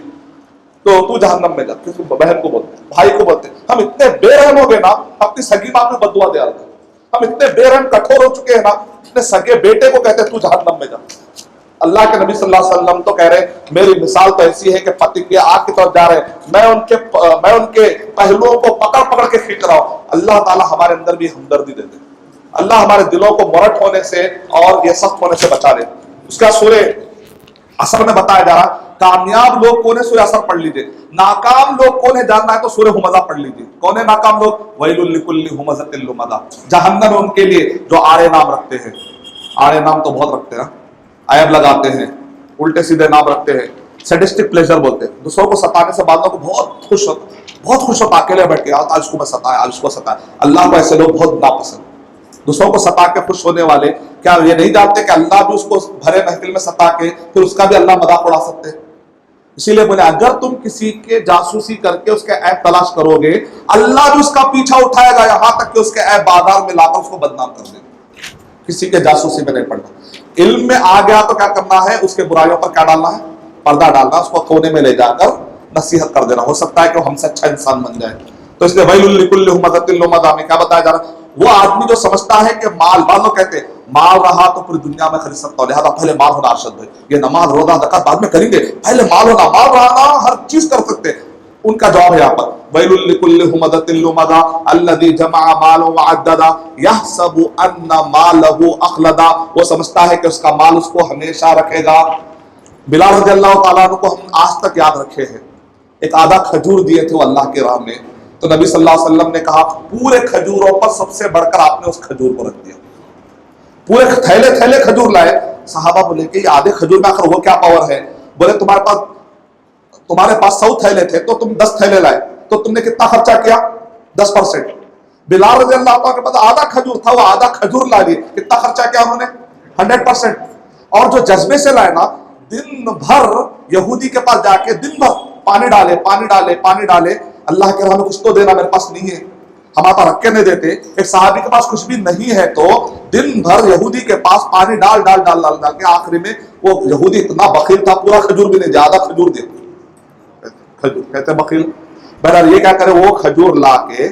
تو جہنم میں جا. کسی بہن کو بولتے, بھائی کو بولتے. ہم اتنے بے رحم ہو گئے نا, اپنی سگی ماں کو بد دعا دے آتے. ہم اتنے بے رحم کٹھور ہو چکے ہیں نا, اپنے سگے بیٹے کو کہتے تو جہنم میں جا. اللہ کے نبی صلی اللہ علیہ وسلم تو کہہ رہے میری مثال تو ایسی ہے کہ پتنگے آگ کی طرف جا رہے ہیں, میں ان کے پہلوؤں کو پکڑ پکڑ کے کھینچ رہا ہوں. اللہ تعالیٰ ہمارے اندر بھی ہمدردی دے دے, اللہ ہمارے دلوں کو مرٹ ہونے سے اور یہ سخت ہونے سے بچا لے. اس کا سورہ اثر میں بتایا جا رہا, کامیاب لوگ کون ہے سورہ اثر پڑھ لیجئے, ناکام لوگ کون ہے جاننا ہے تو سورہ ہمزہ پڑھ لیجئے. کون ہے ناکام لوگ؟ ویل لکل ہمزۃ لمزہ, جہنم ان کے لیے جو آڑے نام رکھتے ہیں. آڑے نام تو بہت رکھتے ہیں, عیب لگاتے ہیں, الٹے سیدھے نام رکھتے ہیں, سیڈسٹک پلیزر بولتے ہیں. دوسروں کو ستانے سے بعضوں کو بہت خوش ہوتا اکیلے بیٹھ کے, آج کو میں ستایا, آج کو ستایا. اللہ کو ایسے لوگ بہت ناپسند. دوسروں کو ستا کے خوش ہونے والے کیا یہ نہیں جانتے کہ اللہ بھی اس کو بھرے محفل میں ستا کے پھر اس کا بھی اللہ مذاق اڑا سکتے ہیں. اسی لیے بولے اگر تم کسی کے جاسوسی کر کے اس کے عیب تلاش کرو گے, اللہ بھی اس کا پیچھا اٹھائے گا یہاں تک کہ اس کے عیب بازار میں لا کر اس کو بدنام کر دے گا. کسی کے جاسوسی میں نہیں پڑنا. علم میں آ گیا تو کیا کرنا ہے, اس کے برائیوں پر کیا ڈالنا ہے, پردہ ڈالنا, اس کو کونے میں لے جا کر نصیحت کر دینا. ہو سکتا ہے کہ وہ ہم سے اچھا انسان بن جائے. تو اس لیے ویل لکل ہمزۃ لمزہ میں کیا بتایا جا رہا ہے, وہ آدمی جو سمجھتا ہے کہ مال, بعض لوگ کہتے ہیں مال رہا تو پوری دنیا میں خرید سکتا ہوں, لہٰذا پہلے مال ہونا. ارشد بھائی یہ نماز روزہ زکات بعد میں کریں گے, پہلے مال ہونا, مال رہا ہر چیز کر سکتے. ان کا جواب ہے یہاں پر ویل لکل ہمزۃ لمزہ الذی جمع مالا وعددا یحسب ان مالہ اخلدا. وہ سمجھتا ہے کہ اس کا مال اس کو ہمیشہ رکھے گا. بلال رضی اللہ تعالیٰ عنہ کو ہم آج تک یاد رکھے ہیں, ایک آدھا کھجور دیے تھے وہ اللہ کے راہ میں, تو نبی صلی اللہ علیہ وسلم نے کہا پورے کھجوروں پر سب سے بڑھ کر آپ نے اس کھجور کو رکھ دیا. پورے تھیلے تھیلے کھجور لائے. صحابہ بولے کہ یہ آدھے کھجور میں آخر وہ کیا پاور ہے؟ بولے تمہارے پاس 100 تھیلے تھے تو تم 10 تھیلے لائے, تو تم نے کتنا خرچہ کیا؟ 10%. بلال رضی اللہ عنہ کے پاس آدھا کھجور تھا, وہ آدھا کھجور لا دیے, کتنا خرچہ کیا انہوں نے؟ 100%. اور جو جذبے سے لائے نا, دن بھر یہودی کے پاس جا کے دن بھر پانی ڈالے, اللہ کے راہ میں کچھ تو دینا, میرے پاس نہیں ہے, ہم آتا رکھ کے نہیں دیتے. ایک صحابی کے پاس کچھ بھی نہیں ہے تو دن بھر یہودی کے پاس پانی ڈال کے آخری میں وہ یہودی اتنا بخیل تھا, پورا کھجور بھی نہیں دیا, آدھا کھجور دیا. کھجور کہتے بخیل. بہرحال یہ کیا کرے, وہ کھجور لا کے,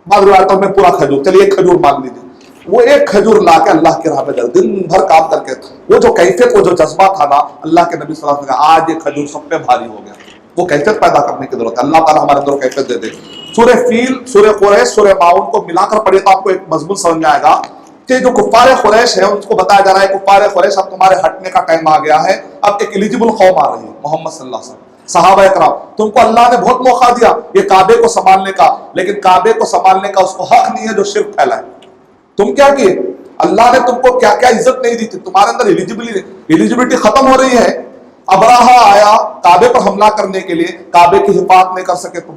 بعض روایتوں میں پورا کھجور, چلیے ایک کھجور مان لیجیے, وہ ایک کھجور لا کے اللہ کے راہ میں دن بھر کام کر کے, وہ جو کیفیت, وہ جو جذبہ تھا نا, اللہ کے نبی صلی اللہ علیہ وسلم نے کہا آج یہ کھجور سب پہ بھاری ہو گیا. وہ کیفیت پیدا کرنے کی ضرورت ہے. اللہ تعالیٰ ہمارے اندر کیفیت دے دے. سورہ فیل, سورہ قریش, سورہ معاون کو ملا کر پڑھیے تو آپ کو ایک مضمون سمجھ میں آئے گا کہ جو کفار قریش ہے ان کو بتایا جا رہا ہے کفار قریش اب تمہارے ہٹنے کا ٹائم آ گیا ہے, اب ایک ایلیجیبل قوم آ رہی ہے, محمد صلی اللہ علیہ وسلم, صحابہ اکرام, تم کو اللہ نے بہت موقع دیا یہ کعبے کو سنبھالنے کا, لیکن کعبے کو سنبھالنے کا اس کو حق نہیں ہے جو شرک پھیلائے. تم کیا کیے, اللہ نے تم کو کیا کیا عزت نہیں دی تھی, تمہارے اندر ایلیجیبلٹی ختم ہو رہی ہے. ابراہا آیا کعبے پر حملہ کرنے کے لیے, کعبے کی حفاظت نہیں کر سکے تم.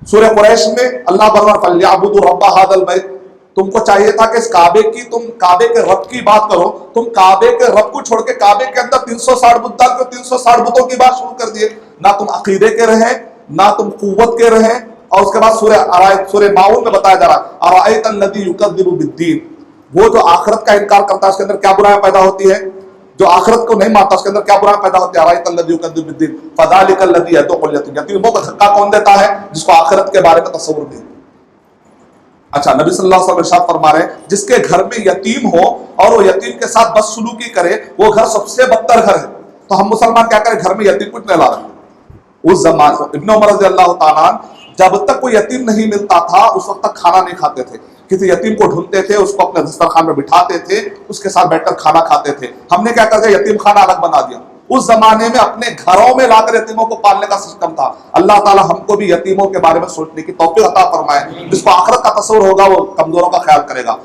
سورہ قریش میں اللہ فرماتا ہے فَلْيَعْبُدُوا رَبَّ هَذَا الْبَيْتِ, تم کو چاہیے تھا کہ اس کعبے کی, تم کعبے کے رب کی بات کرو. تم کعبے کے رب کو چھوڑ کے کعبے کے اندر 360 بت ڈال کے 360 بتوں کی بات شروع کر دیے. نہ تم عقیدے کے رہیں, نہ تم قوت کے رہیں. اور اس کے بعد سورہ معاون میں بتایا جا رہا ہے أَرَأَيْتَ الَّذِي يُكَذِّبُ بِالدِّينِ, وہ جو آخرت کا انکار کرتا ہے اس کے اندر کیا برائی پیدا ہوتی ہے؟ جو آخرت کو نہیں مانتا اس کے اندر کیا برا پیدا ہوتی ہے؟ ارائیت الذی یکذب بالدین فذلک الذی یدعو الیتیم، یتیموں کو دھکا کون دیتا ہے؟ جس کو آخرت کے بارے میں تصور نہیں۔ اچھا، نبی صلی اللہ علیہ وسلم ارشاد فرما رہے ہیں جس کے گھر میں یتیم ہو اور وہ یتیم کے ساتھ بدسلوکی کرے وہ گھر سب سے بدتر گھر ہے۔ تو ہم مسلمان کیا کریں؟ گھر میں یتیم کچھ نہیں لا رہے۔ اس زمانے ابن عمر رضی اللہ تعالیٰ عنہ جب تک کوئی یتیم نہیں ملتا تھا اس وقت تک کھانا نہیں کھاتے تھے، کسی یتیم کو ڈھونڈتے تھے، اس کو اپنے دسترخوان میں بٹھاتے تھے، اس کے ساتھ بیٹھ کر کھانا کھاتے تھے۔ ہم نے کیا کر دیا؟ یتیم خانہ الگ بنا دیا۔ اس زمانے میں اپنے گھروں میں لا کر یتیموں کو پالنے کا سسٹم تھا۔ اللہ تعالیٰ ہم کو بھی یتیموں کے بارے میں سوچنے کی توفیق عطا فرمائے۔ جس کو آخرت کا تصور ہوگا وہ کمزوروں کا خیال کرے گا۔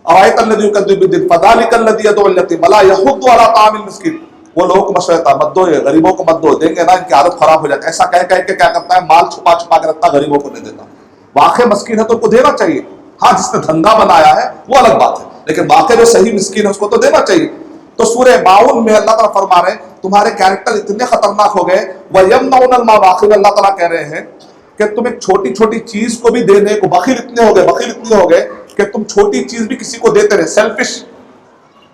ارائیت الذی یکذب بالدین فذلک الذی یدعو الیتیم ولا یحض علی طعام المسکین، وہ لوگوں کو مشورہ دیتا ہے مت دو، یہ غریبوں کو مت دو، دیں گے نا ان کی عادت خراب ہو جاتی ہے۔ ایسا کہہ کے کیا کرتا ہے؟ مال چھپا چھپا کے رکھتا، غریبوں کو نہیں دیتا۔ واقع مسکین ہے تو ان کو دینا چاہیے، ہاں جس نے دھندا بنایا ہے وہ الگ بات ہے، لیکن واقع جو صحیح مسکین ہے اس کو تو دینا چاہیے۔ تو سورہ معون میں اللہ تعالیٰ فرما رہے ہیں تمہارے کیریکٹر اتنے خطرناک ہو گئے، وَيَمْنَعُونَ الْمَوَاخِرَ، اللہ تعالیٰ کہہ رہے ہیں کہ تم ایک چھوٹی چھوٹی چیز کو بھی دینے کو بخیل اتنے ہو گئے کہ تم چھوٹی چیز بھی کسی کو دیتے رہے، سیلفش۔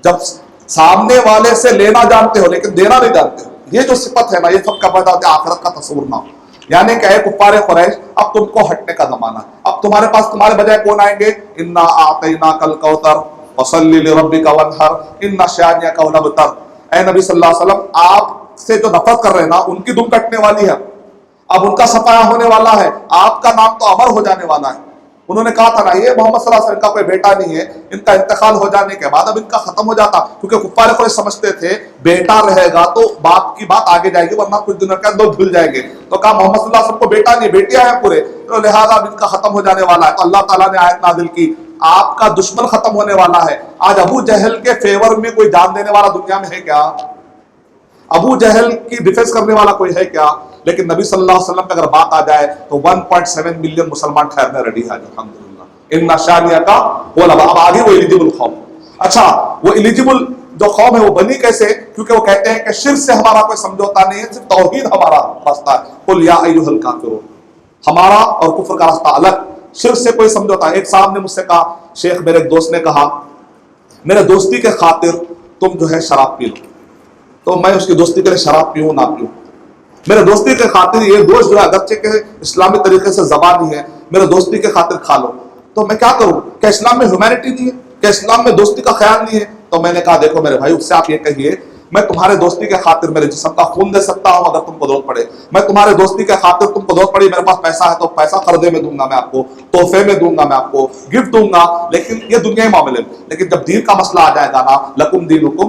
جب سامنے والے سے لینا جانتے ہو لیکن دینا نہیں جانتے ہو، یہ جو صفت ہے نا یہ سب کا وجہ ہے آخرت کا تصور نہ ہو۔ یعنی کہ اے کفار قریش اب تم کو ہٹنے کا زمانہ ہے، اب تمہارے پاس تمہارے بجائے کون آئیں گے؟ انا اعطیناک الکوثر فصلی لربک وانحر ان شانئک هو الابتر۔ اے نبی صلی اللہ علیہ وسلم آپ سے جو نفرت کر رہے ہیں نا ان کی دم کٹنے والی ہے، اب ان کا صفایا ہونے والا ہے، آپ کا نام تو امر ہو جانے والا ہے۔ انہوں نے کہا تھا نا یہ محمد صلی اللہ علیہ وسلم کا کوئی بیٹا نہیں ہے، ان کا انتقال ہو جانے کے بعد اب ان کا ختم ہو جاتا، کیونکہ کفار قریش سمجھتے تھے بیٹا رہے گا تو باپ کی بات آگے جائے گی ورنہ کچھ دنوں کے اندر بھول جائیں گے۔ تو کہا محمد صلی اللہ علیہ وسلم کو بیٹا نہیں بیٹیاں ہیں پورے، تو لہٰذا اب ان کا ختم ہو جانے والا ہے۔ تو اللہ تعالیٰ نے آیت نازل کی آپ کا دشمن ختم ہونے والا ہے۔ آج ابو جہل کے فیور میں کوئی جان دینے والا دنیا میں ہے کیا؟ ابو جہل کی ڈیفینس کرنے والا کوئی ہے کیا؟ لیکن نبی صلی اللہ علیہ وسلم پہ اگر بات آ جائے تو 1.7 ملین مسلمان ٹھہرنے ریڈی ہے الحمدللہ۔ ان شانئک هو الابتر، اب آگے وہ ایلیجیبل قوم۔ اچھا وہ ایلیجیبل جو قوم ہے وہ بنی کیسے؟ کیونکہ وہ کہتے ہیں کہ شرک سے ہمارا کوئی سمجھوتا نہیں ہے، صرف توحید ہمارا راستہ ہے۔ قل یا ایھا الکافرون، ہمارا اور کفر کا راستہ الگ، شرک سے کوئی سمجھوتا ہے۔ ایک صاحب نے مجھ سے کہا، شیخ میرے ایک دوست نے کہا میرے دوستی کے خاطر تم جو ہے شراب پی لو، تو میں اس کی دوستی کے لیے شراب پیوں نہ پیوں، میرے دوستی کے خاطر یہ گوشت جو ہے اگرچہ کہ اسلامی طریقے سے ذبح نہیں ہے، میرے دوستی کے خاطر کھا لو، تو میں کیا کروں؟ کیا اسلام میں ہیومینٹی نہیں ہے؟ کیا اسلام میں دوستی کا خیال نہیں ہے؟ تو میں نے کہا دیکھو میرے بھائی اس سے آپ یہ کہیے میں تمہارے دوستی کے خاطر میرے جسم کا خون دے سکتا ہوں اگر تم کو ضرورت پڑے، میں تمہارے دوستی کے خاطر تم کو ضرورت پڑی میرے پاس پیسہ ہے تو پیسہ قرضے میں دوں گا، میں آپ کو تحفے میں دوں گا، میں آپ کو گفٹ دوں گا، لیکن یہ دنیائی معاملے میں۔ لیکن جب دین کا مسئلہ آ جائے گا نا، لکم دینکم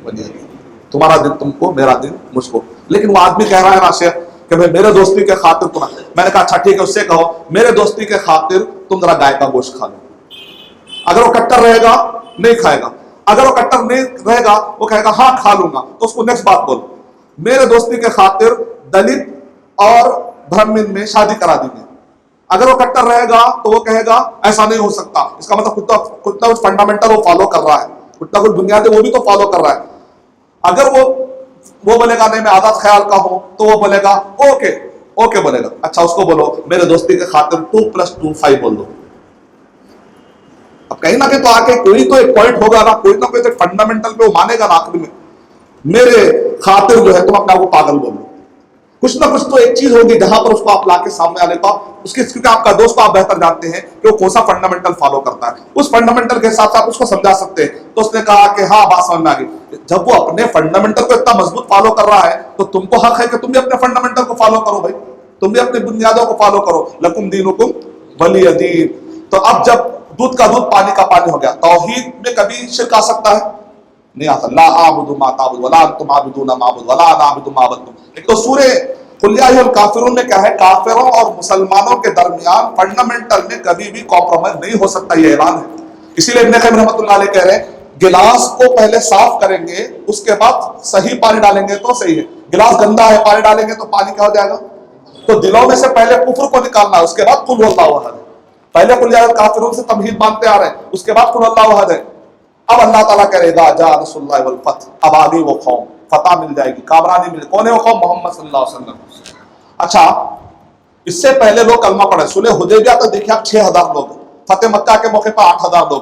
ولی دین، تمہارا دن تم کو میرا دن مجھ کو۔ لیکن وہ آدمی کہہ رہا ہے نا شیخ کہ بھائی میرے دوستی کے خاطر تم، میں نے کہا اچھا ٹھیک ہے اس سے کہو میرے دوستی کے خاطر تم ذرا گائے کا گوشت کھا لو۔ اگر وہ کٹر رہے گا نہیں کھائے گا، اگر وہ کٹر نہیں رہے گا وہ کہے گا ہاں کھا لوں گا، تو اس کو نیکسٹ بات بولو میرے دوستی کے خاطر دلت اور برہمن میں شادی کرا دیں گے۔ اگر وہ کٹر رہے گا تو وہ کہے گا ایسا نہیں ہو سکتا، اس کا مطلب کچھ نہ کچھ فنڈامنٹل وہ فالو کر رہا ہے، کچھ نہ کچھ بنیادی وہ بھی تو فالو کر رہا ہے۔ اگر وہ بولے گا نہیں میں عادت خیال کا ہوں تو وہ بولے گا اوکے بولے گا، اچھا اس کو بولو میرے دوستی کے خاطر 2+2 5 بول دو۔ اب کہیں نہ کہیں تو آ کے کوئی تو ایک پوائنٹ ہوگا نا، کوئی نہ کوئی تو فنڈامنٹل پہ وہ مانے گا نا آخر میں، میرے خاطر جو ہے تم اپنے آپ کو پاگل بولو، کچھ نہ کچھ تو ایک چیز ہوگی جہاں پر اس کو آپ لا کے سامنے آنے کا، اس کی کیونکہ آپ کا دوست کو آپ بہتر جانتے ہیں کہ وہ کون سا فنڈامنٹل فالو کرتا ہے، اس فنڈامنٹل کے حساب سے آپ اس کو سمجھا سکتے ہیں۔ تو اس نے کہا کہ ہاں بات سمجھ میں آ گئی، جب وہ اپنے فنڈامنٹل کو اتنا مضبوط فالو کر رہا ہے تو تم کو حق ہے کہ تم بھی اپنے فنڈامنٹل کو فالو کرو، بھائی تم بھی اپنی بنیادوں کو فالو کرو، لکم دینکم ولی دین۔ تو اب جب دودھ کا دودھ پانی کا پانی ہو گیا، توحید میں کبھی شرک آ سکتا ہے؟ نہیں آتا، لا اعبد ما تعبد ولا انتم عابدون ما اعبد ولا انا اعبد ما عبدتم۔ ایک تو سورہ قل یا ایھا الکافرون میں کیا ہے، کافروں اور مسلمانوں کے درمیان فنڈامنٹل میں کبھی بھی کمپرومائز نہیں ہو سکتا، یہ اعلان ہے۔ اسی لیے ابن قیم رحمۃ اللہ علیہ کہہ رہے ہیں گلاس کو پہلے صاف کریں گے اس کے بعد صحیح پانی ڈالیں گے تو صحیح ہے، گلاس گندا ہے پانی ڈالیں گے تو پانی کیا ہو جائے گا؟ تو دلوں میں سے پہلے کفر کو نکالنا ہے، اس کے بعد قل هو اللہ احد ہے، پہلے قل یا کافرون سے تمہید مانتے آ رہے ہیں، اس کے بعد قل اللہ احد ہے۔ اب اللہ تعالیٰ کرے گا جاء نصر اللہ والفتح، اب آگے وہ قوم فتح مل جائے گی، کامرانی مل، کون ہے وہ قوم؟ محمد صلی اللہ علیہ وسلم۔ اچھا اس سے پہلے لوگ کلمہ پڑھے، صلح حدیبیہ تو دیکھیں آپ 6000 لوگ، فتح مکہ کے موقع پر 8000 لوگ،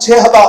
6,000,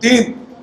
3।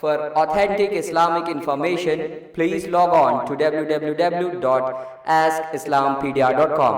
For authentic Islamic information, please log on to www.askislampedia.com.